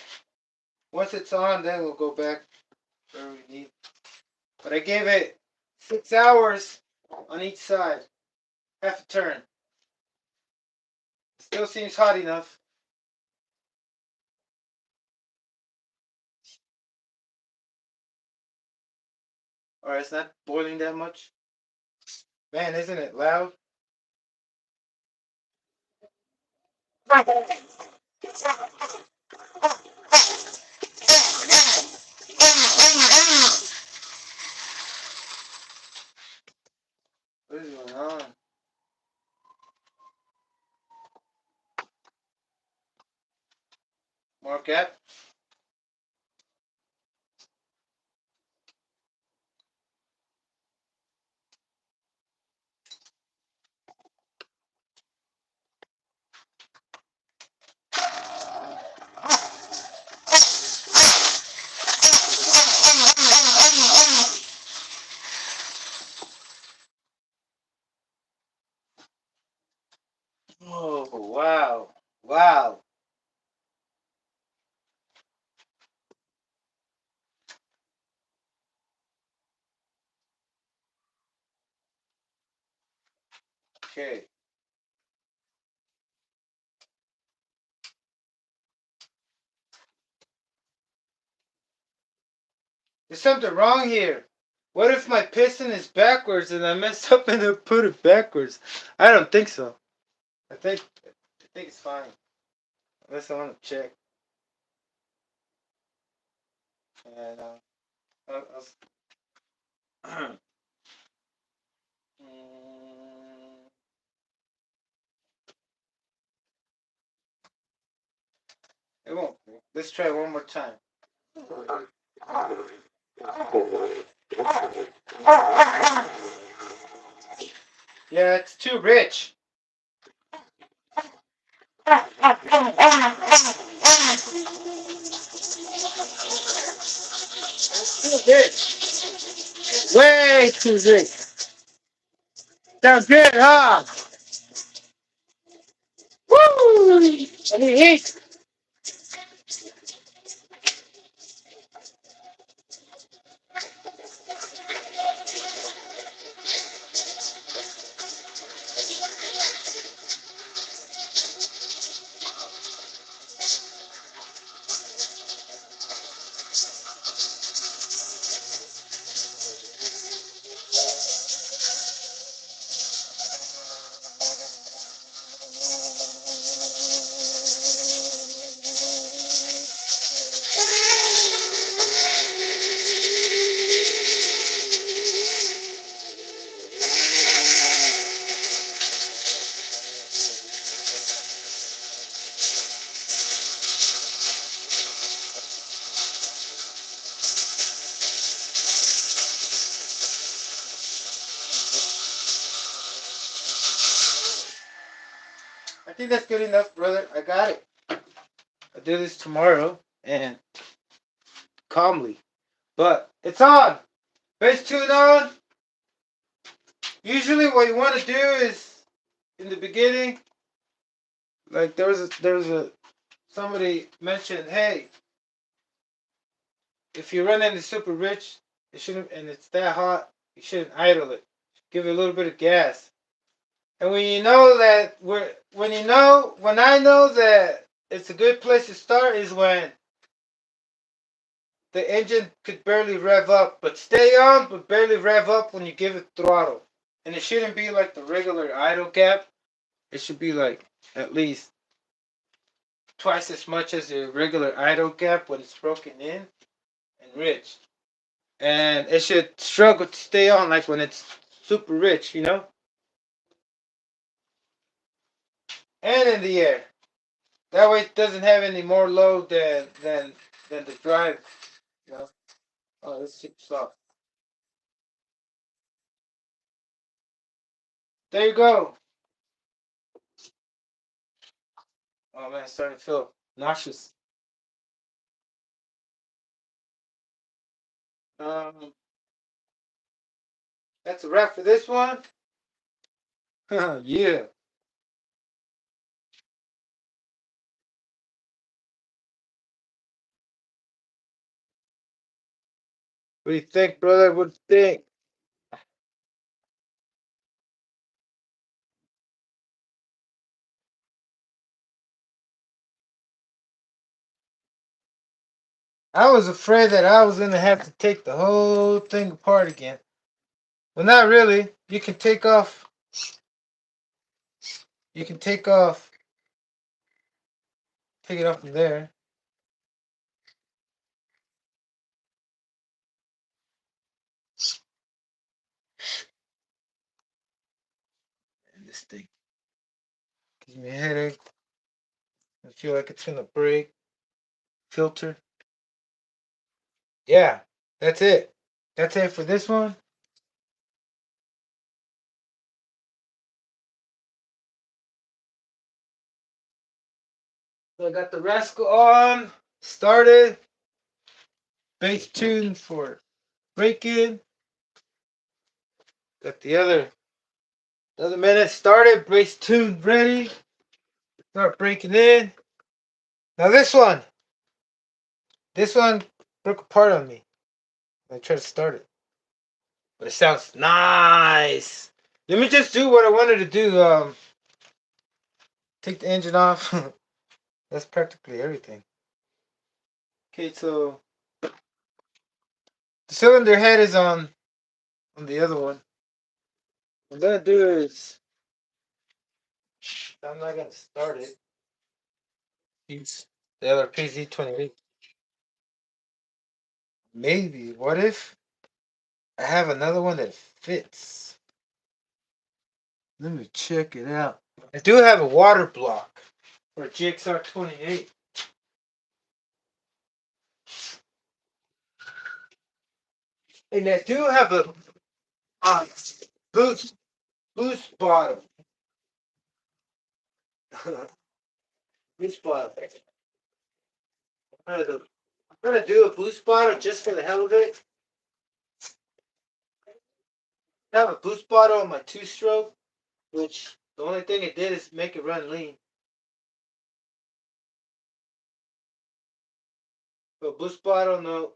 Once it's on, then we'll go back where we need. But I gave it 6 hours on each side. Half a turn. Still seems hot enough. Alright, it's not boiling that much. Man, isn't it loud? What is going on? More gap? Oh, wow. Wow. Okay. There's something wrong here. What if my piston is backwards and I mess up and I put it backwards? I don't think so. I think it's fine. Unless I want to check. And it won't. Let's try one more time. Yeah, it's too rich. Too rich. Way too rich. Sounds good, huh? Woo! Any heat? think that's good enough, brother. I got it. I'll do this tomorrow and calmly. But it's on. Base tune on. Usually what you want to do is in the beginning, like there was a somebody mentioned, hey, if you run into super rich, it shouldn't, and it's that hot, you shouldn't idle it. Give it a little bit of gas. And when you know that when I know that it's a good place to start is when the engine could barely rev up, but stay on, but barely rev up when you give it throttle. And it shouldn't be like the regular idle gap. It should be like at least twice as much as the regular idle gap when it's broken in and rich. And it should struggle to stay on like when it's super rich, you know? And in the air. That way it doesn't have any more load than the drive, you know? Oh, this super soft. There you go. Oh man, it's starting to feel nauseous. Um, that's a wrap for this one. Yeah. What do you think, brother? What do you think? I was afraid that I was gonna have to take the whole thing apart again. Well, not really. You can take off. You can take off. Take it off from there. And this thing gives me a headache. I feel like it's gonna break. Filter. Yeah, that's it. That's it for this one. So I got the Rascal on. Started. Bass tune for breaking. Got the other minute started. Bass tune ready. Start breaking in. Now this one. This one broke apart on me. I tried to start it. But it sounds nice. Let me just do what I wanted to do. Take the engine off. That's practically everything. Okay, so the cylinder head is on the other one. What I'm gonna do is I'm not gonna start it. It's the LRP Z28. Maybe. What if I have another one that fits? Let me check it out. I do have a water block for a GXR28. And I do have a boost bottle. Boost bottle. I'm gonna do a boost bottle just for the hell of it. I have a boost bottle on my two-stroke, which the only thing it did is make it run lean. But boost bottle, no,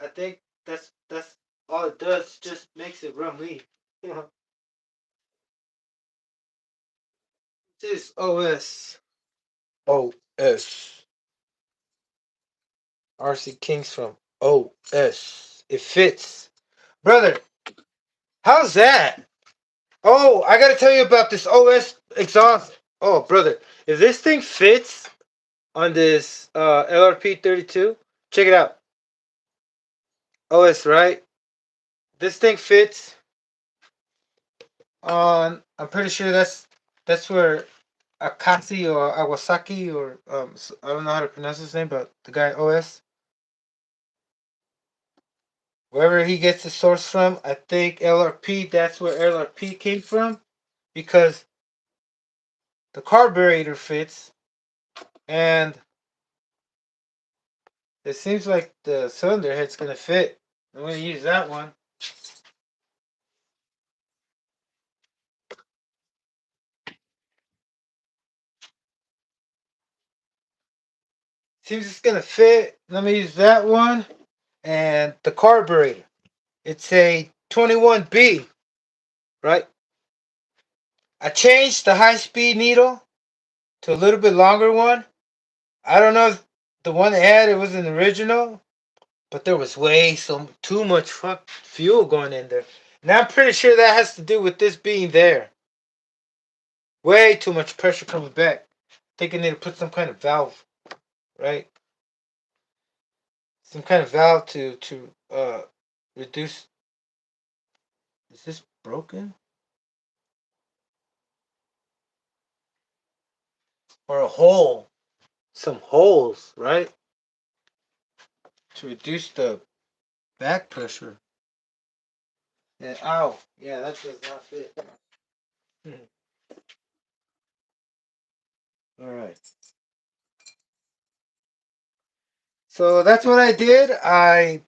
I think that's all it does. Just makes it run lean. This OS. OS. RC Kings from OS. It fits. Brother, how's that? Oh, I gotta tell you about this OS exhaust. Oh, brother, if this thing fits on this LRP 32, check it out. OS, right? This thing fits on. I'm pretty sure that's where Akasi or Awasaki or I don't know how to pronounce his name, but the guy OS, wherever he gets the source from, I think LRP. That's where LRP came from, because the carburetor fits, and it seems like the cylinder head's gonna fit. I'm gonna use that one. Seems it's gonna fit. Let me use that one. And the carburetor. It's a 21B, right? I changed the high speed needle to a little bit longer one. I don't know if the one they had it was an original, but there was way too much fuel going in there. And I'm pretty sure that has to do with this being there. Way too much pressure coming back. I think I need to put some kind of valve, right? Some kind of valve to reduce. Is this broken? Or a hole? Some holes, right? To reduce the back pressure. Yeah, ow. Yeah, that does not fit. Alright. So that's what I did. I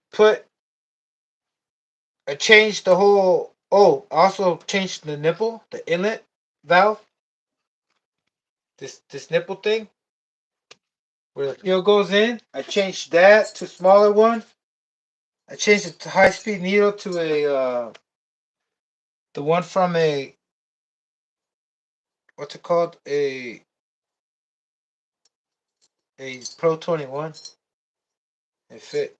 changed the whole. Oh, also changed the nipple, the inlet valve. This nipple thing where the fuel goes in. I changed that to a smaller one. I changed it to high speed needle to the one from a what's it called a Pro 21. It fit.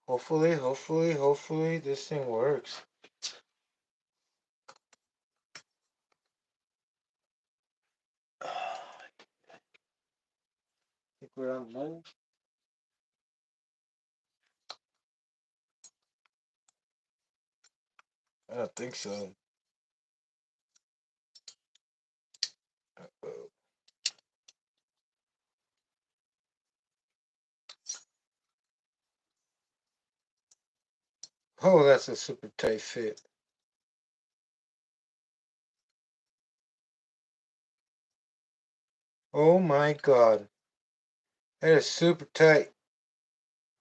Hopefully this thing works. I think we're on low. I don't think so. Oh, that's a super tight fit. Oh my god. That is super tight.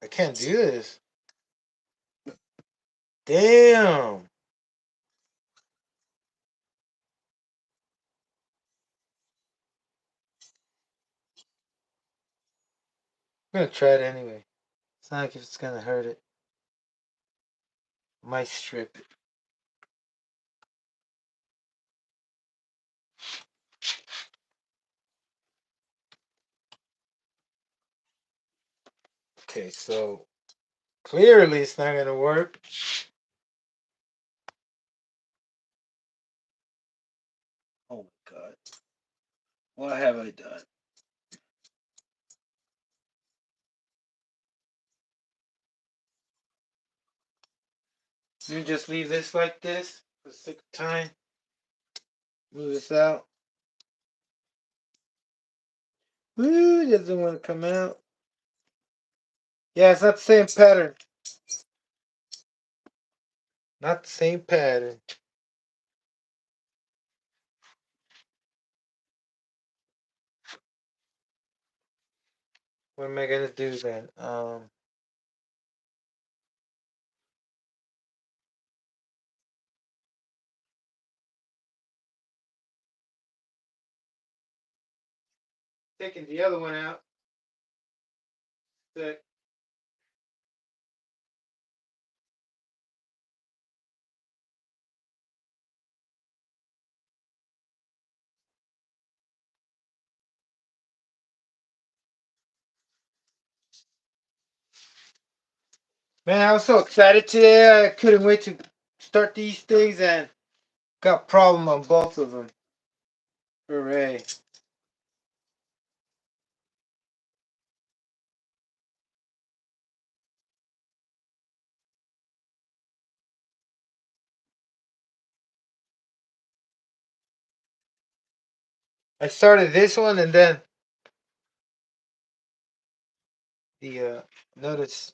I can't do this. Damn. I'm gonna try it anyway. It's not like if it's gonna hurt it. Might strip it. Okay, so clearly it's not gonna work. Oh my god. What have I done? You just leave this like this for the sake of time. Move this out. Woo, it doesn't want to come out. Yeah, it's not the same pattern. Not the same pattern. What am I gonna do then? Taking the other one out. Sick. Man, I was so excited today. I couldn't wait to start these things and got problem on both of them. Hooray. I started this one and then the notice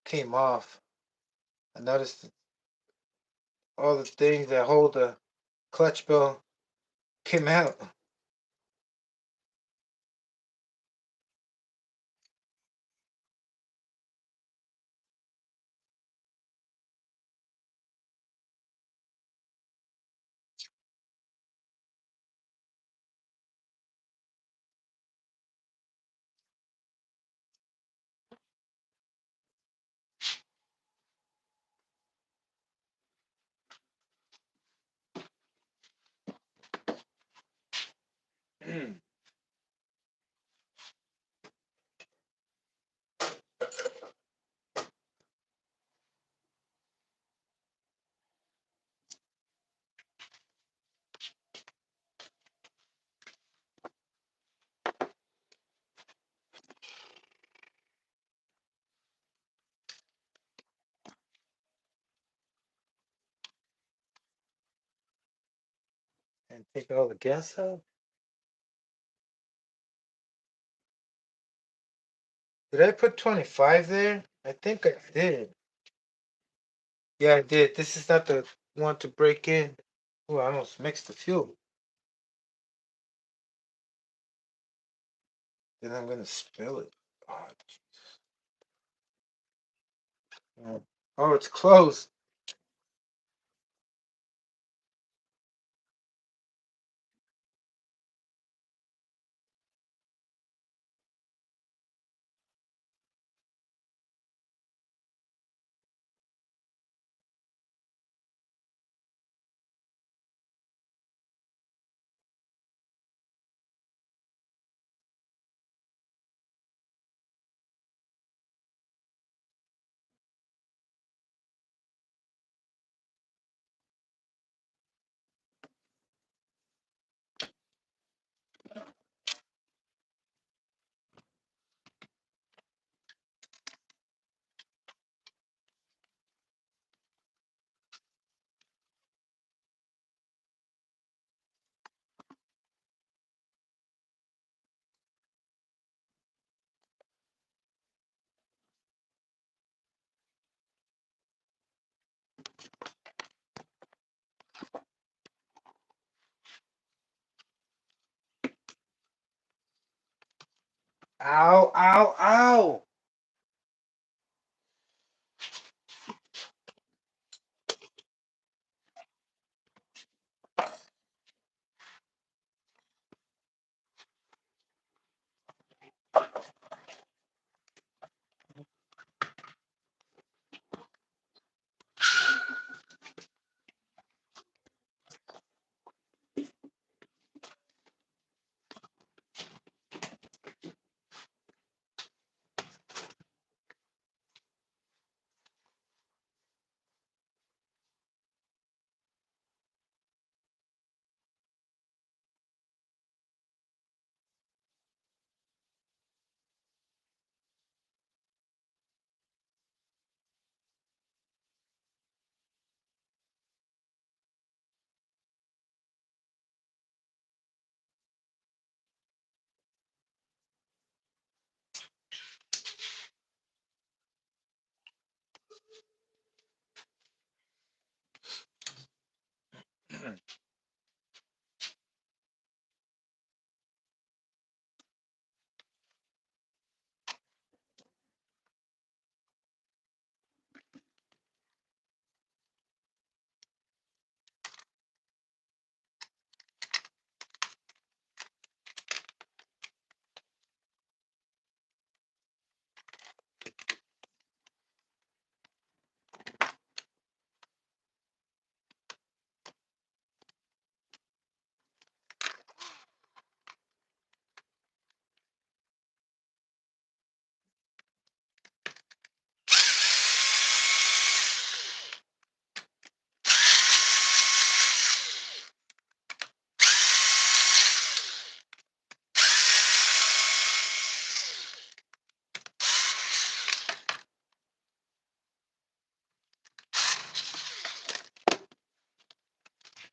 came off. I noticed. all the things that hold the clutch bell came out. And take all the gas out. Did I put 25 there? I think I did. Yeah, I did. This is not the one to break in. Oh, I almost mixed the fuel. Then I'm gonna spill it. Oh, oh, it's closed. Ow, ow,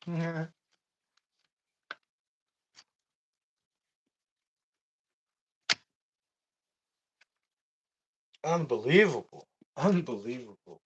ow. Unbelievable. Unbelievable.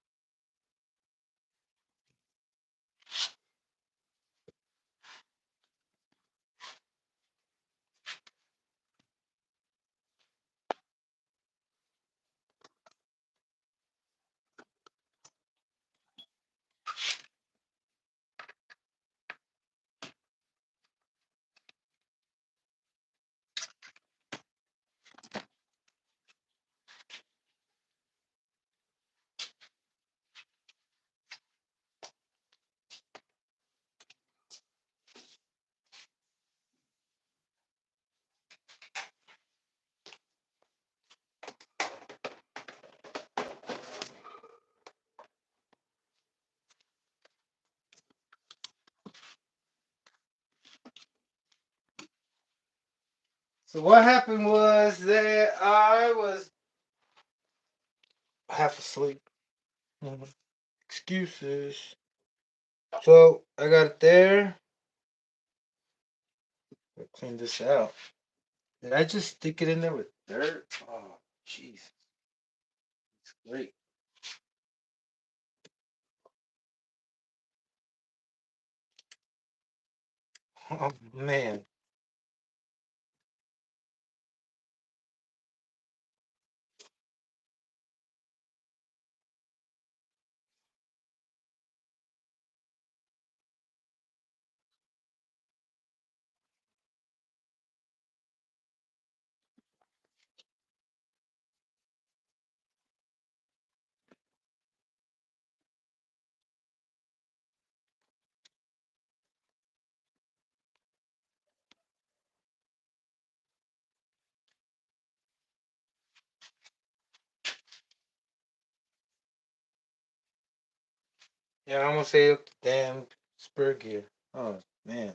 So what happened was that I was half asleep. Excuses. So I got it there. I'll clean this out. Did I just stick it in there with dirt? Oh, jeez. It's great. Oh, man. Yeah, I almost ate up the damn spur gear. Oh, man.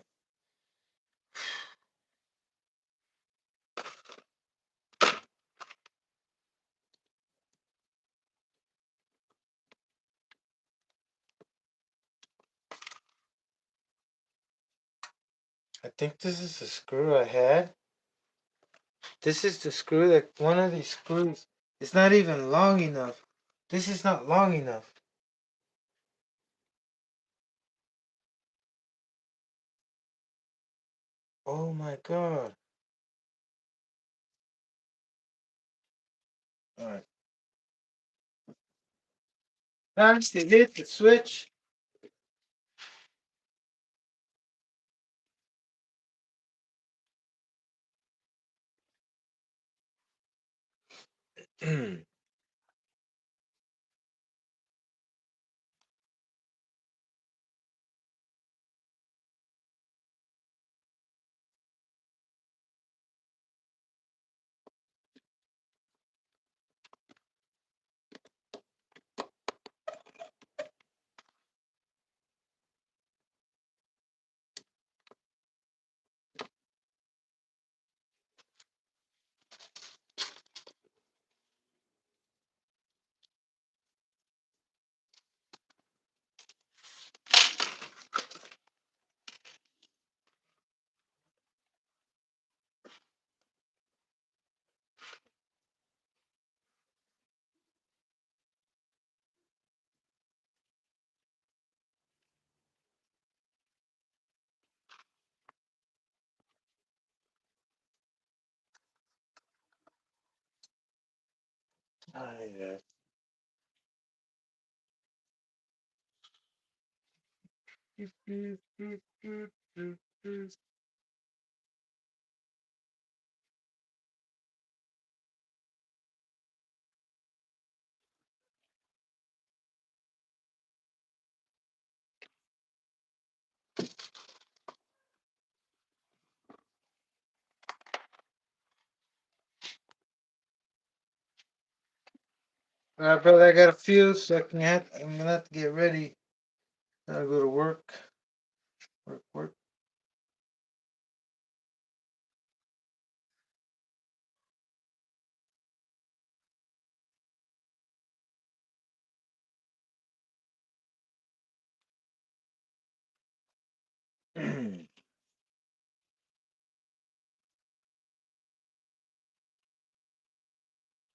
I think this is the screw I had. This is the screw that one of these screws. It's not even long enough. This is not long enough. Oh my god. Alright. Time to hit the switch. Yeah. Alright, brother, I got a fuse, so I'm gonna have to get ready. Gotta go to work. Work.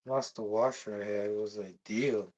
Lost the washer I had. It was ideal.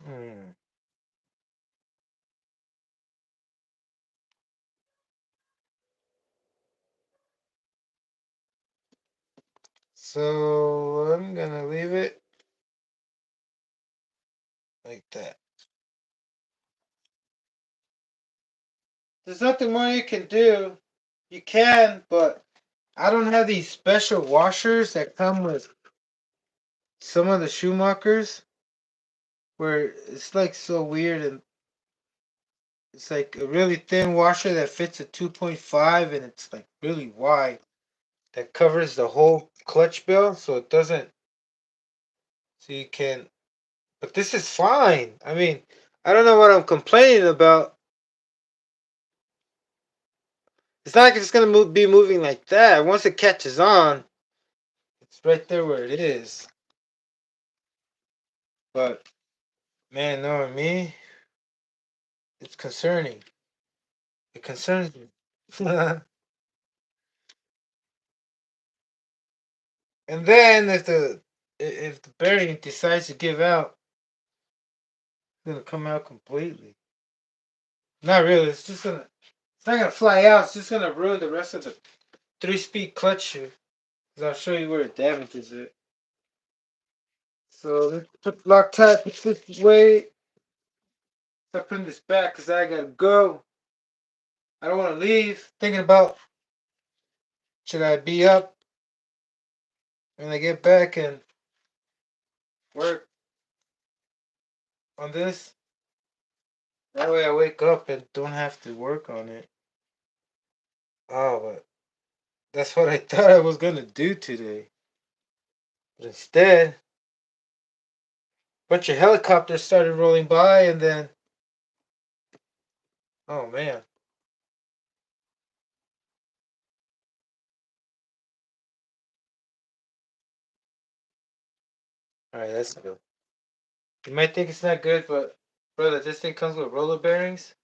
Hmm. So I'm gonna leave it like that. There's nothing more you can do. You can, but I don't have these special washers that come with some of the Schumachers, where it's like so weird, and it's like a really thin washer that fits a 2.5 and it's like really wide that covers the whole clutch bell so it doesn't, so you can, but this is fine. I mean, I don't know what I'm complaining about. It's not like it's going to be moving like that. Once it catches on, it's right there where it is. But, man, knowing me, it's concerning. It concerns me. And then if the bearing decides to give out, it's going to come out completely. Not really. It's not going to fly out. It's just going to ruin the rest of the 3-speed clutch here. Because I'll show you where it damages it. So let's put Loctite this way. I'm putting this back because I gotta go. I don't want to leave. Thinking about should I be up when I get back and work on this. That way I wake up and don't have to work on it. Oh, but that's what I thought I was gonna do today. But instead, a bunch of helicopters started rolling by and then, oh man. Alright, that's good. You might think it's not good, but brother, this thing comes with roller bearings.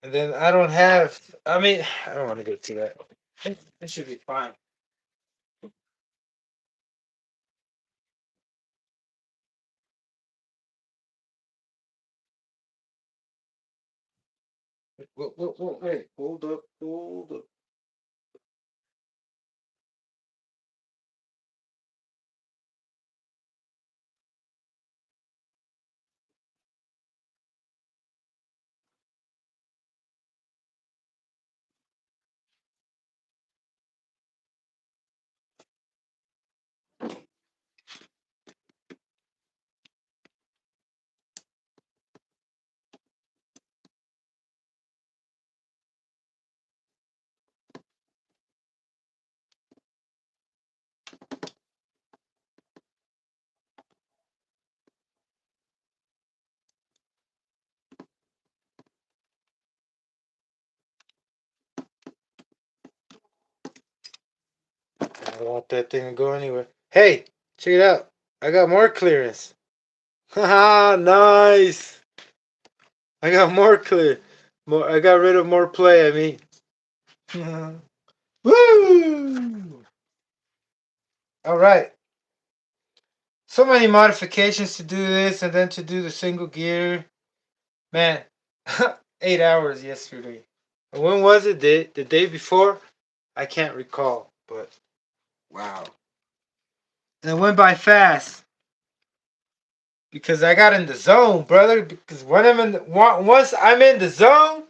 And then I don't have, I mean, I don't want to go to that. It should be fine. Wait, hold up, hold up. I don't want that thing to go anywhere. Hey, check it out. I got more clearance. Haha, nice. I got more clear. More. I got rid of more play. I mean, woo! All right. So many modifications to do this, and then to do the single gear. Man, 8 hours yesterday. When was it? The day before? I can't recall, but wow. And it went by fast because I got in the zone, brother. Because when once I'm in the zone,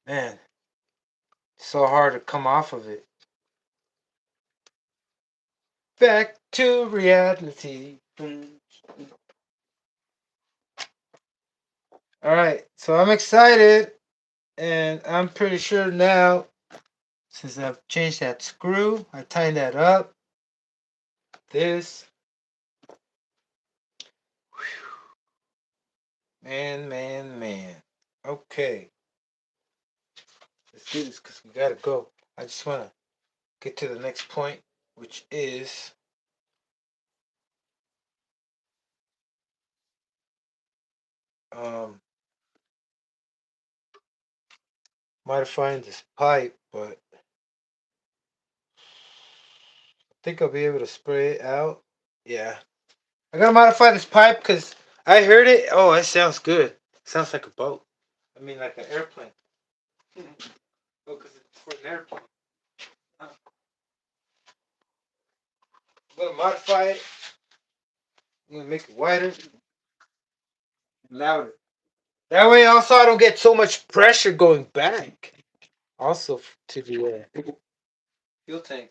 man, it's so hard to come off of it. Back to reality. All right, so I'm excited, and I'm pretty sure now, since I've changed that screw, I tightened that up. This, man. Okay, let's do this because we gotta go. I just wanna get to the next point, which is modifying this pipe, but I think I'll be able to spray it out. Yeah, I gotta modify this pipe because I heard it. Oh, it sounds good. Sounds like a boat. I mean, like an airplane. Oh, because it's for an airplane. I'm gonna modify it. I'm gonna make it wider, louder. That way, also, I don't get so much pressure going back. Also, to the fuel tank.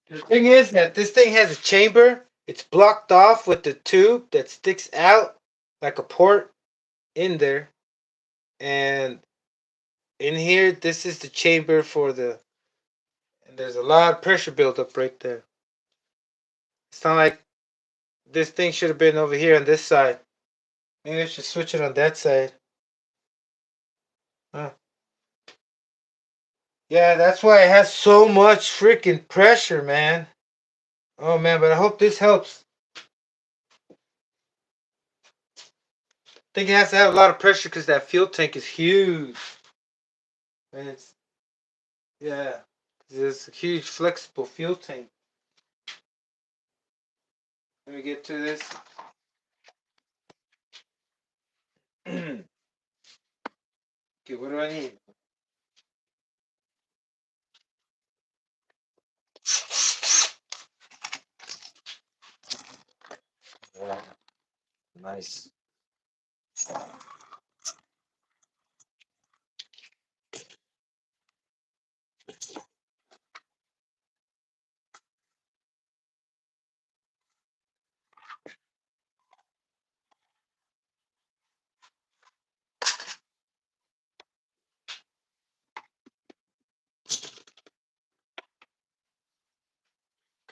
The thing is that this thing has a chamber. It's blocked off with the tube that sticks out like a port in there. And in here, this is the chamber for the. And there's a lot of pressure buildup right there. It's not like this thing should have been over here on this side. Maybe I should switch it on that side. Huh. Yeah, that's why it has so much freaking pressure, man. Oh man, but I hope this helps. I think it has to have a lot of pressure because that fuel tank is huge. And it's, yeah, it's a huge flexible fuel tank. Let me get to this. Okay, what do I need? Yeah, nice.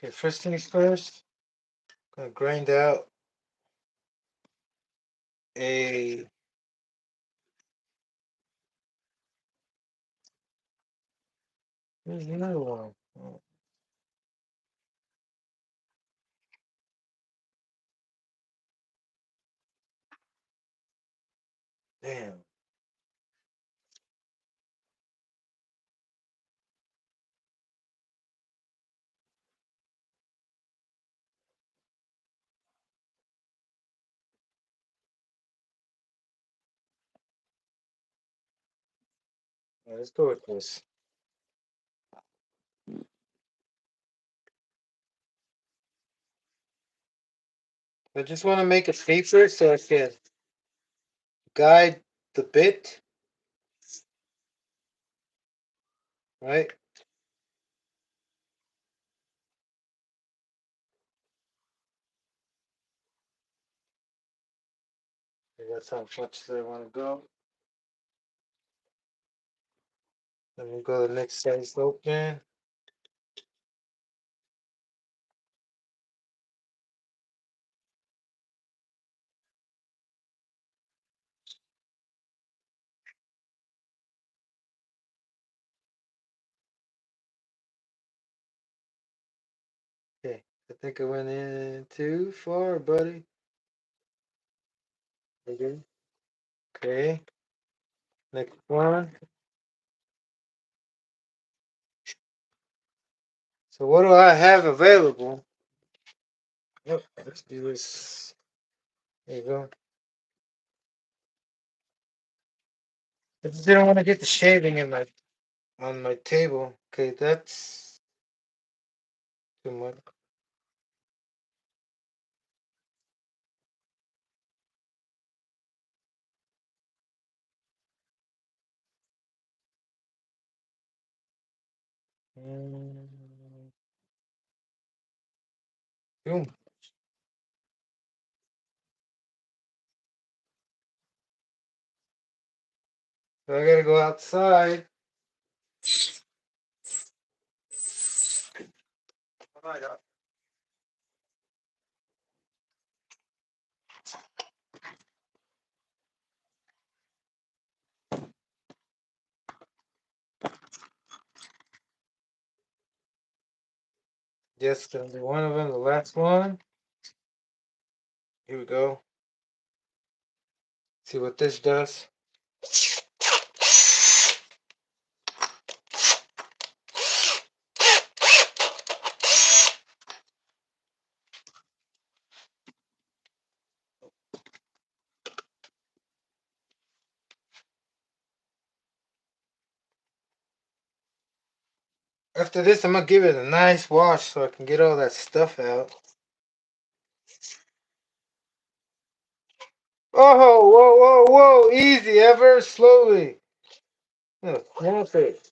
Okay, first things first, I'm gonna grind out a There's another one. Oh, damn. Let's go with this. I just want to make it safer so I can guide the bit, right? That's how much I want to go. Then we go to the next size open. Okay, I think I went in too far, buddy. Okay. Okay. Next one. So what do I have available? Yep, let's do this. There you go. I just didn't want to get the shaving in my on my table. Okay, that's too much. Mm, boom. So I gotta go outside. Oh my God. Yes, gonna be one of them. The last one. Here we go. See what this does. After this, I'm gonna give it a nice wash so I can get all that stuff out. Oh, whoa, whoa, whoa! Easy, ever slowly. Snap it.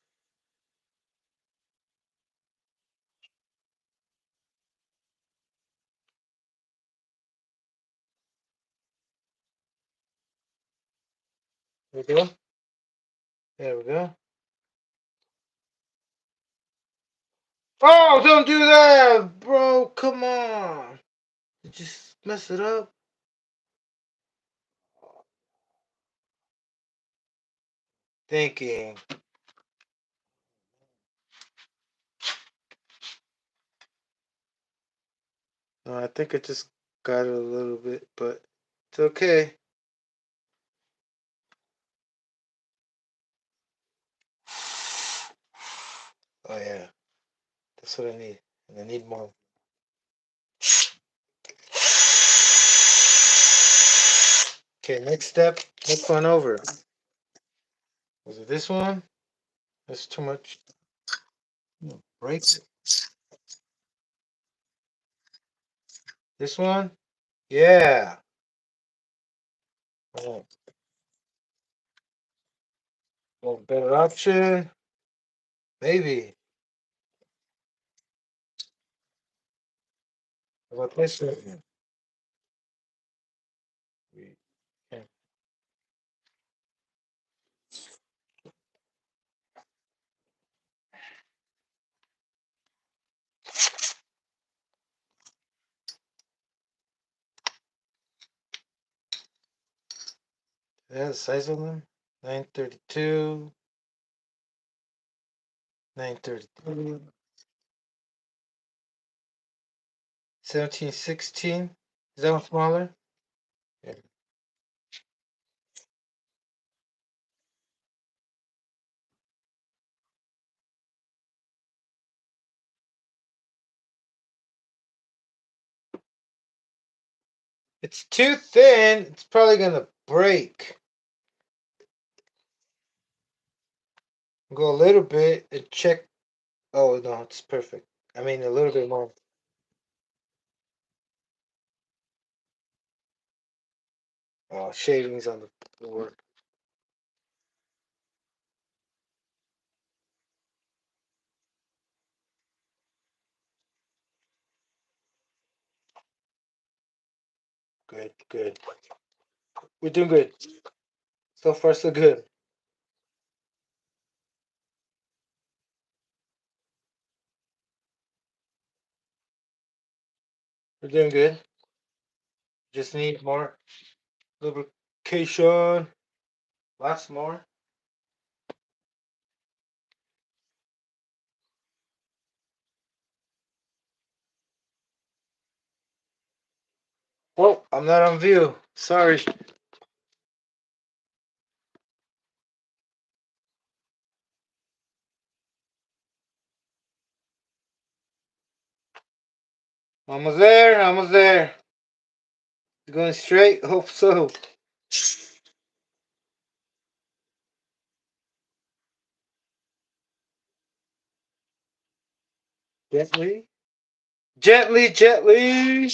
There we go. There we go. Oh, don't do that, bro! Come on. You just mess it up. Thinking. No, I think I just got it a little bit, but it's okay. Oh yeah, that's what I need. And I need more. Okay, next step. Next one over. Was it this one? That's too much. Break it. This one? Yeah. Oh, well, better option. Maybe. How about this one? Okay. Yeah, the size of them. 932. 932. 1716. Is that one smaller? Yeah. It's too thin. It's probably gonna break. Go a little bit and check. Oh no, it's perfect. I mean a little bit more. Oh, shavings on the board. Good, good. We're doing good. So far, so good. We're doing good. Just need more lubrication. Lots more. Oh, I'm not on view. Sorry. Almost there. Almost there. Going straight. Hope so. Gently. Gently, gently.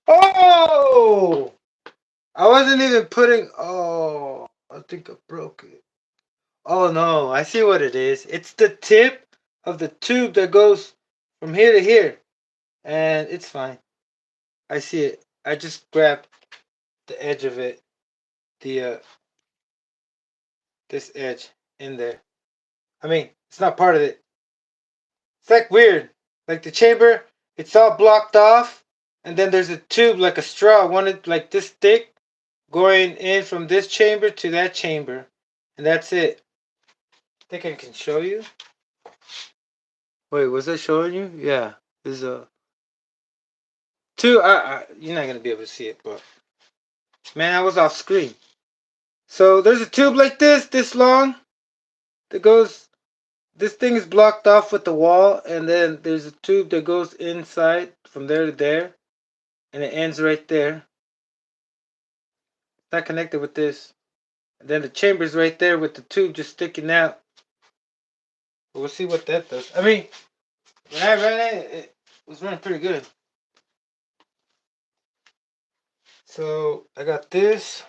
Oh! I wasn't even putting. Oh, I think I broke it. Oh no, I see what it is. It's the tip of the tube that goes from here to here. And it's fine. I see it. I just grabbed the edge of it. The this edge in there. I mean, it's not part of it. It's like weird. Like the chamber, it's all blocked off, and then there's a tube like a straw, one like this thick, going in from this chamber to that chamber, and that's it. I think I can show you. Wait, was I showing you? Yeah, there's a two. You're not gonna be able to see it, but man, I was off screen. So there's a tube like this long, that goes. This thing is blocked off with the wall, and then there's a tube that goes inside from there to there, and it ends right there. It's not connected with this. And then the chamber's right there with the tube just sticking out. We'll see what that does. I mean, when I ran it, it was running pretty good. So I got this.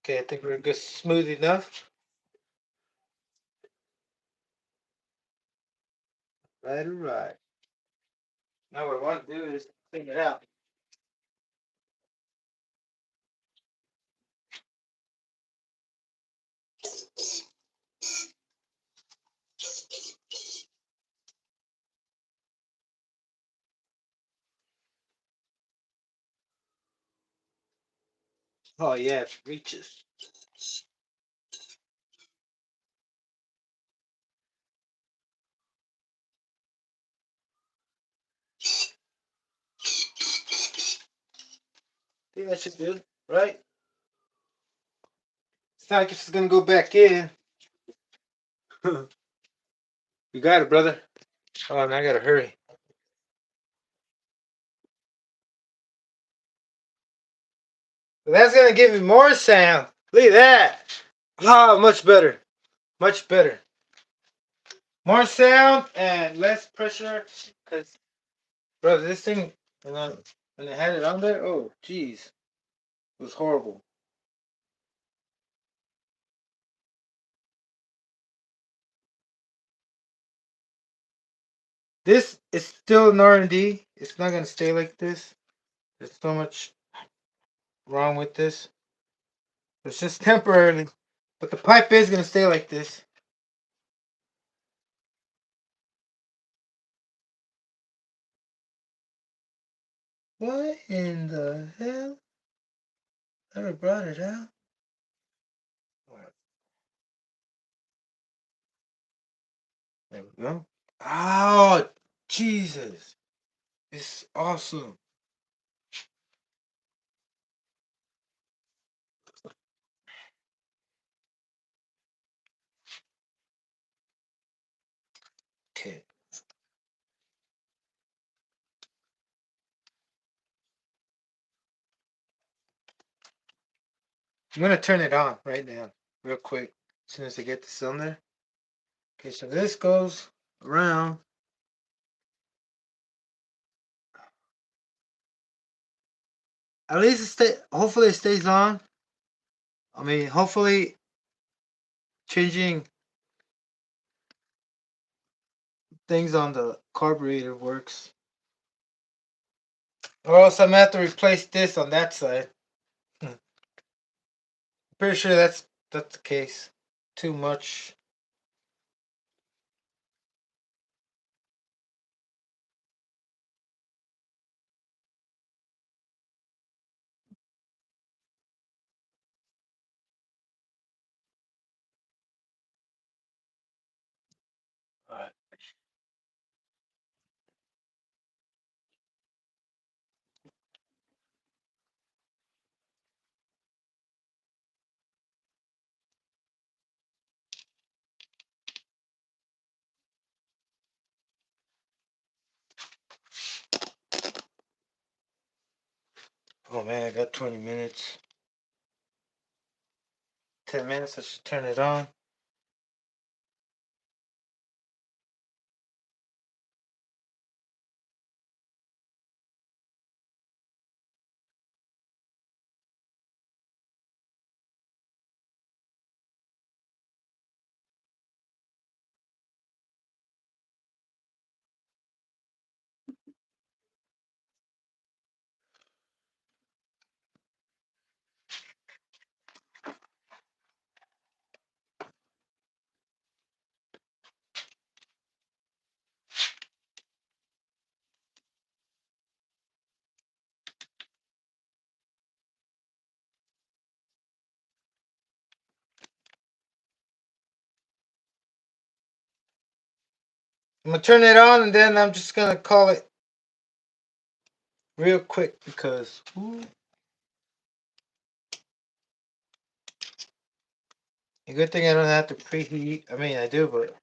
Okay, I think we're good, smooth enough. Right. Now what I want to do is clean it out. Oh yeah, it reaches. I think that should do, right? It's not like it's gonna go back in. You got it, brother. Oh, and I gotta hurry. But that's gonna give me more sound. Look at that. Oh, much better. Much better. More sound and less pressure. Cause, bro, this thing, when I had it on there, oh, jeez, it was horrible. This is still an R&D. It's not gonna stay like this. There's so much wrong with this. It's just temporarily, but the pipe is gonna stay like this. What in the hell? I brought it out. There we go. Oh, Jesus. It's awesome. Okay. I'm going to turn it on right now, real quick, as soon as I get this on there. Okay, so this goes around. At least hopefully it stays on. I mean, hopefully changing things on the carburetor works. Or else I'm going to have to replace this on that side. Pretty sure that's the case. Too much. All right. Oh man, I got 20 minutes. 10 minutes, I should turn it on. I'm gonna turn it on and then I'm just gonna call it real quick because a good thing I don't have to preheat. I mean, I do, but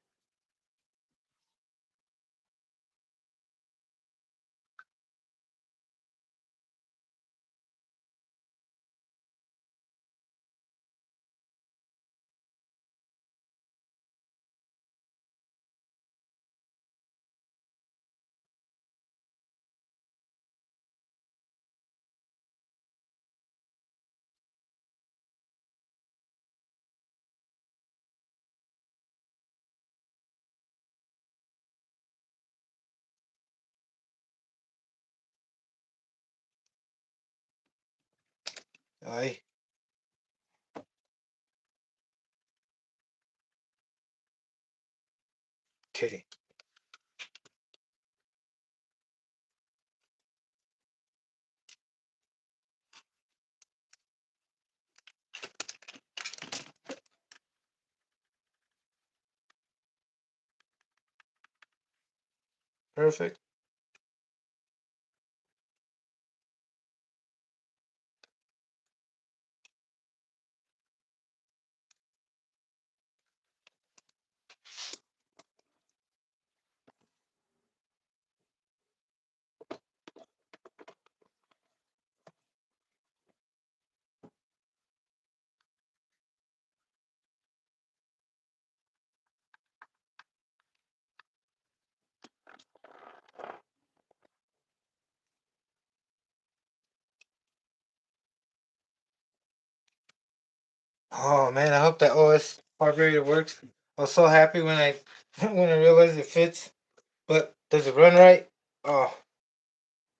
Aye. Okay. Perfect. Oh man, I hope that OS carburetor works. I was so happy when I when I realized it fits. But does it run right? Oh,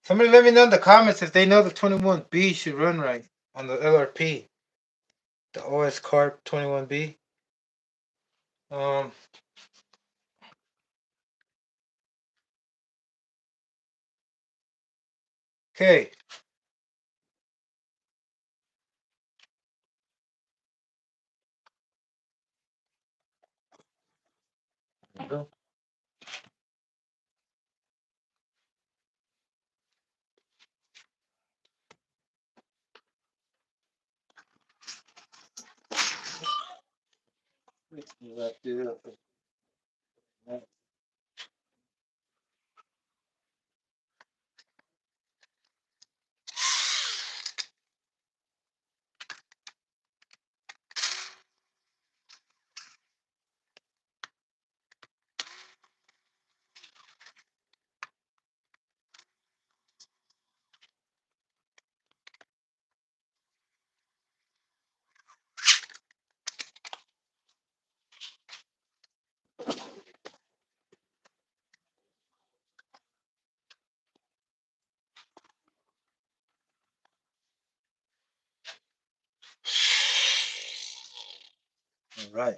somebody let me know in the comments if they know the 21B should run right on the LRP. The OS Carb 21B. Um. Okay. All right.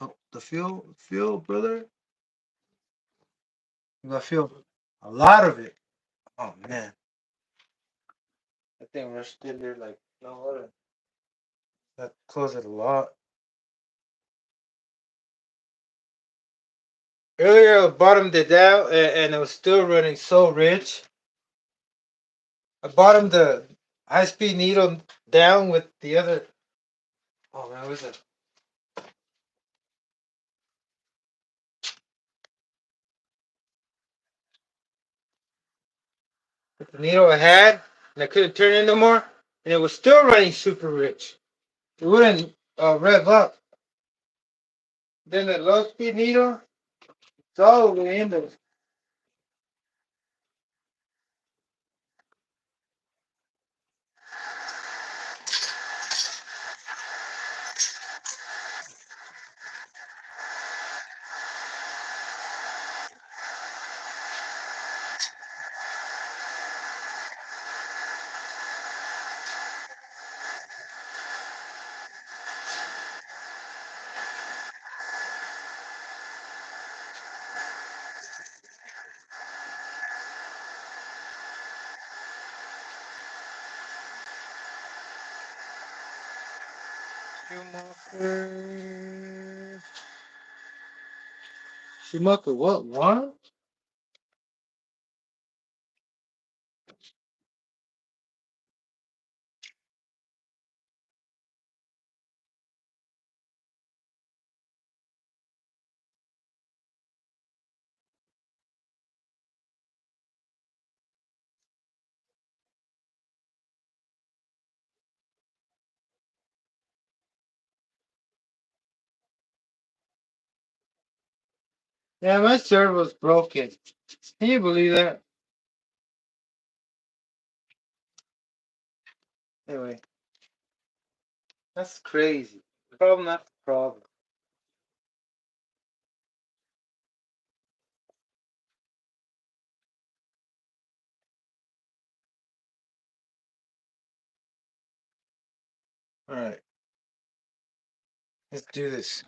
Oh, the fuel, brother. You got fuel. A lot of it. Oh man, that thing rushed in there like no other. That closed it a lot. Earlier, I bottomed it down, and it was still running so rich. I bottomed the high-speed needle down with the other. Oh man, what was it? With the needle I had, and I couldn't turn it no more, and it was still running super rich. It wouldn't rev up. Then the low-speed needle, it's all the way in there. Schumacher. Schumacher, what? One? Yeah, my servo's broken. Can you believe that? Anyway, that's crazy. Problem after problem. Alright. Let's do this.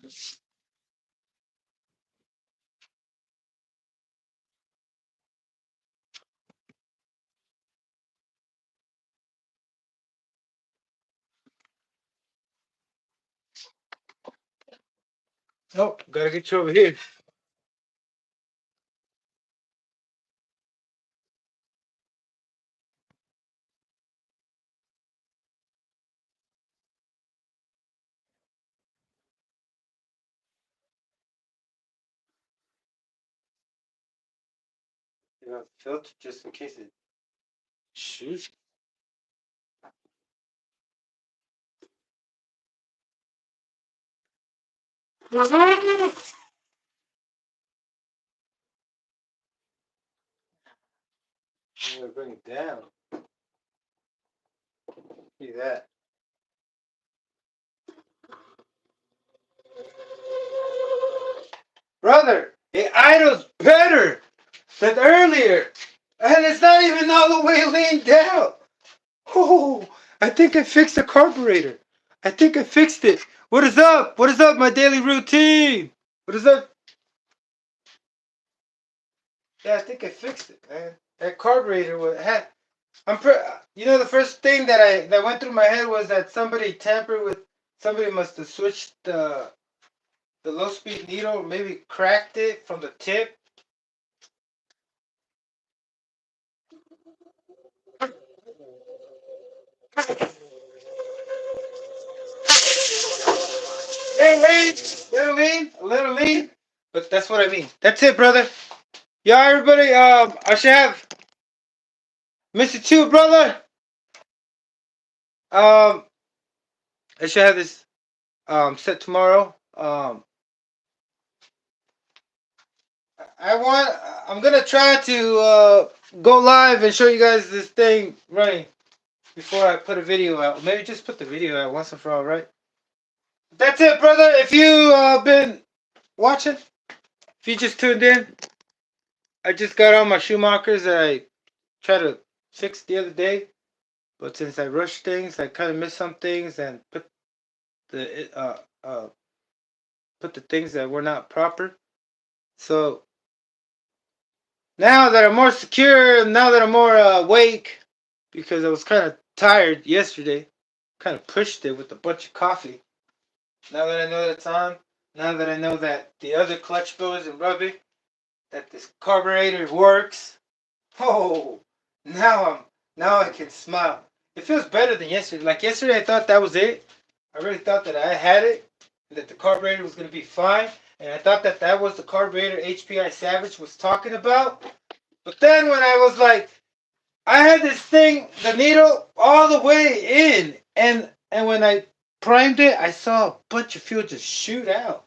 Nope, gotta get you over here. You have filter just in case it shoots. I'm gonna bring it down. See that. Brother, it idles better than earlier. And it's not even all the way leaned down. Oh, I think I fixed the carburetor. I think I fixed it. What is up? What is up, my daily routine? What is up? Yeah, I think I fixed it, man. That carburetor had. You know, the first thing that went through my head was that somebody tampered with. Somebody must have switched the low speed needle, maybe cracked it from the tip. A little lean, but that's what I mean. That's it, brother. Yeah, everybody. I should have Mr. Two, brother. I should have this set tomorrow. I'm gonna try to go live and show you guys this thing running before I put a video out. Maybe just put the video out once and for all, right? That's it, brother. If you been watching, if you just tuned in, I just got all my Schumachers that I tried to fix the other day, but since I rushed things, I kind of missed some things and the put the things that were not proper. So now that I'm more secure, now that I'm more awake, because I was kind of tired yesterday, kind of pushed it with a bunch of coffee. Now that I know that's on, now that I know that the other clutch bill isn't rubbing, that this carburetor works, oh, now I can smile. It feels better than yesterday. Like yesterday, I thought that was it. I really thought that I had it, and that the carburetor was going to be fine, and I thought that that was the carburetor HPI Savage was talking about. But then when I was like, I had this thing, the needle all the way in, and when I primed it, I saw a bunch of fuel just shoot out,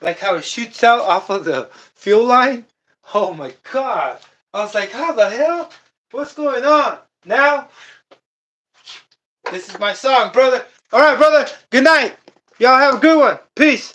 like how it shoots out off of the fuel line. Oh my god! I was like, how the hell? What's going on? Now, this is my song, brother. All right, brother. Good night. Y'all have a good one. Peace.